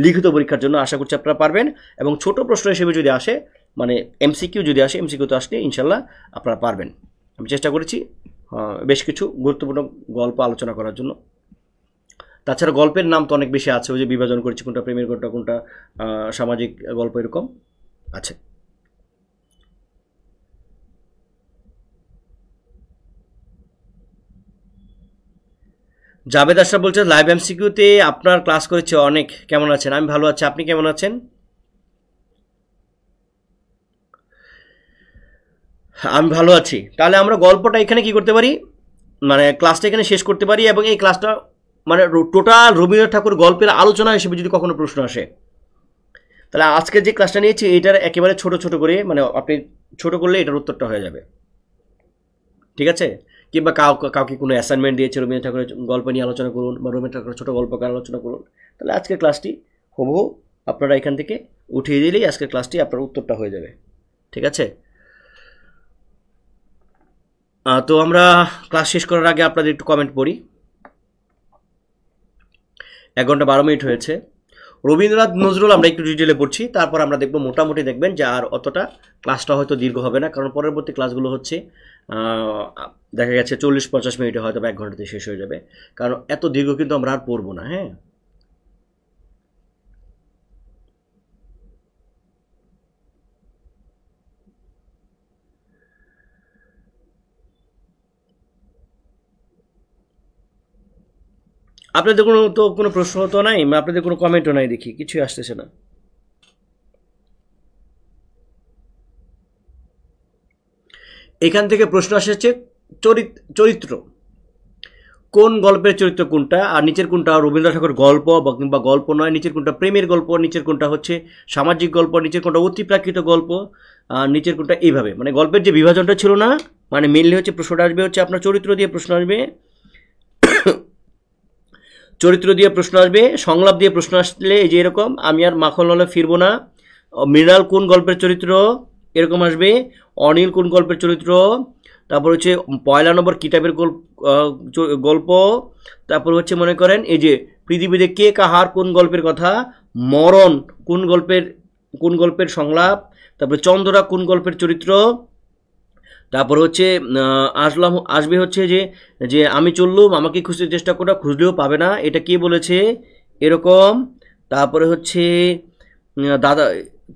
লিখিত পরীক্ষার জন্য, আশা করছি আপনারা পারবেন। এবং ছোট প্রশ্ন হিসেবে যদি আসে, মানে এমসিকিউ যদি আসে, এমসিকিউতে আসলে ইনশাল্লাহ আপনারা পারবেন। আমি চেষ্টা করেছি বেশ কিছু গুরুত্বপূর্ণ গল্প আলোচনা করার জন্য। তাছাড়া গল্পের নাম তো অনেক বেশি আছে, ওই যে বিভাজন করেছি কোনটা প্রেমের গল্প, কোনটা সামাজিক গল্প, এরকম আছে। জাবেদ আশরাফ বলছে লাইভ এমসিকিউতে আপনার ক্লাস করেছে অনেক, কেমন আছেন? আমি ভালো আছি, আপনি কেমন আছেন? আমি ভালো আছি। তাহলে আমরা গল্পটা এখানে কি করতে পারি, মানে ক্লাসটা এখানে শেষ করতে পারি। এবং এই ক্লাসটা মানে টোটাল রবীন্দ্রনাথ ঠাকুর গল্পের আলোচনা হিসেবে যদি কখনো প্রশ্ন আসে, তাহলে আজকে যে ক্লাসটা নিয়েছি এটার একেবারে ছোট ছোট করে, মানে আপনি ছোট করলে এটার উত্তরটা হয়ে যাবে, ঠিক আছে? কিংবা কাউকে কোনো অ্যাসাইনমেন্ট দিয়েছে রবীন্দ্রনাথ ঠাকুরের গল্প নিয়ে আলোচনা করুন, বা রবীন্দ্রনাথ ঠাকুরের ছোটো গল্পকে আলোচনা করুন, তাহলে আজকের ক্লাসটি হুবহু আপনারা এখান থেকে উঠিয়ে দিলেই আজকের ক্লাসটি আপনার উত্তরটা হয়ে যাবে, ঠিক আছে? তো আমরা ক্লাস শেষ করার আগে আপনাদের একটু কমেন্ট পড়ি। 1 ঘন্টা 12 মিনিট হয়েছে। রবীন্দ্রনাথ নজরুল আমরা একটু ডিটেলে পড়ছি, তারপর আমরা দেখব, মোটামুটি দেখবেন যে আর অতটা ক্লাসটা হয়তো দীর্ঘ হবে না, কারণ পরবর্তী ক্লাসগুলো হচ্ছে দেখা গেছে 40-50 মিনিটে হয়তো 1 ঘন্টাতে শেষ হয়ে যাবে, কারণ এত দীর্ঘ কিন্তু আমরা আর পড়বো না। হ্যাঁ, আপনাদের কোনো প্রশ্ন তো নাই, আপনাদের কোনো কমেন্টও নাই, দেখি কিছুই আসতেছে না। এখান থেকে প্রশ্ন আসছে চরিত্র, কোন গল্পের চরিত্র কোনটা, আর নিচের কোনটা রবীন্দ্রনাথ ঠাকুর গল্প বা কিংবা গল্প নয়, নিচের কোনটা প্রেমের গল্প, নিচের কোনটা হচ্ছে সামাজিক গল্প, নিচের কোনটা অতিপ্রাকৃত গল্প, আর নিচের কোনটা এইভাবে, মানে গল্পের যে বিভাজনটা ছিল না, মানে মেনলি হচ্ছে প্রশ্নটা আসবে হচ্ছে আপনার চরিত্র দিয়ে প্রশ্ন আসবে, চরিত্র দিয়ে প্রশ্ন আসবে, সংলাপ দিয়ে প্রশ্ন আসলে এই যে এরকম, আমি আর মাখন ললে ফিরবো না, মৃণাল কোন গল্পের চরিত্র, এরকম আসবে, অনিল কোন গল্পের চরিত্র, তারপর হচ্ছে 1 নম্বর কিতাবের গল্প, তারপর হচ্ছে মনে করেন এই যে পৃথিবীতে কে কাহার কোন গল্পের কথা, মরণ কোন গল্পের সংলাপ, তারপরে চন্দ্রা কোন গল্পের চরিত্র, তারপর হচ্ছে আসবে হচ্ছে যে আমি চললুম, আমাকে খুঁজতে চেষ্টা করা, খুঁজলেও পাবে না, এটা কে বলেছে, এরকম। তারপরে হচ্ছে দাদা,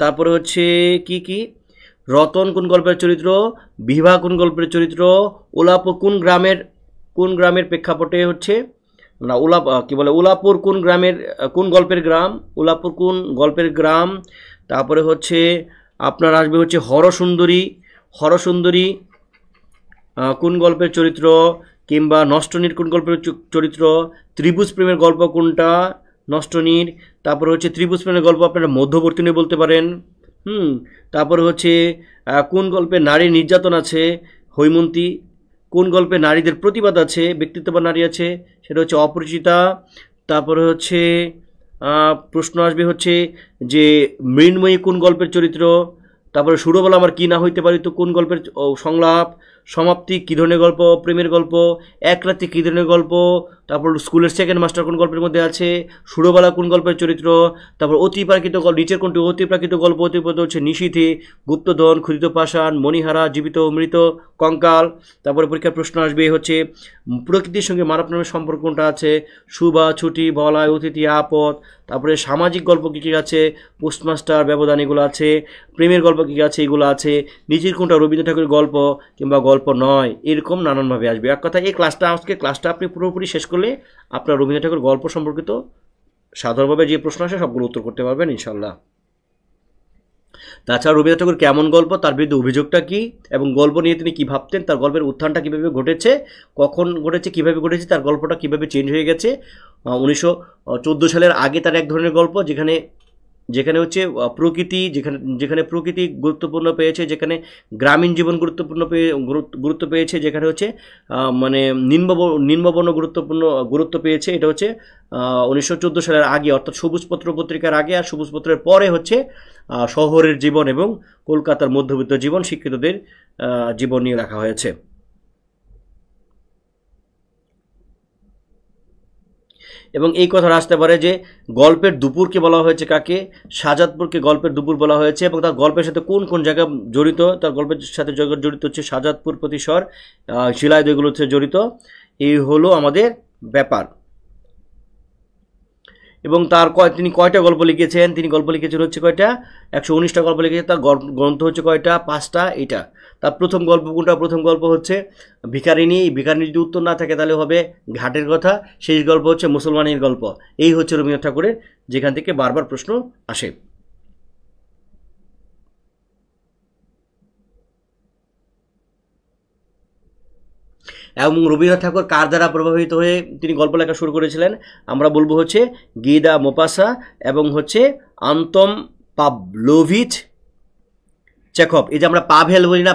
তারপরে হচ্ছে কি রতন কোন গল্পের চরিত্র, বিভা কোন গল্পের চরিত্র, ওলাপ কোন গ্রামের প্রেক্ষাপটে হচ্ছে না, উলাপুর কোন গল্পের গ্রাম, উলাপুর কোন গল্পের গ্রাম। তারপরে হচ্ছে আপনার আসবে হচ্ছে হরসুন্দরী কোন গল্পের চরিত্র, কিংবা নষ্টনীর কোন গল্পের চরিত্র, ত্রিভুজ প্রেমের গল্প কোনটা, নষ্টনীর। তারপর হচ্ছে ত্রিভুজ প্রেমের গল্প আপনারা মধ্যবর্তী বলতে পারেন। তারপরে হচ্ছে কোন গল্পে নারীর নির্যাতন আছে, হৈমন্তী। কোন গল্পে নারীদের প্রতিবাদ আছে, ব্যক্তিত্ববান নারী আছে, সেটা হচ্ছে অপরিচিতা। তারপরে হচ্ছে প্রশ্ন আসবে হচ্ছে যে মৃন্ময়ী কোন গল্পের চরিত্র, তারপরে সুরবল আমার কি না হইতে পারি তো কোন গল্পের সংলাপ, সমাপ্তি কী ধরনের গল্প, প্রেমের গল্প, এক রাতে কী ধরনের গল্প, তারপর স্কুলের সেকেন্ড মাস্টার কোন গল্পের মধ্যে আছে, সুরবালা কোন গল্পের চরিত্র, তারপর অতিপ্রাকৃত গল্প, নিচের কোনটি অতিপ্রাকৃত গল্প, অতিপ্রাকৃত হচ্ছে নিশীথে, গুপ্তধন, ক্ষুদিত পাষাণ, মণিহারা, জীবিত মৃত, কঙ্কাল। তারপরে পরীক্ষার প্রশ্ন আসবে হচ্ছে প্রকৃতির সঙ্গে মানব নামের সম্পর্ক কোনটা আছে, সুবা, ছুটি, বলয়, অতিথি, আপদ। তারপরে সামাজিক গল্প কী কী আছে, পোস্টমাস্টার, ব্যবধান, এগুলো আছে। প্রেমের গল্প কী কী আছে, এগুলো আছে। নিজের কোনটা রবীন্দ্র ঠাকুরের গল্প কিংবা গল্প নয়, এরকম নানানভাবে আসবে। এক কথা এই ক্লাসটা আপনি পুরোপুরি শেষ করলে আপনার রবীন্দ্র ঠাকুর গল্প সম্পর্কিত সাধারণভাবে যে প্রশ্ন আসে সবগুলো উত্তর করতে পারবেন ইনশাল্লাহ। তাছাড়া রবীন্দ্র ঠাকুর কেমন গল্প, তার বিরুদ্ধে অভিযোগটা কী, এবং গল্প নিয়ে তিনি কী ভাবতেন, তার গল্পের উত্থানটা কীভাবে ঘটেছে, কখন ঘটেছে, কীভাবে ঘটেছে, তার গল্পটা কীভাবে চেঞ্জ হয়ে গেছে। 1914 সালের আগে তার এক ধরনের গল্প, যেখানে হচ্ছে প্রকৃতি, যেখানে প্রকৃতি গুরুত্বপূর্ণ পেয়েছে, যেখানে গ্রামীণ জীবন গুরুত্ব পেয়েছে, যেখানে হচ্ছে মানে নিম্নবর্ণ গুরুত্ব পেয়েছে। এটা হচ্ছে 1914 সালের আগে, অর্থাৎ সবুজপত্র পত্রিকার আগে, আর সবুজপত্রের পরে হচ্ছে শহরের জীবন এবং কলকাতার মধ্যবিত্ত জীবন, শিক্ষিতদের জীবন নিয়ে রাখা হয়েছে। এবং এই কথা আসতে পারে যে গল্পের দুপুরকে বলা হয়েছে কাকে, শাহজাদপুরকে গল্পের দুপুর বলা হয়েছে, এবং তার গল্পের সাথে কোন কোন জায়গা জড়িত, তার গল্পের সাথে জড়িত হচ্ছে শাহজাদপুর প্রতিসর, শিলাইদহ, এগুলো হচ্ছে জড়িত। এই হলো আমাদের ব্যাপার। এবং তিনি কয়টা গল্প লিখেছেন, তিনি গল্প লিখেছেন হচ্ছে কয়টা, 119টা গল্প লিখেছেন। তার গ্রন্থ হচ্ছে কয়টা, 5টা। এটা তার প্রথম গল্প কোনটা, প্রথম গল্প হচ্ছে ভিখারিনী। ভিখারিনী যদি উত্তর না থাকে তাহলে হবে ঘাটের কথা। শেষ গল্প হচ্ছে মুসলমানের গল্প। এই হচ্ছে রবীন্দ্রনাথ ঠাকুরের, যেখান থেকে বারবার প্রশ্ন আসে। এবং রবীন্দ্রনাথ ঠাকুর কার দ্বারা প্রভাবিত হয়ে তিনি গল্প লেখা শুরু করেছিলেন, আমরা বলবো হচ্ছে গিদা মোপাসা এবং হচ্ছে আন্তম পাভলোভিচ চেখভ। এই যে আমরা পাভেল বলি না,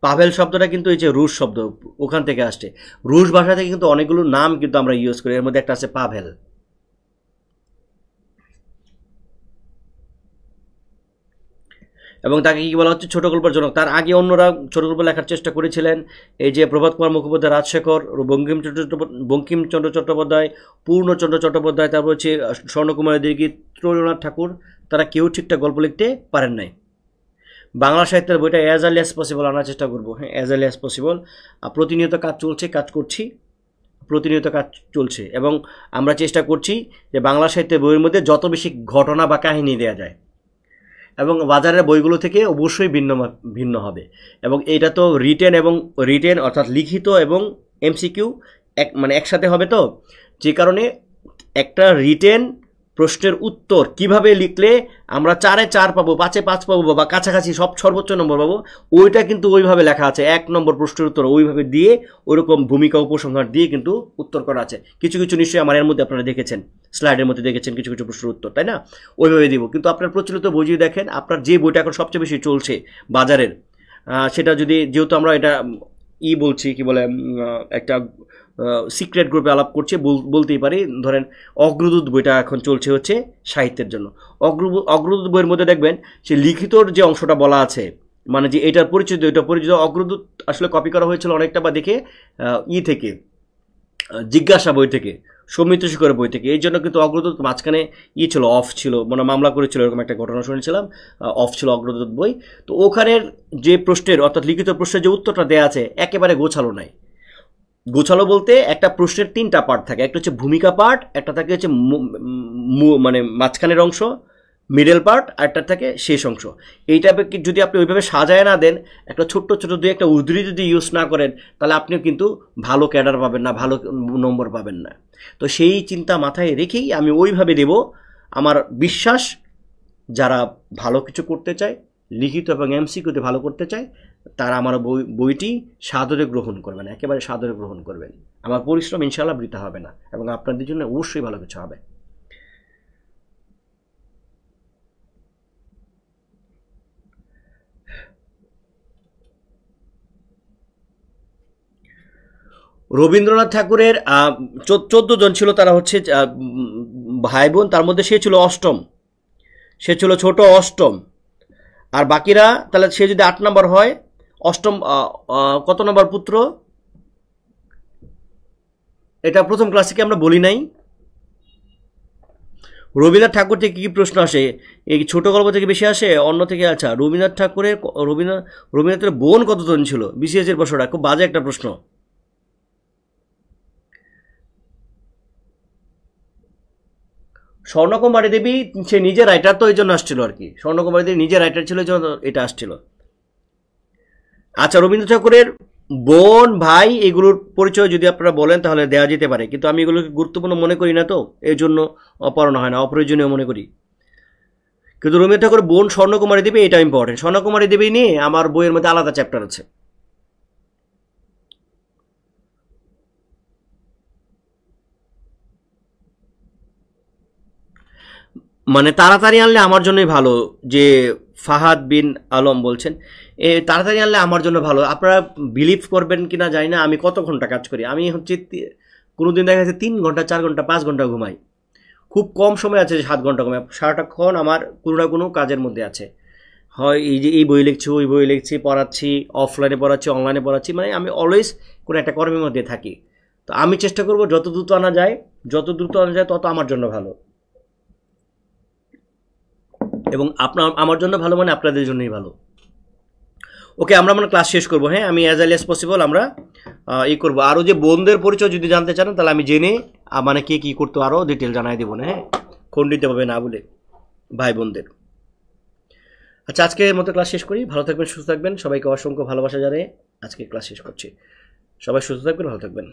পাভেল শব্দটা কিন্তু এই যে রুশ শব্দ, ওখান থেকে আসছে। রুশ ভাষা থেকে কিন্তু অনেকগুলো নাম কিন্তু আমরা ইউজ করি, এর মধ্যে একটা আছে পাভেল। এবং তাকে কি বলা হচ্ছে, ছোট গল্পের জনক। তার আগে অন্যরা ছোট গল্প লেখার চেষ্টা করেছিলেন, এই যে প্রভাত কুমার মুখোপাধ্যায়, রাজশেখর, বঙ্কিমচন্দ্র চট্টোপাধ্যায়, পূর্ণচন্দ্র চট্টোপাধ্যায়, তারপর হচ্ছে স্বর্ণকুমার দিঘি, রবীন্দ্রনাথ ঠাকুর, তারা কেউ ঠিকঠাক গল্প লিখতে পারেন নাই। বাংলা সাহিত্যের বইটা অ্যাজ আর্লি অ্যাজ পসিবল আনার চেষ্টা করবো। হ্যাঁ, অ্যাজ আর্লি অ্যাজ পসিবল। প্রতিনিয়ত কাজ চলছে, এবং আমরা চেষ্টা করছি যে বাংলা সাহিত্যের বইয়ের মধ্যে যত বেশি ঘটনা বা কাহিনী দেওয়া যায়, এবং বাজারের বইগুলো থেকে অবশ্যই ভিন্ন হবে। এবং এটা তো রিটেন অর্থাৎ লিখিত এবং এমসিকিউ একসাথে হবে, তো যে কারণে একটা রিটেন প্রশ্নের উত্তর কিভাবে লিখলে আমরা 4-এ 4 পাবো, 5-এ 5 পাবো, বা কাছাকাছি সর্বোচ্চ নম্বর পাবো, ওইটা কিন্তু ওইভাবে লেখা আছে। 1 নম্বর প্রশ্নের উত্তর ওইভাবে দিয়ে, ওইরকম ভূমিকা উপসংহার দিয়ে কিন্তু উত্তর করা আছে। কিছু নিশ্চয়ই আমার এর মধ্যে আপনারা দেখেছেন, স্লাইডের মধ্যে দেখেছেন কিছু প্রশ্নের উত্তর, তাই না? ওইভাবে দিব। কিন্তু আপনার প্রচলিত বই যদি দেখেন, আপনার যে বইটা এখন সবচেয়ে বেশি চলছে বাজারের, সেটা যেহেতু আমরা এটা বলছি, কি বলে, একটা সিক্রেট গ্রুপে আলাপ করছে, বলতেই পারি, ধরেন অগ্রদূত বইটা এখন চলছে হচ্ছে সাহিত্যের জন্য। অগ্রদূত বইয়ের মধ্যে দেখবেন সে লিখিতর যে অংশটা বলা আছে, মানে যে এটার পরিচিত অগ্রদূত আসলে কপি করা হয়েছিল অনেকটা, বা দেখে থেকে জিজ্ঞাসা বই থেকে, সৌমিত্র শিখরের বই থেকে। এই জন্য কিন্তু অগ্রদূত মাঝখানে ছিল, অফ ছিল, মানে মামলা করেছিল, এরকম একটা ঘটনা শুনেছিলাম, অফ ছিল অগ্রদূত বই। তো ওখানের যে প্রশ্নের, অর্থাৎ লিখিত প্রশ্নের যে উত্তরটা দেওয়া আছে, একেবারে গোছালো নাই। গোছালো বলতে একটা প্রশ্নের 3টা পার্ট থাকে, একটা হচ্ছে ভূমিকা পার্ট, একটা থাকে হচ্ছে মানে মাঝখানের অংশ, মিডল পার্ট, আর একটা থাকে শেষ অংশ। এইটা যদি আপনি ওইভাবে সাজায় না দেন, একটা ছোট্ট দুই একটা উদ্ধৃতি যদি ইউজ না করেন, তাহলে আপনিও কিন্তু ভালো ক্যাডার পাবেন না, ভালো নম্বর পাবেন না। তো সেই চিন্তা মাথায় রেখেই আমি ওইভাবে দেব। আমার বিশ্বাস, যারা ভালো কিছু করতে চায়, লিখিত এবং এমসিকিউতে ভালো করতে চায়, তারা আমার বইটি সাদরে গ্রহণ করবেন, একেবারে সাদরে গ্রহণ করবেন। আমার পরিশ্রম ইনশাআল্লাহ বৃথা হবে না, এবং আপনাদের জন্য অবশ্যই ভালো কিছু হবে। রবীন্দ্রনাথ ঠাকুরের 14 জন ছিল, তারা হচ্ছে ভাই বোন। তার মধ্যে সে ছিল অষ্টম, সে ছিল ছোট অষ্টম। আর বাকিরা, তাহলে সে যদি 8 নম্বর হয়, অষ্টম কত নম্বর পুত্র, এটা প্রথম ক্লাস থেকে আমরা বলি নাই। রবীন্দ্রনাথ ঠাকুর থেকে কি প্রশ্ন আসে, এই ছোট গল্প থেকে বেশি আসে অন্য থেকে? আচ্ছা, রবীন্দ্রনাথের বোন কতজন ছিল, বিসিএস এর প্রশ্নটা খুব বাজে একটা প্রশ্ন। স্বর্ণকুমারী দেবী সে নিজে রাইটার, তো এই জন্য আসছিল আর কি, স্বর্ণকুমারী দেবী নিজে রাইটার ছিল, এই জন্য এটা আসছিল। আচ্ছা, রবীন্দ্র ঠাকুরের বোন ভাই এগুলোর পরিচয় যদি আপনারা বলেন তাহলে দেওয়া যেতে পারে, কিন্তু আমি এগুলোকে গুরুত্বপূর্ণ মনে করি না, তো এই জন্য পড়ানো হয় না, অপ্রয়োজনীয় মনে করি। কিন্তু রবীন্দ্র ঠাকুরের বোন স্বর্ণকুমারী দেবী এটা ইম্পর্টেন্ট। স্বর্ণকুমারী দেবী নিয়ে আমার বইয়ের মধ্যে আলাদা চ্যাপ্টার আছে। মানে তাড়াতাড়ি আনলে আমার জন্যই ভালো, যে ফাহাদ বিন আলম বলছেন, তাড়াতাড়ি আনলে আমার জন্য ভালো। আপনারা বিলিভ করবেন কিনা জানি না, আমি কত ঘন্টা কাজ করি। আমি হচ্ছে কোনোদিন দেখা যাচ্ছে 3 ঘন্টা 4 ঘন্টা 5 ঘন্টা ঘুমাই। খুব কম সময় আছে যে 7 ঘন্টা ঘুমাই, সারাটাক্ষণ আমার কোনো না কোনো কাজের মধ্যে আছে। হয় এই যে এই বই লিখছি, ওই বই লিখছি, পড়াচ্ছি, অফলাইনে পড়াচ্ছি, অনলাইনে পড়াচ্ছি, মানে আমি অলওয়েজ কোনো একটা কর্মের মধ্যে থাকি। তো আমি চেষ্টা করব যত দ্রুত আনা যায়, তত আমার জন্য ভালো, এবং আমার জন্য ভালো মানে আপনাদের জন্যই ভালো। ওকে, আমরা মানে ক্লাস শেষ করবো। হ্যাঁ, আমি অ্যাজ আর্লি অ্যাজ পসিবল আমরা করবো। আরও যে বোনদের পরিচয় যদি জানতে চান তাহলে আমি জেনে মানে কে কী করতো আরও ডিটেল জানাই দেবো না, হ্যাঁ, খণ্ডিত হবে না বলে ভাই বোনদের। আচ্ছা, আজকের মতো ক্লাস শেষ করি। ভালো থাকবেন, সুস্থ থাকবেন, সবাইকে অসংখ্য ভালোবাসা জানিয়ে আজকে ক্লাস শেষ করছি। সবাই সুস্থ থাকবেন, ভালো থাকবেন।